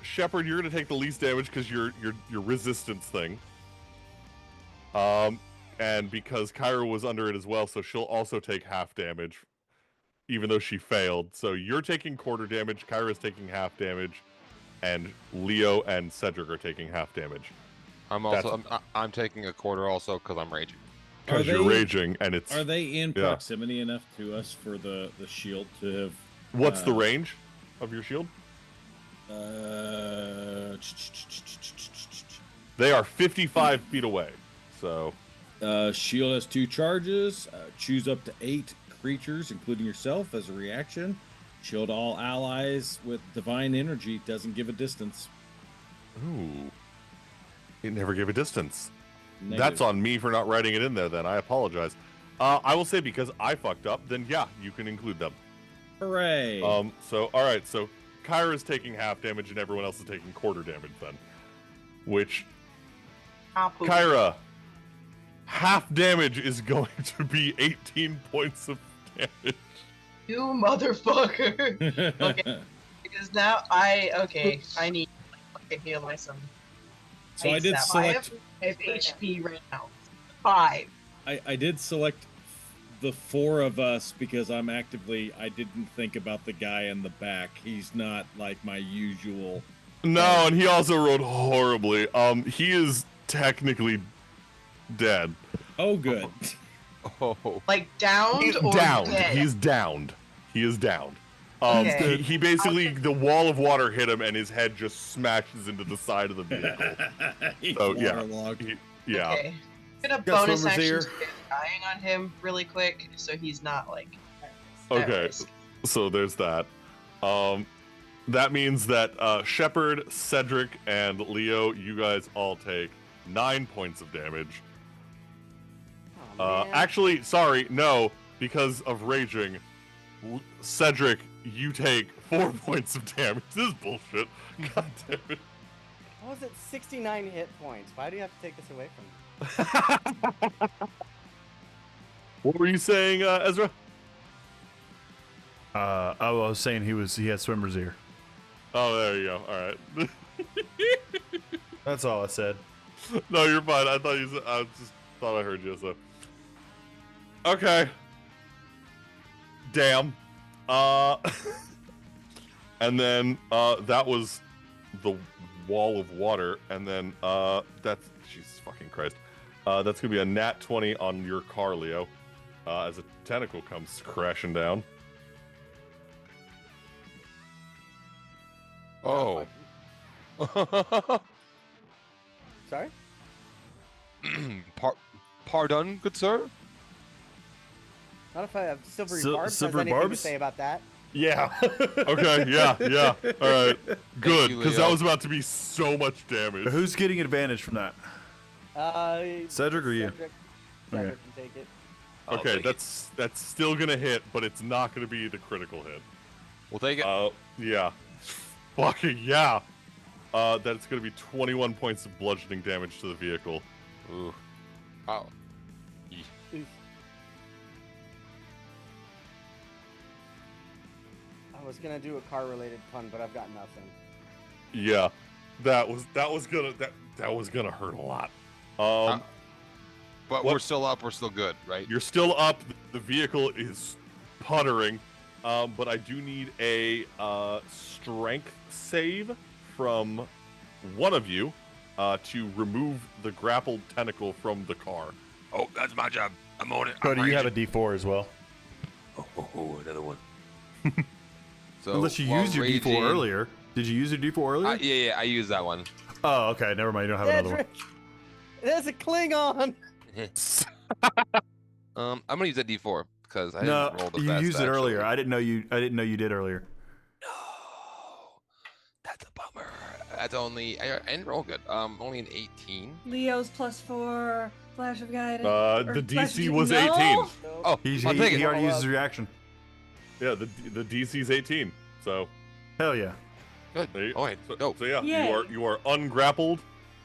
Shepard, you're gonna take the least damage because your resistance thing. And because Kyra was under it as well, so she'll also take half damage, even though she failed. So you're taking quarter damage, Kyra's taking half damage, and Leo and Cedric are taking half damage. I'm taking a quarter also because I'm raging. Because you're raging, and it's. Are they in yeah. proximity enough to us for the shield to have? What's the range of your shield? They are 55 feet away. So. Shield has 2 charges. Choose up to 8 creatures, including yourself, as a reaction. Shield all allies with divine energy. Doesn't give a distance. Ooh. It never gave a distance. Negative. That's on me for not writing it in there then. I apologize. I will say because I fucked up, then yeah, you can include them. Hooray! So alright, so Kyra's taking half damage and everyone else is taking quarter damage then. Which Apu. Kyra, half damage is going to be 18 points of damage. You motherfucker. Okay. Because now I need to heal myself. So I did select. I have HP right now. 5. I did select the 4 of us because I didn't think about the guy in the back. He's not like my usual No, and he also rolled horribly. He is technically dead. Oh, good. Oh. Like downed He's or downed. dead? He's downed. He is downed. Okay. He basically, the wall of water hit him, and his head just smashes into the side of the vehicle. He's So yeah, waterlogged. yeah. Okay. I'm gonna Got bonus swimmers action here. Spirit dying on him really quick, so he's not like. at Okay. risk. So there's that. That means that Shepard, Cedric, and Leo, you guys all take 9 points of damage. Oh, man. Actually, sorry, no, because of raging, Cedric, you take 4 points of damage. This is bullshit. God damn it. How was it 69 hit points? Why do you have to take this away from me? What were you saying, Ezra? I was saying he had swimmer's ear. Oh, there you go. All right. That's all I said. No, you're fine. I thought I just thought I heard you. So. Okay. Damn. And then that was the wall of water, and then that's Jesus fucking Christ. That's gonna be a nat 20 on your car, Leo, as a tentacle comes crashing down. Oh. Sorry? Pardon, good sir? Not if I have silvery Sil- barbs. silver Has anything barbs? to say about that? Yeah. Okay, yeah. All right, good, you, because Leo. that was about to be so much damage. Who's getting advantage from that? Cedric or you? Cedric Okay. can take it. I'll Okay, take it. that's still gonna hit, but it's not gonna be the critical hit. We'll take it. Yeah. Fucking yeah. That's gonna be 21 points of bludgeoning damage to the vehicle. Ooh. Oh. Oof. I was gonna do a car-related pun, but I've got nothing. Yeah. That was gonna hurt a lot. But what- we're still up. We're still good, right? You're still up. The vehicle is puttering. But I do need a strength save from one of you to remove the grappled tentacle from the car. Oh, that's my job. I'm on it. Cody, you have a D4 as well. Oh, another one. So Unless you while used your D4 raging- earlier. Did you use your D4 earlier? Yeah, I used that one. Oh, okay. Never mind. You don't have another one. Cedric! There's a Klingon! I'm gonna use that D4 because I No, didn't roll the you best. used it actually. earlier. I didn't know you did earlier. No, that's a bummer. That's only I didn't roll good. Only an 18. Leo's +4. Flash of guidance. The or Flash of DC Ju- was no? 18. Oh, He I'll take it. already used his reaction. Yeah, the DC's 18. So Hell yeah. Good. there you, Oh wait, so, no. so yeah, Yay. you are ungrappled,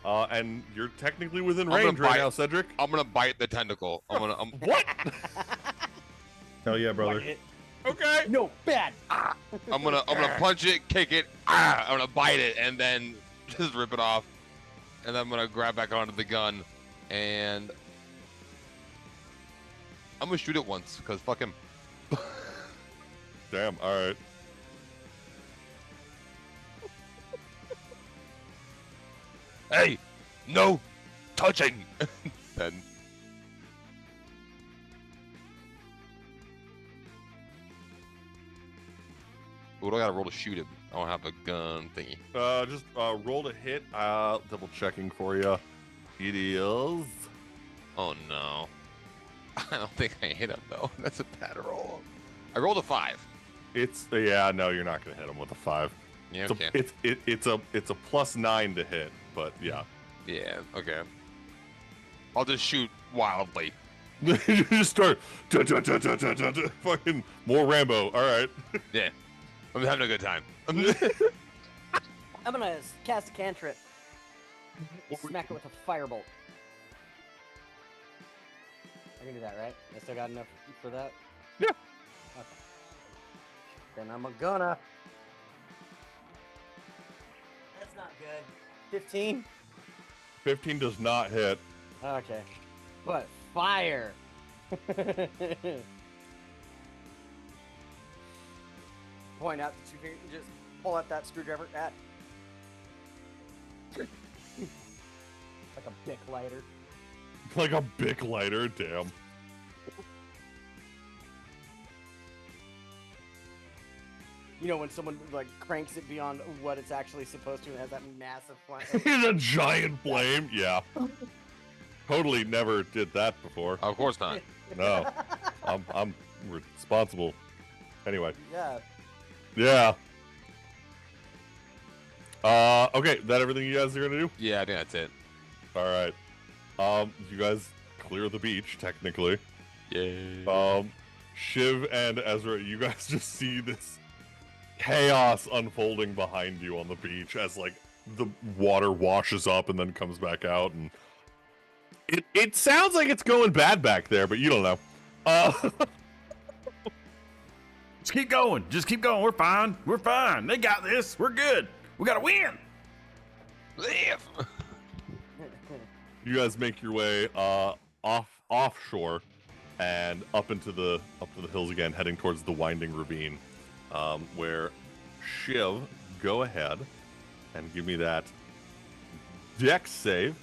and you're technically within I'm gonna range right bite- now, Cedric. I'm gonna bite the tentacle. I'm What? Hell yeah, brother. Okay. No, bad! I'm gonna punch it, kick it. I'm gonna bite it, and then just rip it off. And then I'm gonna grab back onto the gun, and I'm gonna shoot it once because fuck him. Damn. All right. Hey, no touching. Then what do I gotta roll to shoot him? I don't have a gun thingy. Just roll to hit. Double checking for you. It is. Oh no. I don't think I hit him though. That's a bad roll. I rolled a 5. It's yeah. No, you're not gonna hit him with a 5. Yeah, It's okay. it's a +9 to hit, but yeah. Yeah, okay. I'll just shoot wildly. You just start fucking more Rambo. All right. Yeah. I'm having a good time. I'm gonna cast a cantrip. Smack it with a firebolt. I can do that, right? I still got enough for that? Yeah. Okay. Then I'm gonna. That's not good. 15? 15 does not hit. Okay. But fire! Point out that you can just pull out that screwdriver at. Like a Bic lighter. Like a Bic lighter, damn. You know when someone like cranks it beyond what it's actually supposed to and has that massive flame. In a giant flame, yeah. Totally never did that before. Of course not. No, I'm responsible. Anyway, Yeah. yeah. Okay, that everything you guys are gonna do? Yeah, I think that's it. All right. You guys clear the beach technically. Yay. Shiv and Ezra, you guys just see this chaos unfolding behind you on the beach as like the water washes up and then comes back out, and it sounds like it's going bad back there, but you don't know. Just keep going. Just keep going. We're fine. We're fine. They got this. We're good. We got to win. Live. You guys make your way offshore and up to the hills again, heading towards the winding ravine, where Shiv, go ahead and give me that dex save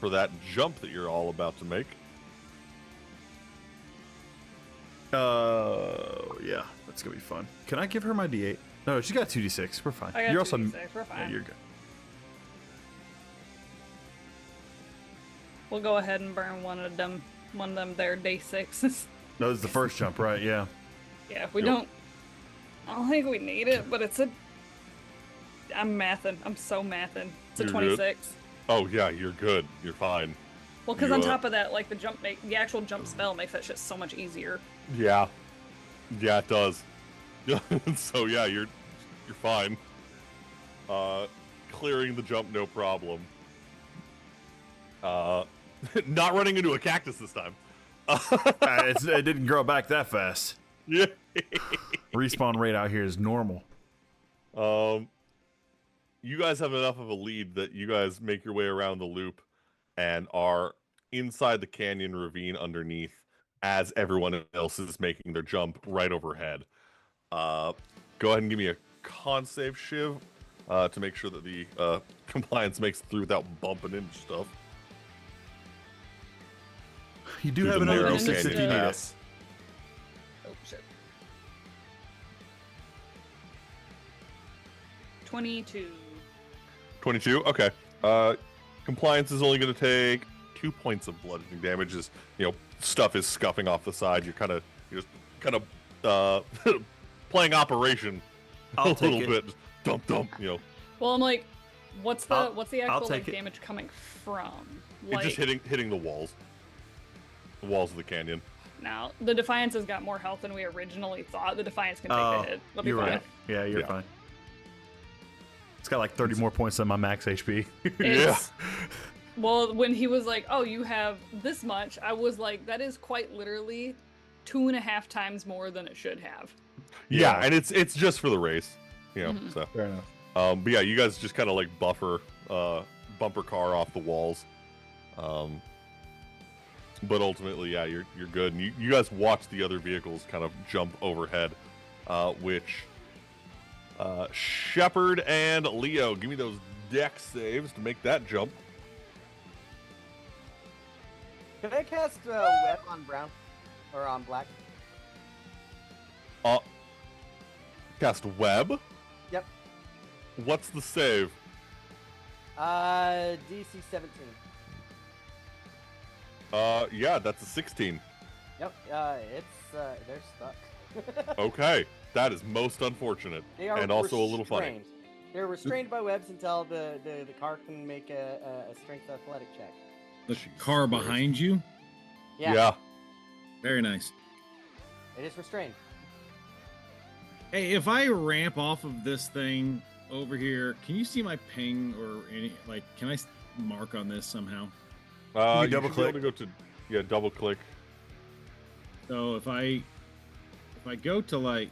for that jump that you're all about to make. Yeah, that's gonna be fun. Can I give her my D8? No, she's got 2d6. We're fine. I got You're also 2d6. We're Yeah, fine. you're good. We'll go ahead and burn one of them there D6s. No, this is the first jump, right? Yeah. Yeah, if we Yep. I don't think we need it, but I'm mathing. I'm so mathing. It's a You're 26. Oh yeah, you're good. You're fine. Well, because You, on top of that, like the actual jump spell makes that shit so much easier. Yeah. Yeah, it does. So yeah, you're fine. Clearing the jump, no problem. Not running into a cactus this time. It didn't grow back that fast. Yeah. Respawn rate out here is normal. You guys have enough of a lead that you guys make your way around the loop and are inside the canyon ravine underneath as everyone else is making their jump right overhead. Go ahead and give me a con save, Shiv, to make sure that the compliance makes it through without bumping into stuff. You do Through have the another narrow D6 if you canyon need it. pass. Oh shit. 22. 22? Okay. Compliance is only going to take 2 points of bludgeoning damage as, stuff is scuffing off the side. You're just kind of playing Operation I'll a take little it. bit. Dump, Well, I'm like, what's the I'll actual take it. damage coming from? It's just hitting the walls. The walls of the canyon. Now, the Defiance has got more health than we originally thought. The Defiance can take the hit. It'll be You're fine. right. Yeah, you're Yeah. fine. It's got like 30 more points than my max HP. It's, well, when he was like, "Oh, you have this much," I was like, "That is quite literally 2.5 times more than it should have." Yeah, and it's just for the race. Mhm. So. Fair enough. But yeah, you guys just kind of like bumper car off the walls. But ultimately, yeah, you're good. And you guys watch the other vehicles kind of jump overhead, which Shepard and Leo, give me those dex saves to make that jump. Can I cast web on brown or on black? Cast web. Yep. What's the save? DC 17. Yeah, that's a 16. Yep. They're stuck. Okay, that is most unfortunate, They are and also a little funny. restrained. They're restrained by webs until the car can make a strength athletic check. The Jesus car Christ. behind you. Yeah, Very nice. it is restrained. Hey, if I ramp off of this thing over here, can you see my ping or any can I mark on this somehow? You double should be able click. to go to double click. So if I go to I'm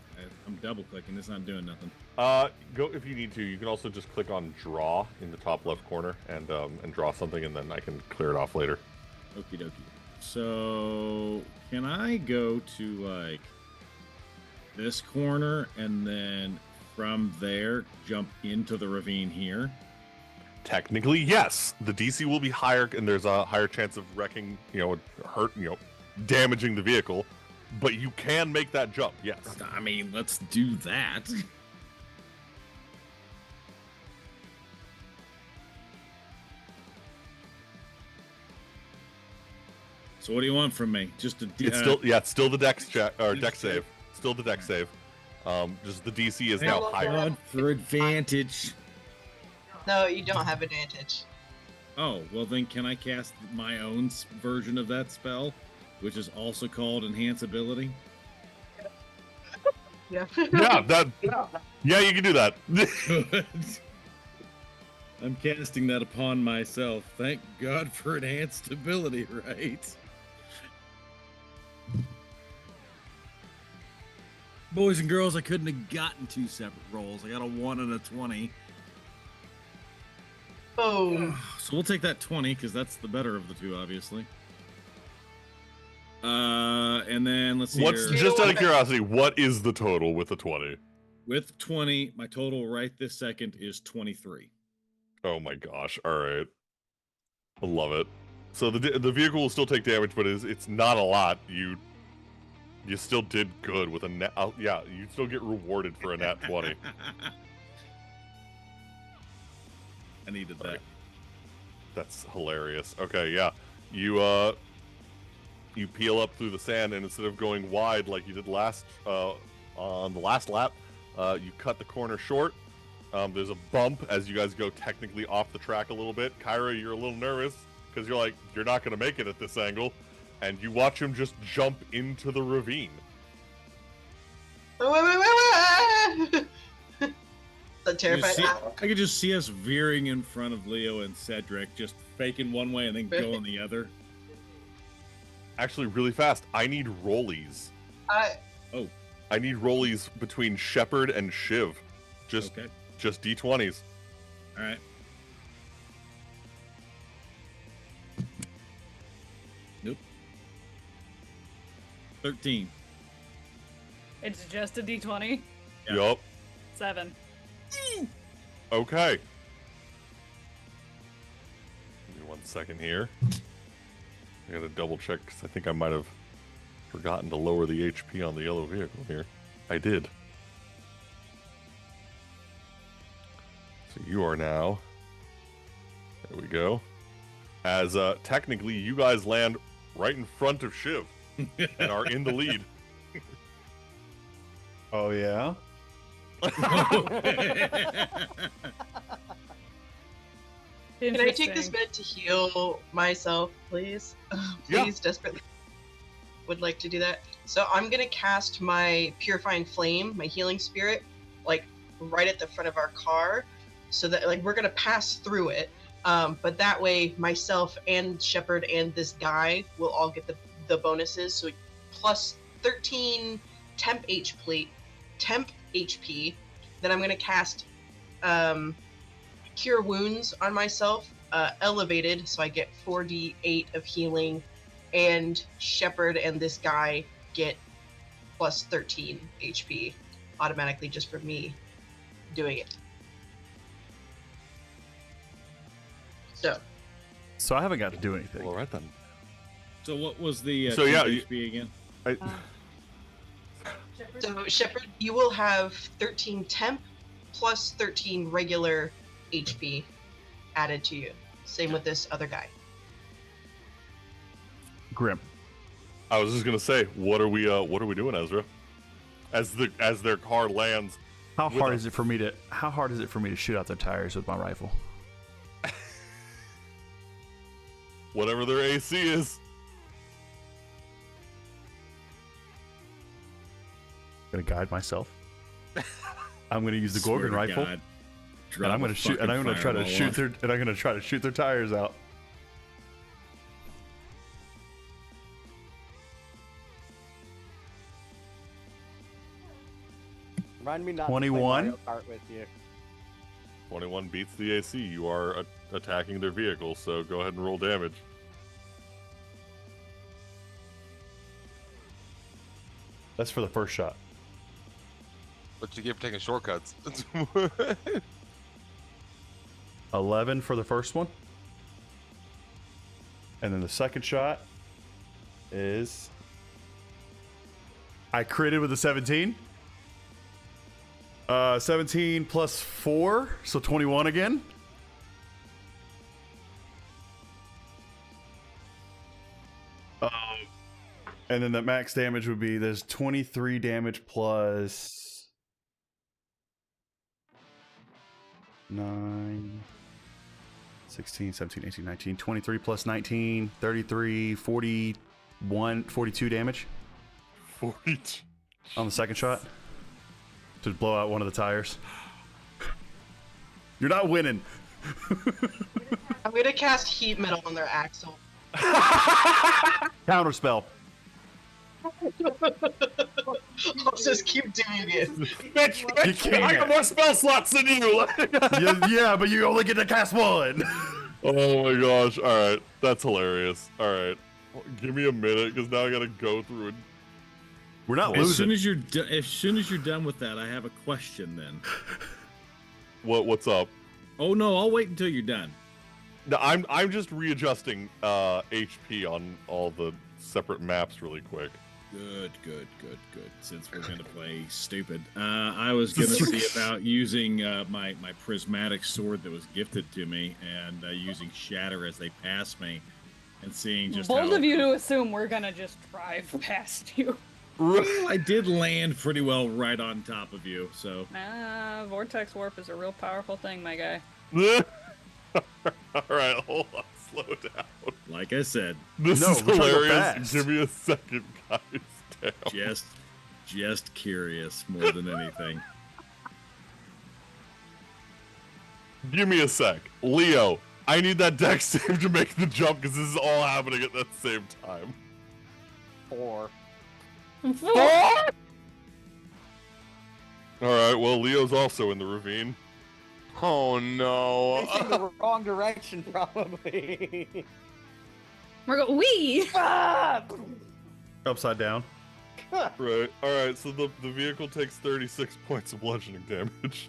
double clicking, it's not doing nothing. Go if you need to. You can also just click on draw in the top left corner and draw something, and then I can clear it off later. Okie dokie. So can I go to this corner and then from there jump into the ravine here? Technically, yes. The DC will be higher, and there's a higher chance of wrecking, damaging the vehicle. But you can make that jump, yes. I mean, let's do that. So what do you want from me? Just a It's still the dex check or dex save. Still the dex save. Just the DC is now higher. On for advantage. No, you don't have advantage. Oh, well then can I cast my own version of that spell, which is also called Enhance Ability? Yeah. Yeah, you can do that. Good. I'm casting that upon myself. Thank God for Enhanced Ability, right? Boys and girls, I couldn't have gotten 2 separate rolls. I got a 1 and a 20. Boom. So we'll take that 20 because that's the better of the 2, obviously. And then let's see. Just out of curiosity, what is the total with the 20? With 20, my total right this second is 23. Oh my gosh! All right, I love it. So the vehicle will still take damage, but it's not a lot. You still did good with a net. Yeah, you still get rewarded for a nat 20. I needed that. That's hilarious. Okay, yeah. You peel up through the sand, and instead of going wide like you did on the last lap, you cut the corner short. There's a bump as you guys go technically off the track a little bit. Kyra, you're a little nervous because you're like, you're not going to make it at this angle. And you watch him just jump into the ravine. Wait. So terrified. I could just see us veering in front of Leo and Cedric, just faking one way and then going the other. Actually, really fast, I need rollies. I need rollies between Shepard and Shiv. Just D20s. All right. Nope. 13. It's just a d20. Yeah. Yup. 7. Okay. Give me 1 second here. I gotta double check because I think I might have forgotten to lower the HP on the yellow vehicle here. I did. So you are now. There we go. As technically you guys land right in front of Shiv and are in the lead. Oh yeah. Can I take this minute to heal myself, please? Please, desperately would like to do that. So I'm gonna cast my Purifying Flame, my Healing Spirit, like right at the front of our car, so that like we're gonna pass through it. But that way, myself and Shepard and this guy will all get the bonuses. So plus 13 temp HP. Then I'm gonna cast Cure Wounds on myself, elevated, so I get 4d8 of healing, and Shepard and this guy get plus 13 HP automatically just for me doing it. So I haven't got to do anything. All right then. So what was the So yeah, HP again? So Shepard, you will have 13 temp plus 13 regular HP added to you. Same with this other guy. Grimm. I was just gonna say, what are we doing, Ezra? As their car lands. How hard is it for me to shoot out their tires with my rifle? Whatever their AC is. Gonna guide myself. I'm gonna use the Gorgon rifle. God. And I'm gonna shoot. And I'm gonna try to shoot their. And I'm gonna try to shoot their tires out. Remind me not 21? to play Mario Kart with you. 21 beats the AC. You are attacking their vehicle, so go ahead and roll damage. That's for the first shot. What you get for taking shortcuts? 11 for the first one. And then the second shot is... I critted with a 17. 17 plus 4, so 21 again. And then the max damage would be, there's 23 damage plus 9, 16, 17, 18, 19, 23 plus 19, 33, 41, 42 damage 42. on the second shot to blow out one of the tires. You're not winning. I'm gonna cast heat metal on their axle. Counterspell. I'll just keep doing it. Bitch, You can't. I got more spell slots than you. Yeah, but you only get to cast one. Oh my gosh! All right, that's hilarious. All right, give me a minute because now I gotta go through it. We're not As soon losing. as soon as you're done with that, I have a question then. What's up? Oh no, I'll wait until you're done. No, I'm just readjusting HP on all the separate maps really quick. Good. Since we're gonna play stupid, I was gonna see about using my prismatic sword that was gifted to me, and using shatter as they pass me, and seeing just Bold how... of you to assume we're gonna just drive past you. I did land pretty well right on top of you, so... Vortex Warp is a real powerful thing, my guy. Alright, hold on, slow down. Like I said, This No, is we're trying to go hilarious. fast. Give me a second, guys. Damn. just curious more than anything. Give me a sec. Leo, I need that dex save to make the jump because this is all happening at that same time. 4. Alright, well, Leo's also in the ravine. Oh no. Facing the wrong direction, probably. We're wee. Upside down. Right. Alright, so the vehicle takes 36 points of bludgeoning damage.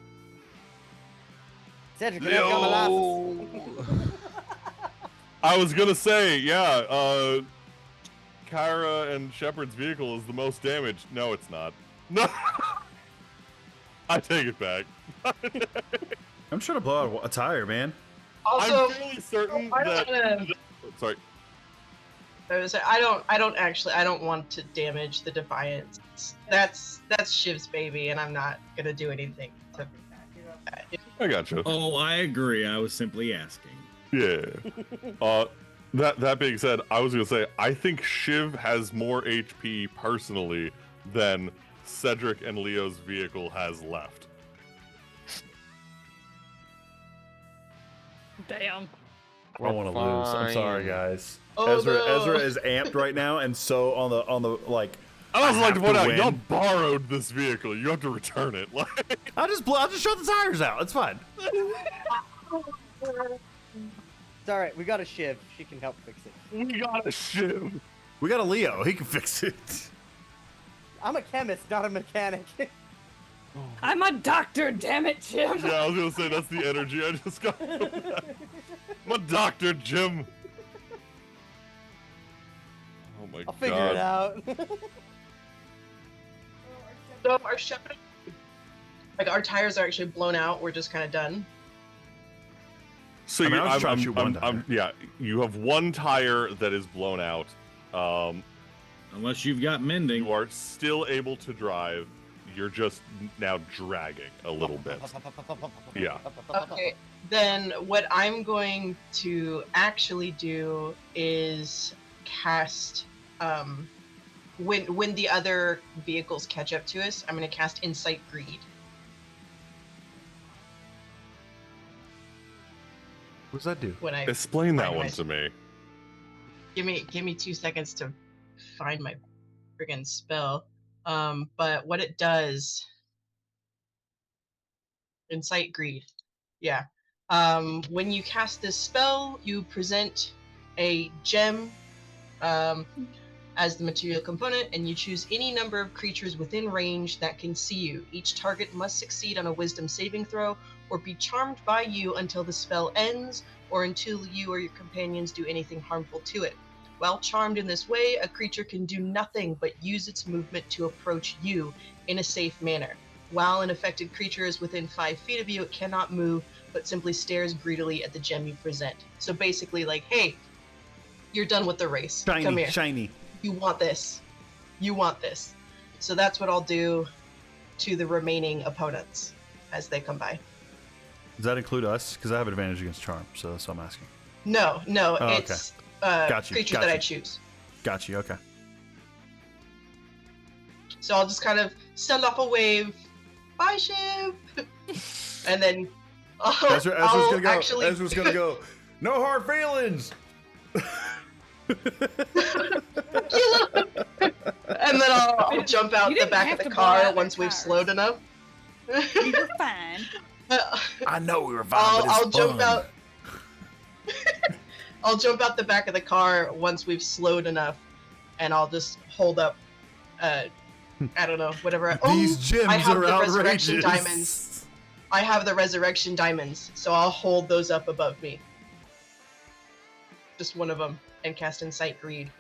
Cedric, you don't got molasses. I was gonna say, yeah, Kyra and Shepard's vehicle is the most damaged. No, it's not. No! I take it back. I'm trying to blow out a tire, man. Also, I'm fairly certain I that... don't wanna- Sorry. I don't want to damage the Defiance. That's Shiv's baby, and I'm not gonna do anything to that. I gotcha. Oh, I agree. I was simply asking. Yeah. That being said, I was gonna say, I think Shiv has more HP personally than Cedric and Leo's vehicle has left. Damn. I don't want to lose. I'm sorry, guys. Oh, Ezra no. is amped right now, and so on the like. I also like to have point to out, win. y'all borrowed this vehicle. You have to return it. Like, I'll just shut the tires out. It's fine. It's alright, we got a Shiv. She can help fix it. we got a Shiv. We got a Leo. He can fix it. I'm a chemist, not a mechanic. I'm a doctor, damn it, Jim. Yeah, I was gonna say that's the energy I just got. From that. I'm a doctor, Jim. Oh my I'll figure god. it out. So our Shepard, like our tires are actually blown out. We're just kind of done. So I mean, you, I was trying to shoot one tire. yeah, you have one tire that is blown out. Unless you've got mending. You are still able to drive. You're just now dragging a little bit. Yeah. Okay, then what I'm going to actually do is cast when the other vehicles catch up to us, I'm going to cast Insight Greed. What does that do? When I Explain that find one my- to me. give me 2 seconds to find my friggin' spell. But what it does, Incite Greed. Yeah. When you cast this spell, you present a gem as the material component, and you choose any number of creatures within range that can see you. Each target must succeed on a wisdom saving throw or be charmed by you until the spell ends or until you or your companions do anything harmful to it. While charmed in this way, a creature can do nothing but use its movement to approach you in a safe manner. While an affected creature is within 5 feet of you, it cannot move, but simply stares greedily at the gem you present. So basically, like, hey, you're done with the race. Come here. Shiny. You want this. You want this. So that's what I'll do to the remaining opponents as they come by. Does that include us? Because I have advantage against charm, so that's what I'm asking. No, Oh, it's creatures that I choose. Got you. Okay. So I'll just kind of send off a wave. Bye, Shiv. And then Ezra's gonna go. actually. Ezra's gonna go. No hard feelings. And then I'll jump out You the didn't back have of the to blow out car their once we've tires. slowed enough. We were fine. I know we were fine, but it's I'll jump fun. out. I'll jump out the back of the car once we've slowed enough, and I'll just hold up. I don't know, whatever. These gems I have are the resurrection outrageous. diamonds. I have the resurrection diamonds, so I'll hold those up above me. Just one of them, and cast Incite Greed.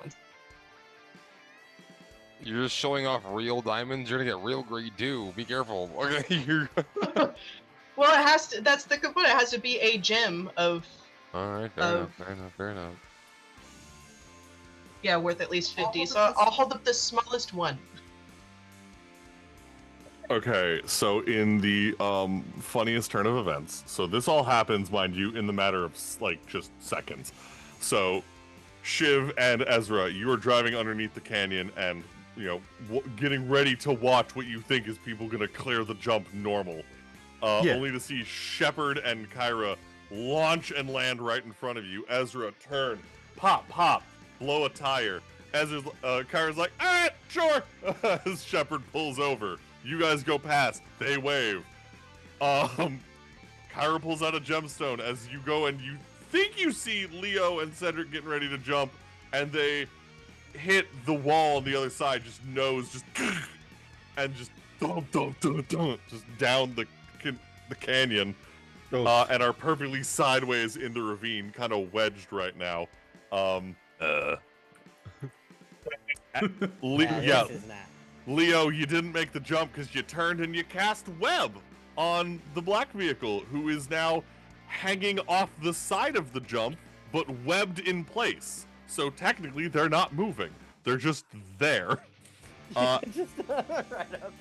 You're just showing off real diamonds. You're gonna get real greed too. Be careful. Okay, you're. Well, it has to. That's the component. It has to be a gem of. All right, fair enough. Yeah, worth at least 50. So I'll hold up the smallest one. Okay, so in the funniest turn of events, so this all happens, mind you, in the matter of like just seconds. So Shiv and Ezra, you are driving underneath the canyon and, you know, getting ready to watch what you think is people gonna clear the jump normal, only to see Shepard and Kyra launch and land right in front of you. Ezra, turn, pop, blow a tire. Kyra's like, sure. As Shepard pulls over. You guys go past. They wave. Kyra pulls out a gemstone as you go, and you think you see Leo and Cedric getting ready to jump, and they hit the wall on the other side, just and just just down the canyon, and are perfectly sideways in the ravine, kind of wedged right now. This is not. Leo, you didn't make the jump because you turned and you cast web on the black vehicle, who is now hanging off the side of the jump, but webbed in place. So technically, they're not moving. They're just there. Just right up.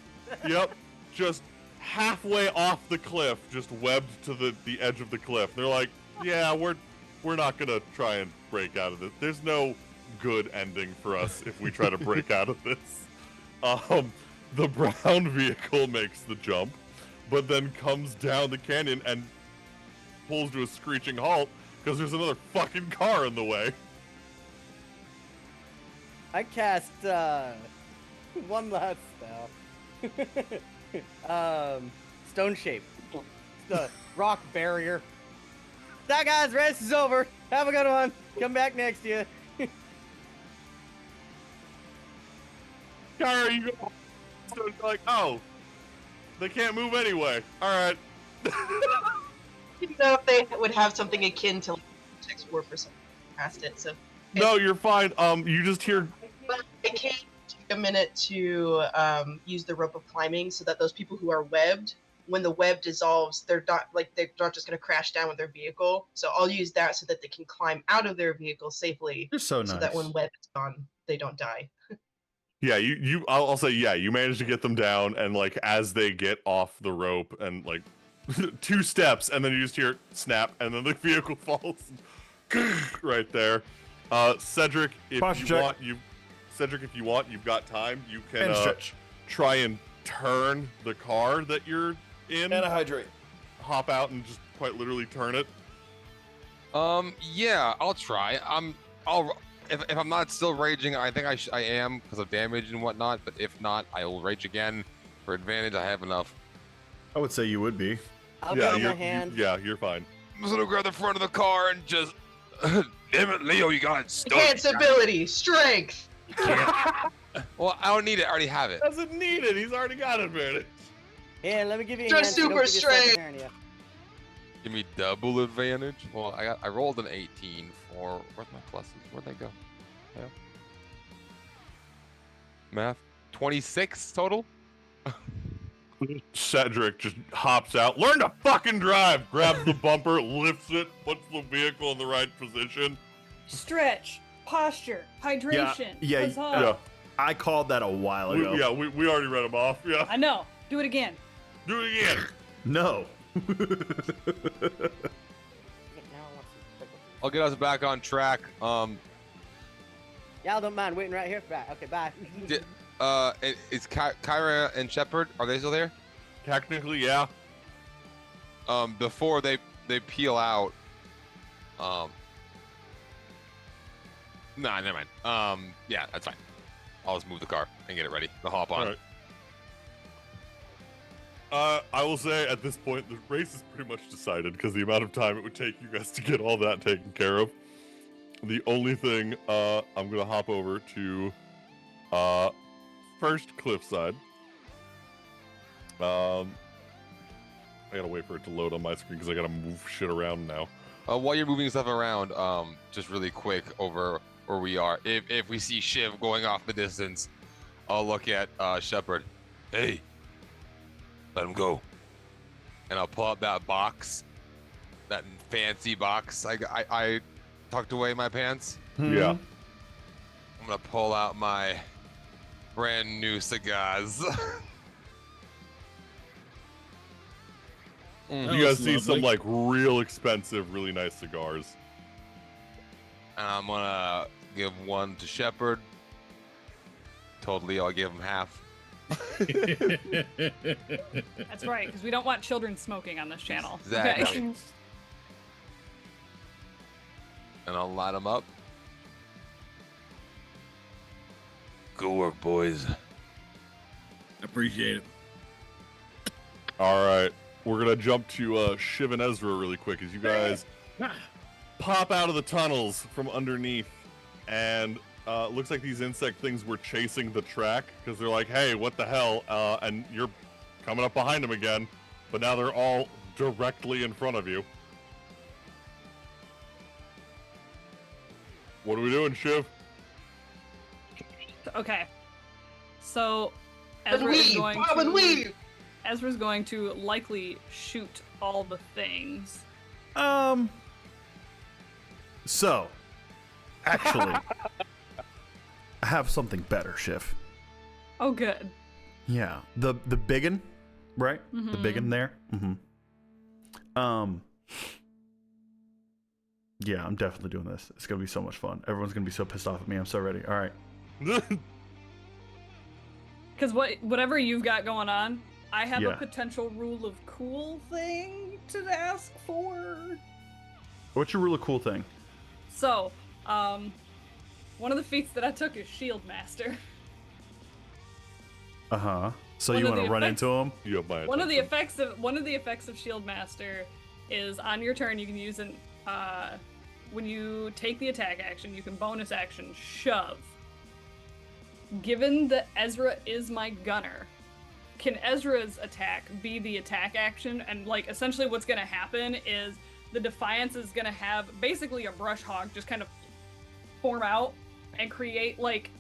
Yep, just halfway off the cliff, just webbed to the edge of the cliff. They're like, yeah, we're not gonna try and break out of this. There's no good ending for us if we try to break out of this. The brown vehicle makes the jump, but then comes down the canyon and pulls to a screeching halt because there's another fucking car in the way. I cast one last spell. Stone shape. The rock barrier. That guy's race is over. Have a good one. Come back next year. Kyra, you go. So it's like, oh, they can't move anyway. All right. You know if they would have something akin to like, text warp or something past it. So. No, you're fine. You just hear. But it can take a minute to use the rope of climbing so that those people who are webbed, when the web dissolves, they're not just going to crash down with their vehicle. So I'll use that so that they can climb out of their vehicle safely. You're so nice. So that when web is gone, they don't die. Yeah, I'll say, yeah, you manage to get them down, and like as they get off the rope and like 2 steps, and then you just hear snap, and then the vehicle falls right there. Cedric, if you want, you've got time. You can try and turn the car that you're in. And hydrate. Hop out and just quite literally turn it. Yeah, I'll try. If I'm not still raging, I think I am because of damage and whatnot. But if not, I will rage again for advantage. I have enough. I would say you would be. I'll go my hand. You're fine. I'm just gonna grab the front of the car and just. Damn it, Leo, you got it stuck. Enhance ability, strength. Well, I don't need it. I already have it. Doesn't need it. He's already got advantage. Here, let me give you a Just hand. so you don't super get yourself straight. a hernia. Give me double advantage. Well, I rolled an 18 for where's my pluses? Where'd they go? Yeah. Math. 26 total. Cedric just hops out. Learn to fucking drive. Grabs the bumper, lifts it, puts the vehicle in the right position. Stretch, posture, hydration. yeah, huzzah. Yeah. I called that a while ago. We already read him off. Yeah. I know. Do it again. Do it again. No. I'll get us back on track. Y'all don't mind waiting right here? Right, okay, bye. Is Kyra and Shepard, are they still there? Technically, yeah. Before they peel out. Nah, never mind. Yeah, that's fine. I'll just move the car and get it ready. I'll hop on. All right. I will say at this point the race is pretty much decided because the amount of time it would take you guys to get all that taken care of. The only thing I'm gonna hop over to first Cliffside. I gotta wait for it to load on my screen because I gotta move shit around now. While you're moving stuff around, just really quick over where we are. If we see Shiv going off the distance, I'll look at Shepard. Hey, let him go. And I'll pull out that box, that fancy box I tucked away in my pants. Yeah. I'm gonna pull out my brand new cigars. That You guys was see some lovely. like real expensive, really nice cigars. And I'm gonna give one to Shepard. Totally, I'll give him half. That's right, because we don't want children smoking on this channel. Exactly. Okay. And I'll light them up. Good work, boys. Appreciate it. All right, we're gonna jump to Shiv and Ezra really quick as you guys pop out of the tunnels from underneath, and looks like these insect things were chasing the track because they're like, "Hey, what the hell?" And you're coming up behind them again, but now they're all directly in front of you. What are we doing, Shiv? Okay. So And Ezra is weave, going bob and to weave. Ezra's going to likely shoot all the things. So, actually, I have something better, Shiv. Oh, good. Yeah, the biggin, right? The biggin there. Yeah, I'm definitely doing this. It's gonna be so much fun. Everyone's gonna be so pissed off at me. I'm so ready. All right. Because whatever you've got going on, I have Yeah. a potential rule of cool thing to ask for. What's your really cool thing? So, one of the feats that I took is Shield Master. So One you of want to the run effects- into him? You have my One of the attention. effects of Shield Master is on your turn you can use an when you take the attack action, you can bonus action shove. Given that Ezra is my gunner, can Ezra's attack be the attack action? And like essentially what's gonna happen is the Defiance is gonna have basically a brush hog just kind of form out and create like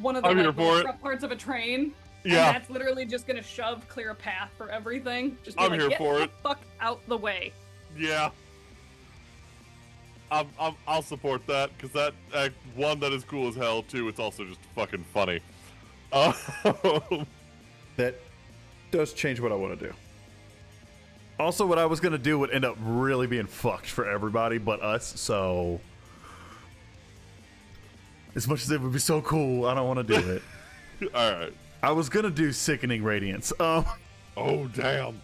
one of the I'm here like, for little it. front parts of a train. Yeah. And that's literally just gonna clear a path for everything. Just be I'm like, here get for the it. fuck out the way. Yeah. I'll support that because that one, that is cool as hell. Two, it's also just fucking funny. That does change what I want to do. Also, what I was gonna do would end up really being fucked for everybody but us. So, as much as it would be so cool, I don't want to do it. All right. I was gonna do Sickening Radiance. Oh damn.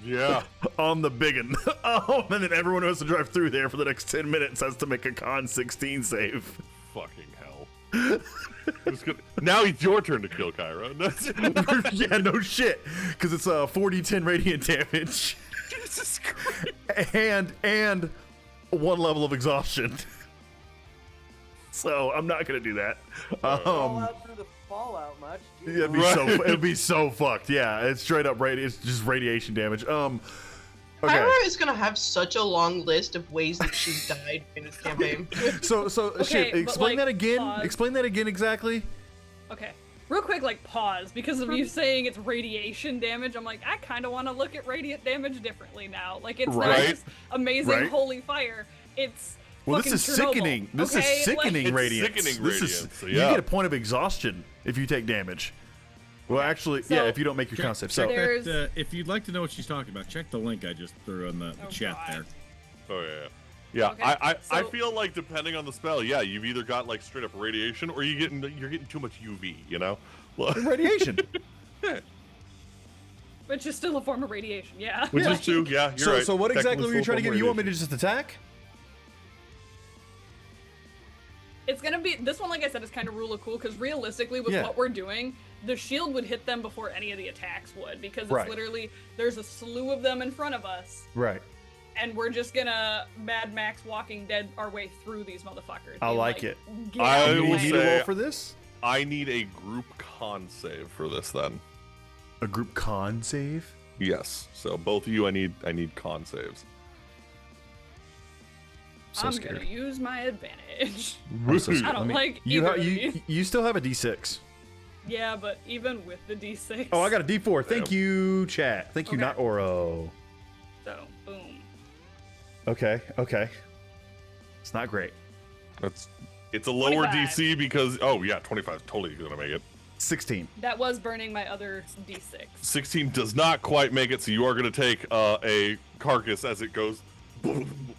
Yeah. On the biggin. And then everyone who has to drive through there for the next 10 minutes has to make a con 16 save. Fucking hell. Now it's your turn to kill Kyra. Yeah, no shit. Because it's 40-10 radiant damage. Jesus Christ. And one level of exhaustion. So I'm not gonna do that. Fall out through the fallout much. Yeah, it'd be so fucked. Yeah, it's straight up it's just radiation damage. Okay. Pyra is gonna have such a long list of ways that she's died in this campaign. So Okay, shit, but, explain like, that again. pause. Explain that again exactly. Okay. Real quick, like, pause. Because of you saying it's radiation damage, I'm like, I kind of want to look at radiant damage differently now. Like, it's not Right. just amazing Right. holy fire. It's Well, fucking this is Chernobyl, sickening. This okay? is sickening It's radiance. sickening This is radiance, so you yeah. get a point of exhaustion if you take damage. Well, actually, So- yeah, if you don't make your concept. So Check There's- that, if you'd like to know what she's talking about, check the link I just threw in the Oh, chat God. there. Oh yeah. Yeah, Okay, I so- feel like depending on the spell, yeah, you've either got like straight up radiation or you're getting too much UV, you know? radiation. Which is still a form of radiation, yeah. Which is true, yeah, you're right. So what exactly Technically were you trying to full get? You want me to radiation. just attack? It's gonna be, this one, like I said, is kind of rule of cool, because realistically, with Yeah. what we're doing, the shield would hit them before any of the attacks would, because it's Right. literally, there's a slew of them in front of us, Right. and we're just gonna Mad Max Walking Dead our way through these motherfuckers. I being like it. "Get I out of You the will need way." to say- roll for this? I need a group con save for this then. A group con save? Yes. So both of you I need con saves. So I'm scared. gonna use my advantage. I'm so scared. I don't Let me- like you. either Ha- of you these. you still have a D6. Yeah, but even with the D6. Oh, I got a D4. Thank Damn. you, chat. Thank you, Okay. not Oro. So, boom. Okay. Okay. It's not great. It's a lower 25. DC because 25 is totally gonna make it. 16. That was burning my other D6. 16 does not quite make it, so you are gonna take a carcass as it goes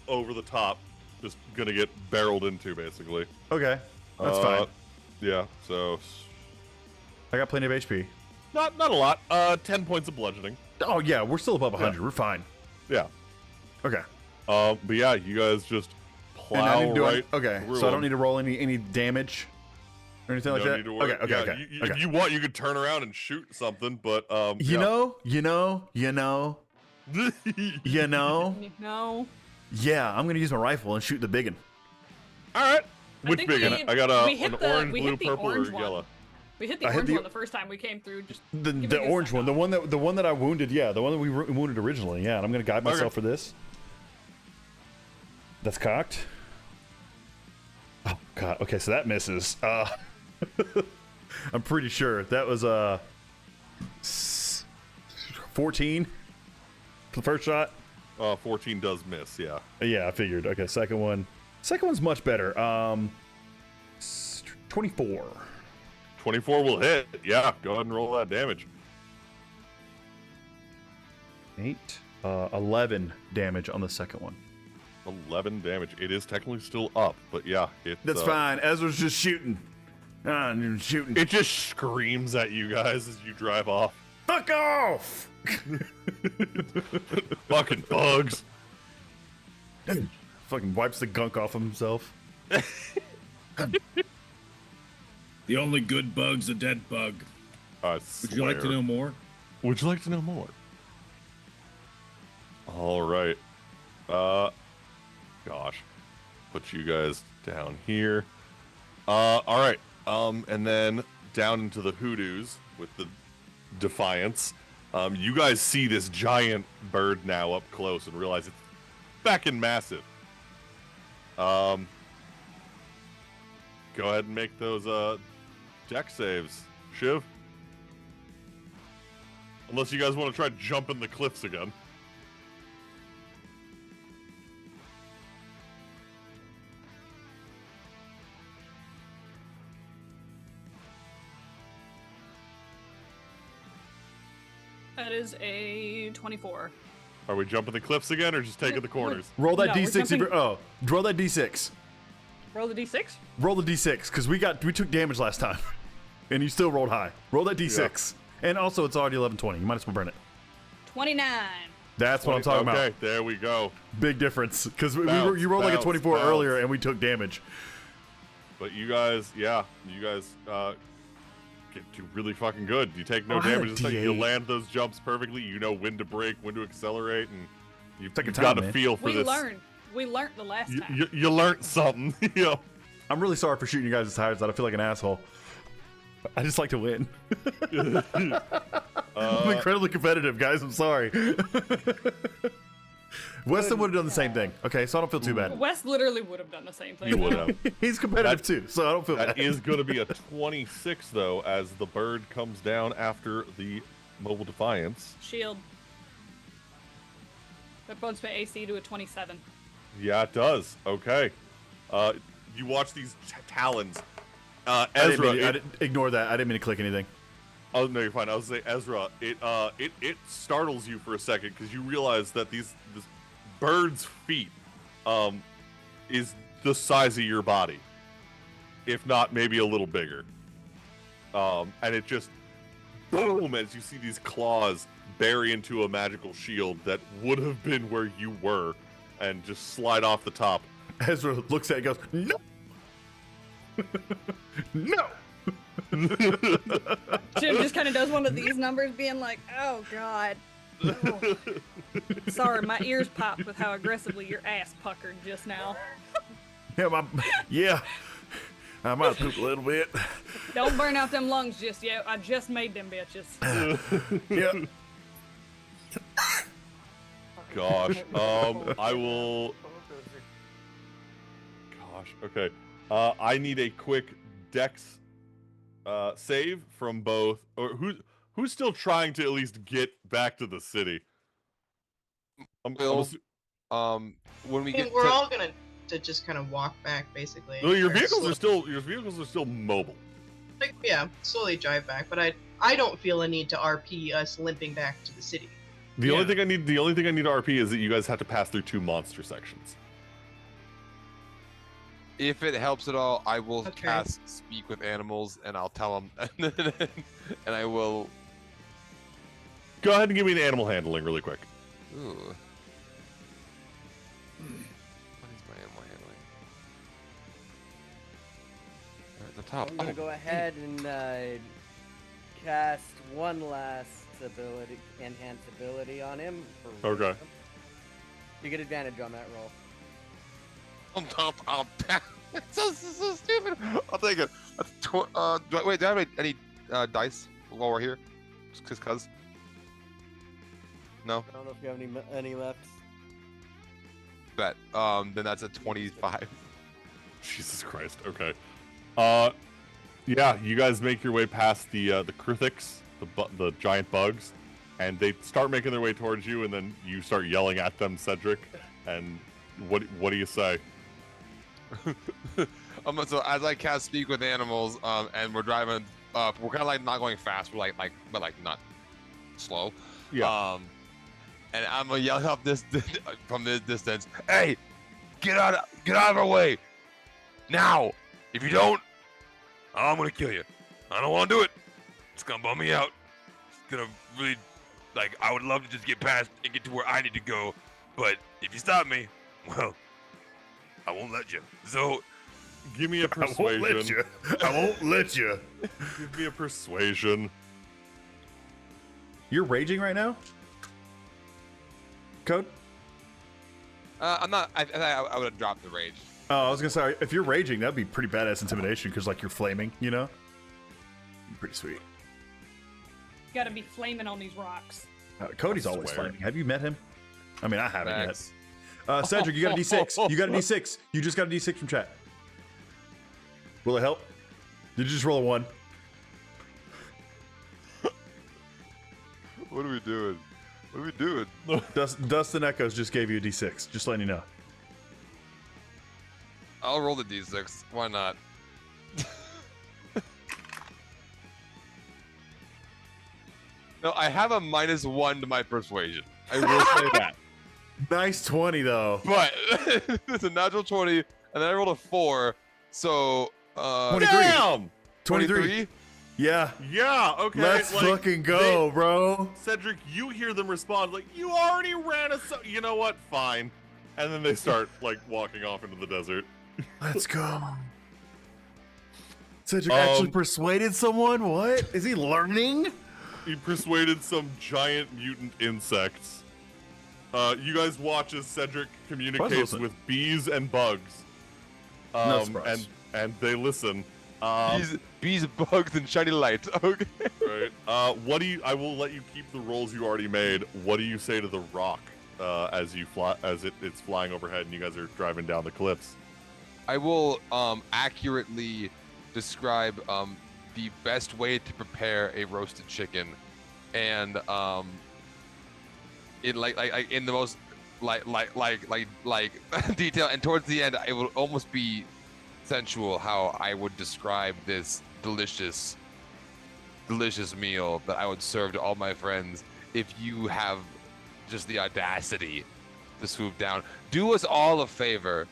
over the top. Just gonna get barreled into basically. Okay. That's fine. Yeah, so I got plenty of HP. not a lot. 10 points of bludgeoning. Oh yeah, we're still above 100. We're fine. Yeah. Okay. But yeah, you guys just And I plow need to do right. okay. through So I don't them. need to roll any damage or anything like No that. need to worry. Okay. Yeah, Okay. you- Okay. If you want, you could turn around and shoot something, but You yeah. know. No. Yeah, I'm gonna use my rifle and shoot the biggin. All right. I Which think big? we- I got we hit an the- orange, we blue, hit the purple, or orange one. yellow. We hit the I hit orange the- one the first time we came through. Just The give me the a orange second. one, the one that I wounded. Yeah, the one that we wounded originally. Yeah, and I'm gonna guide myself for this. That's cocked. Oh god. Okay, so that misses. I'm pretty sure that was 14 for the first shot. 14 does miss. Yeah. Yeah, I figured. Okay, second one's much better. 24. 24 will hit. Yeah. Go ahead and roll that damage. 8 11 damage on the second one. 11 damage. It is technically still up, but yeah, That's fine. Ezra's just shooting. Shooting. It just screams at you guys as you drive off. Fuck off! Fucking bugs. Fucking wipes the gunk off of himself. The only good bug's a dead bug. I Would you like to swear. know more? Would you like to know more? All right. Gosh. Put you guys down here. All right. And then down into the hoodoos with the Defiance. You guys see this giant bird now up close and realize it's fucking massive. Go ahead and make those deck saves, Shiv. Unless you guys want to try jumping the cliffs again. That is a 24. Are we jumping the cliffs again or just taking the corners? Roll that No, we're D6. if jumping- you're- roll that D6. Roll the D6. Roll the D6 because we took damage last time, and you still rolled high. Roll that D6, and also it's already 11:20. You might as well burn it. 29. That's what I'm talking Okay, about. there we go. Big difference because Bounce, you rolled like a bounce, 24 bounce. earlier, and we took damage. But you guys get do really fucking good. You take no Oh, I had a damage. It's like you D8. land those jumps perfectly. You know when to brake, when to accelerate, and you've Take your got time, a man. feel for We this. learned. We learned the last time. You learned something. You know. I'm really sorry for shooting you guys' tires out. I feel like an asshole. I just like to win. I'm incredibly competitive, guys. I'm sorry. Weston would have done the same thing. Okay, so I don't feel too bad. Wes literally would have done the same thing. You would have. He's competitive too, so I don't feel bad. That is going to be a 26, though, as the bird comes down after the Mobile Defiance. Shield. That bumps my AC to a 27. Yeah, it does. Okay. You watch these talons. I Ezra, didn't ignore that. I didn't mean to click anything. Oh no, you're fine. I was saying, Ezra, it startles you for a second because you realize that this bird's feet is the size of your body, if not maybe a little bigger. And it just boom as you see these claws bury into a magical shield that would have been where you were, and just slide off the top. Ezra looks at it and goes, no. No. Jim just kind of does one of these numbers, being like, "Oh God, oh. Sorry, my ears popped with how aggressively your ass puckered just now." Yeah, I might have pooped a little bit. Don't burn out them lungs just yet. I just made them bitches. Yeah. Gosh, I will. Gosh, okay. I need a quick Dex save from both. Or who's still trying to at least get back to the city? Will, when we get, we're all gonna to just kind of walk back, basically. No, your Or vehicles are still mobile. like, yeah, slowly drive back. But I don't feel a need to RP us limping back to the city. The only thing I need to RP is that you guys have to pass through 2 monster sections. if it helps at all, I will Okay. cast Speak with Animals, and I'll tell them, and I will. Go ahead and give me an animal handling really quick. Ooh. What is my animal handling? At the top. I'm gonna Oh, go ahead and cast one last ability, enhance ability on him. For Okay. wisdom. You get advantage on that roll. It's so stupid. I'll take it. That's wait, do I have any dice while we're here? Just cause. No. I don't know if you have any left. Bet. Then that's a 25. Jesus Christ. Okay. Yeah, you guys make your way past the Krithix, the giant bugs, and they start making their way towards you, and then you start yelling at them, Cedric. And what do you say? So as I cast Speak with Animals, and we're driving up, we're kind of like not going fast, we're like not slow. Yeah. And I'm gonna yell up this from this distance. Hey, get out of our way now! If you don't, I'm gonna kill you. I don't want to do it. It's gonna bum me out. It's gonna really, I would love to just get past and get to where I need to go, but if you stop me, well, I won't let you. So, Give me a persuasion. I won't let you. Give me a persuasion. You're raging right now? Code? I'm not. I would have dropped the rage. Oh, I was gonna say, if you're raging, that'd be pretty badass intimidation, because you're flaming, you know? Pretty sweet. You gotta be flaming on these rocks. Cody's I always swear. flaming. Have you met him? I mean, I haven't Max. yet. Cedric, you got a D6. You got a D6. You just got a D6 from chat. Will it help? Did you just roll a 1? What are we doing? What are we doing? Dustin Echoes just gave you a D6. Just letting you know. I'll roll the d6. Why not? No, I have a -1 to my persuasion. I will say that. Nice 20, though. But it's a natural 20, and then I rolled a 4. So 23. Damn! 23. Yeah. Yeah, okay. Let's fucking go, bro. Cedric, you hear them respond like, you already ran a... You know what? Fine. And then they start, walking off into the desert. Let's go. Cedric actually persuaded someone? What? Is he learning? He persuaded some giant mutant insects. You guys watch as Cedric communicates Puzzles. with bees and bugs. No surprise. And and they listen. Bees, bugs, and shiny lights. Okay. Right. What do you? I will let you keep the rolls you already made. What do you say to the rock as you fly, as it's flying overhead, and you guys are driving down the cliffs? I will accurately describe the best way to prepare a roasted chicken, and in like in the most like detail, and towards the end, it will almost be sensual how I would describe this delicious meal that I would serve to all my friends if you have just the audacity to swoop down. Do us all a favor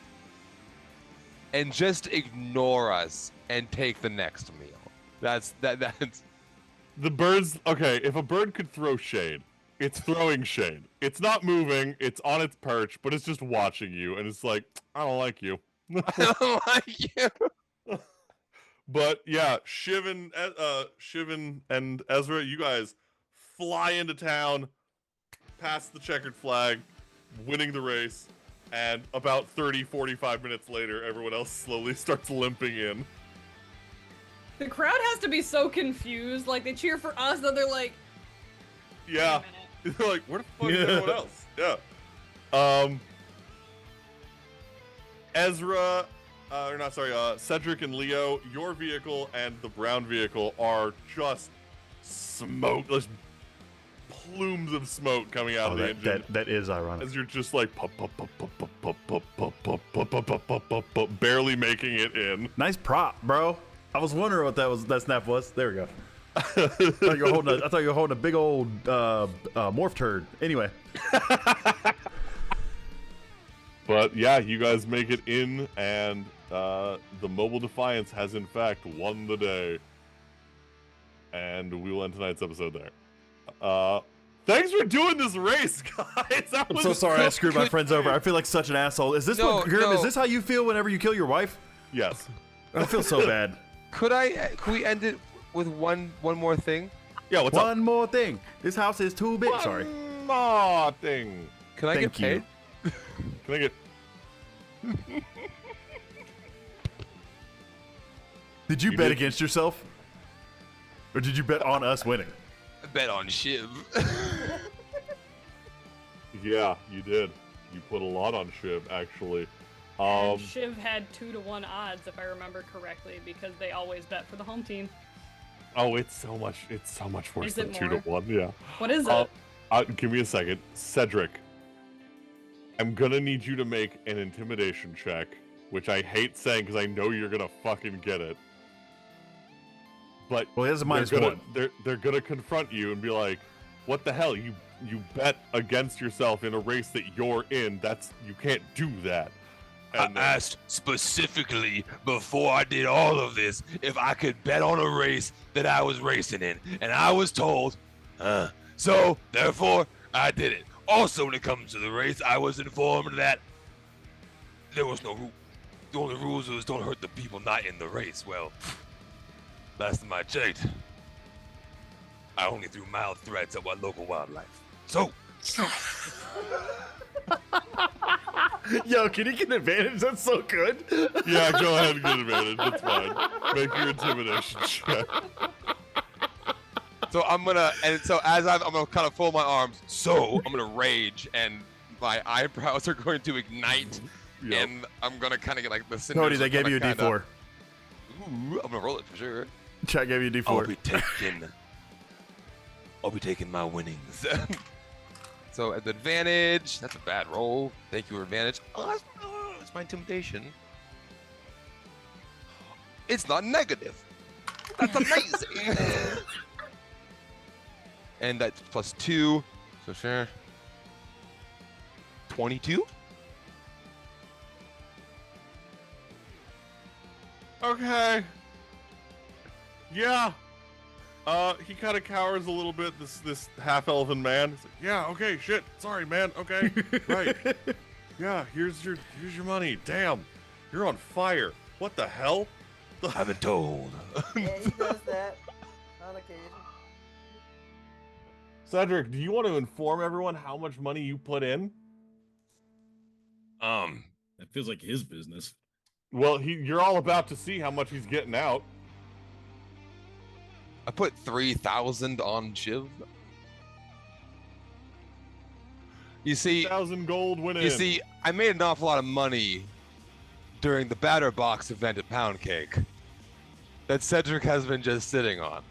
and just ignore us and take the next meal. That's the birds. Okay, if a bird could throw shade, it's throwing shade. It's not moving. It's on its perch, but it's just watching you, and it's like, I don't like you. I don't like you. But yeah, Shiv and Ezra, you guys fly into town, past the checkered flag, winning the race, and about 30-45 minutes later, everyone else slowly starts limping in. The crowd has to be so confused. Like, they cheer for us, then they're like, yeah. They're like, where the fuck is everyone else? Yeah. Ezra, Cedric and Leo, your vehicle and the brown vehicle are just smoke, just plumes of smoke coming out of the engine. That is ironic. As you're just like pop, pop, pop, pop, pop, pop, pop, pop, pop, pop, pop, pop, pop, pop, pop, barely making it in. Nice prop, bro. I was wondering what that snap was. There we go. I thought you were holding a big old morph turd. Anyway. But yeah, you guys make it in, and the Mobile Defiance has in fact won the day. And we will end tonight's episode there. Thanks for doing this race, guys. I'm so sorry I screwed my friends over. I feel like such an asshole. Is this Grimm, is this how you feel whenever you kill your wife? Yes. I feel so bad. Could we end it with one more thing? Yeah, what's up? One more thing. This house is too big. Sorry. One more thing. Can I get paid? Can I get... Did you bet against yourself? Or did you bet on us winning? I bet on Shiv. Yeah, you did. You put a lot on Shiv, actually. And Shiv had 2-to-1 odds, if I remember correctly, because they always bet for the home team. Oh, it's so much worse than 2-to-1. Yeah. What is it? Give me a second. Cedric, I'm gonna need you to make an intimidation check, which I hate saying because I know you're gonna fucking get it. But well, he has a -1. They're gonna confront you and be like, "What the hell? You bet against yourself in a race that you're in. You can't do that." And I asked specifically before I did all of this if I could bet on a race that I was racing in, and I was told, so therefore I did it. Also, when it comes to the race, I was informed that there was no rule. The only rules was don't hurt the people not in the race. Well, last time I checked, I only threw mild threats at local wildlife. So. Yo, can you get an advantage? That's so good. Yeah, go ahead and get advantage. That's fine. Make your intimidation check. So I'm gonna kind of fold my arms. So I'm gonna rage, and my eyebrows are going to ignite, and I'm gonna kind of get like the. Cody, they gave you a D4. Ooh, I'm gonna roll it for sure. Chat gave you a D4. I'll be taking my winnings. So at the advantage, that's a bad roll. Thank you for advantage. Oh, that's my intimidation. It's not negative. That's amazing. And that's +2. So sure. 22? Okay. Yeah. He kind of cowers a little bit, this half-elven man. He's like, yeah, okay, shit, sorry, man, okay, right. Yeah, here's your money. Damn, you're on fire. What the hell? I've been told. Yeah, he does that on occasion. Cedric, do you want to inform everyone how much money you put in? That feels like his business. Well, you're all about to see how much he's getting out. I put 3,000 on Shiv. You see, 1,000 gold went in. you see, I made an awful lot of money during the batter box event at Pound Cake that Cedric has been just sitting on.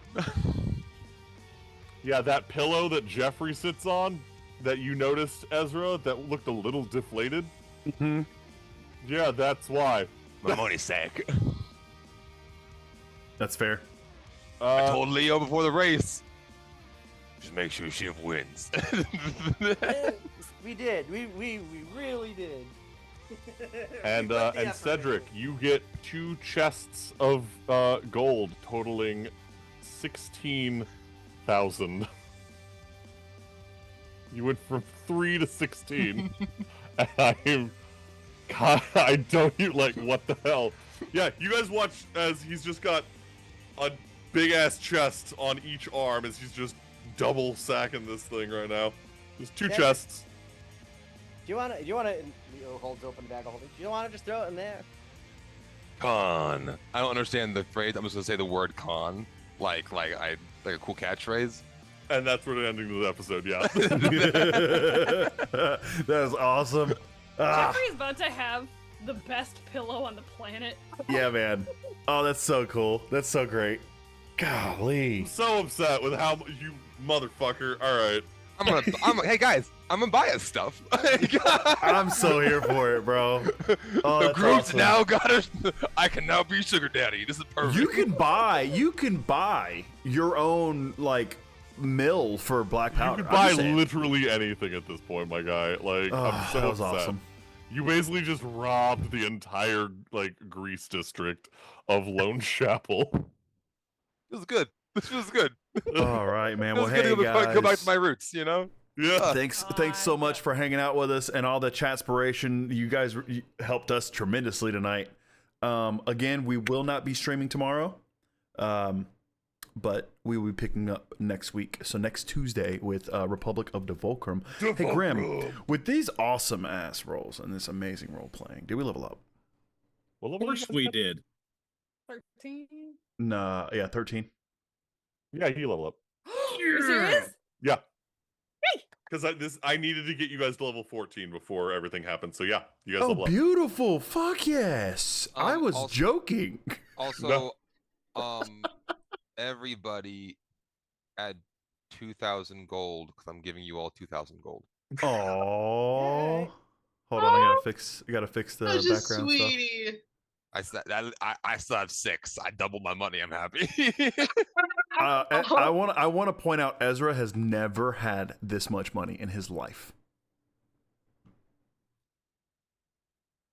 Yeah, that pillow that Jeffrey sits on, that you noticed, Ezra, that looked a little deflated. Mm-hmm. Yeah, that's why. My money sank. That's fair. I told Leo before the race. Just make sure Shiv wins. We did. We really did. And We put the and effort Cedric, in. you get 2 chests of gold totaling 16,000. You went from 3 to 16. And I don't like what the hell. Yeah, you guys watch as he's just got a big ass chest on each arm as he's just double sacking this thing right now. There's 2 Yeah. chests. Do you wanna? Leo holds open bag of holding. Do you wanna just throw it in there? Con. I don't understand the phrase. I'm just gonna say the word con, like a cool catchphrase. And that's where the ending of the episode, yeah. That is awesome. Ah, Jeffrey's about to have the best pillow on the planet. yeah, man. Oh, that's so cool. That's so great. Golly. I'm so upset with how you motherfucker. All right. Hey guys, I'm gonna buy us stuff. I'm so here for it, bro. Oh, The that's group's awesome. now got us. I can now be sugar daddy. This is perfect. You can buy your own like mill for black powder. You could I'm buy just saying. literally anything at this point, my guy. Like, Oh, I'm so that was upset. awesome. You basically just robbed the entire like Greece district of Lone Chapel. This is good. This was good. All right, man. This Well, is good hey to guys. go back to my roots. You know. Yeah. Thanks so much for hanging out with us and all the chatspiration. You guys helped us tremendously tonight. Again, we will not be streaming tomorrow, but we will be picking up next week. So next Tuesday with Republic of the Volcrum. Hey, Grimm, with these awesome ass rolls and this amazing role playing, did we level up? Well, Of course we did. 13. Nah, yeah, 13. Yeah, you level up. You serious? Yeah. Because I needed to get you guys to level 14 before everything happened. So yeah, you guys Oh, level up. beautiful. Fuck yes. I was Also- joking. Also, everybody add 2,000 gold because I'm giving you all 2,000 gold. Oh. Hold on, I gotta fix the Such a background stuff. sweetie. I still have 6. I doubled my money. I'm happy. I want to point out Ezra has never had this much money in his life.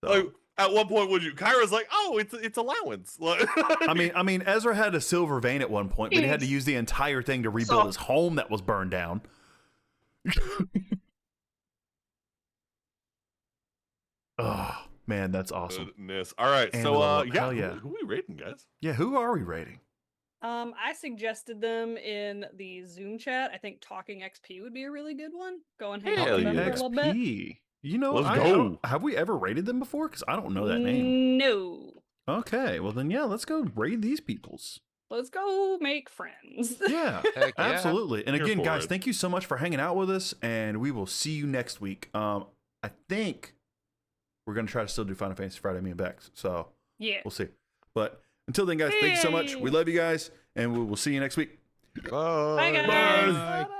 So, Like, at one point, would you? Kyra's like, oh, it's allowance. Like, I mean, Ezra had a silver vein at one point, but he had to use the entire thing to rebuild his home that was burned down. Oh man, that's awesome. goodness. All right, And so level up. yeah, Hell yeah. who are we rating, guys? Yeah, who are we rating? I suggested them in the Zoom chat. I think Talking XP would be a really good one. Go and hang out Hell with them yeah. for a little bit. XP. You know, Let's I go. don't- have we ever rated them before? Because I don't know that name. No. Okay, well then, yeah, let's go raid these peoples. Let's go make friends. Yeah, Heck yeah. absolutely. And Here again, for guys, it. thank you so much for hanging out with us, and we will see you next week. I think we're gonna try to still do Final Fantasy Friday, me and Bex. So Yeah. we'll see. But until then, guys, thank you so much. Yay. We love you guys, and we will see you next week. Bye. Bye, guys. Bye. Bye-bye.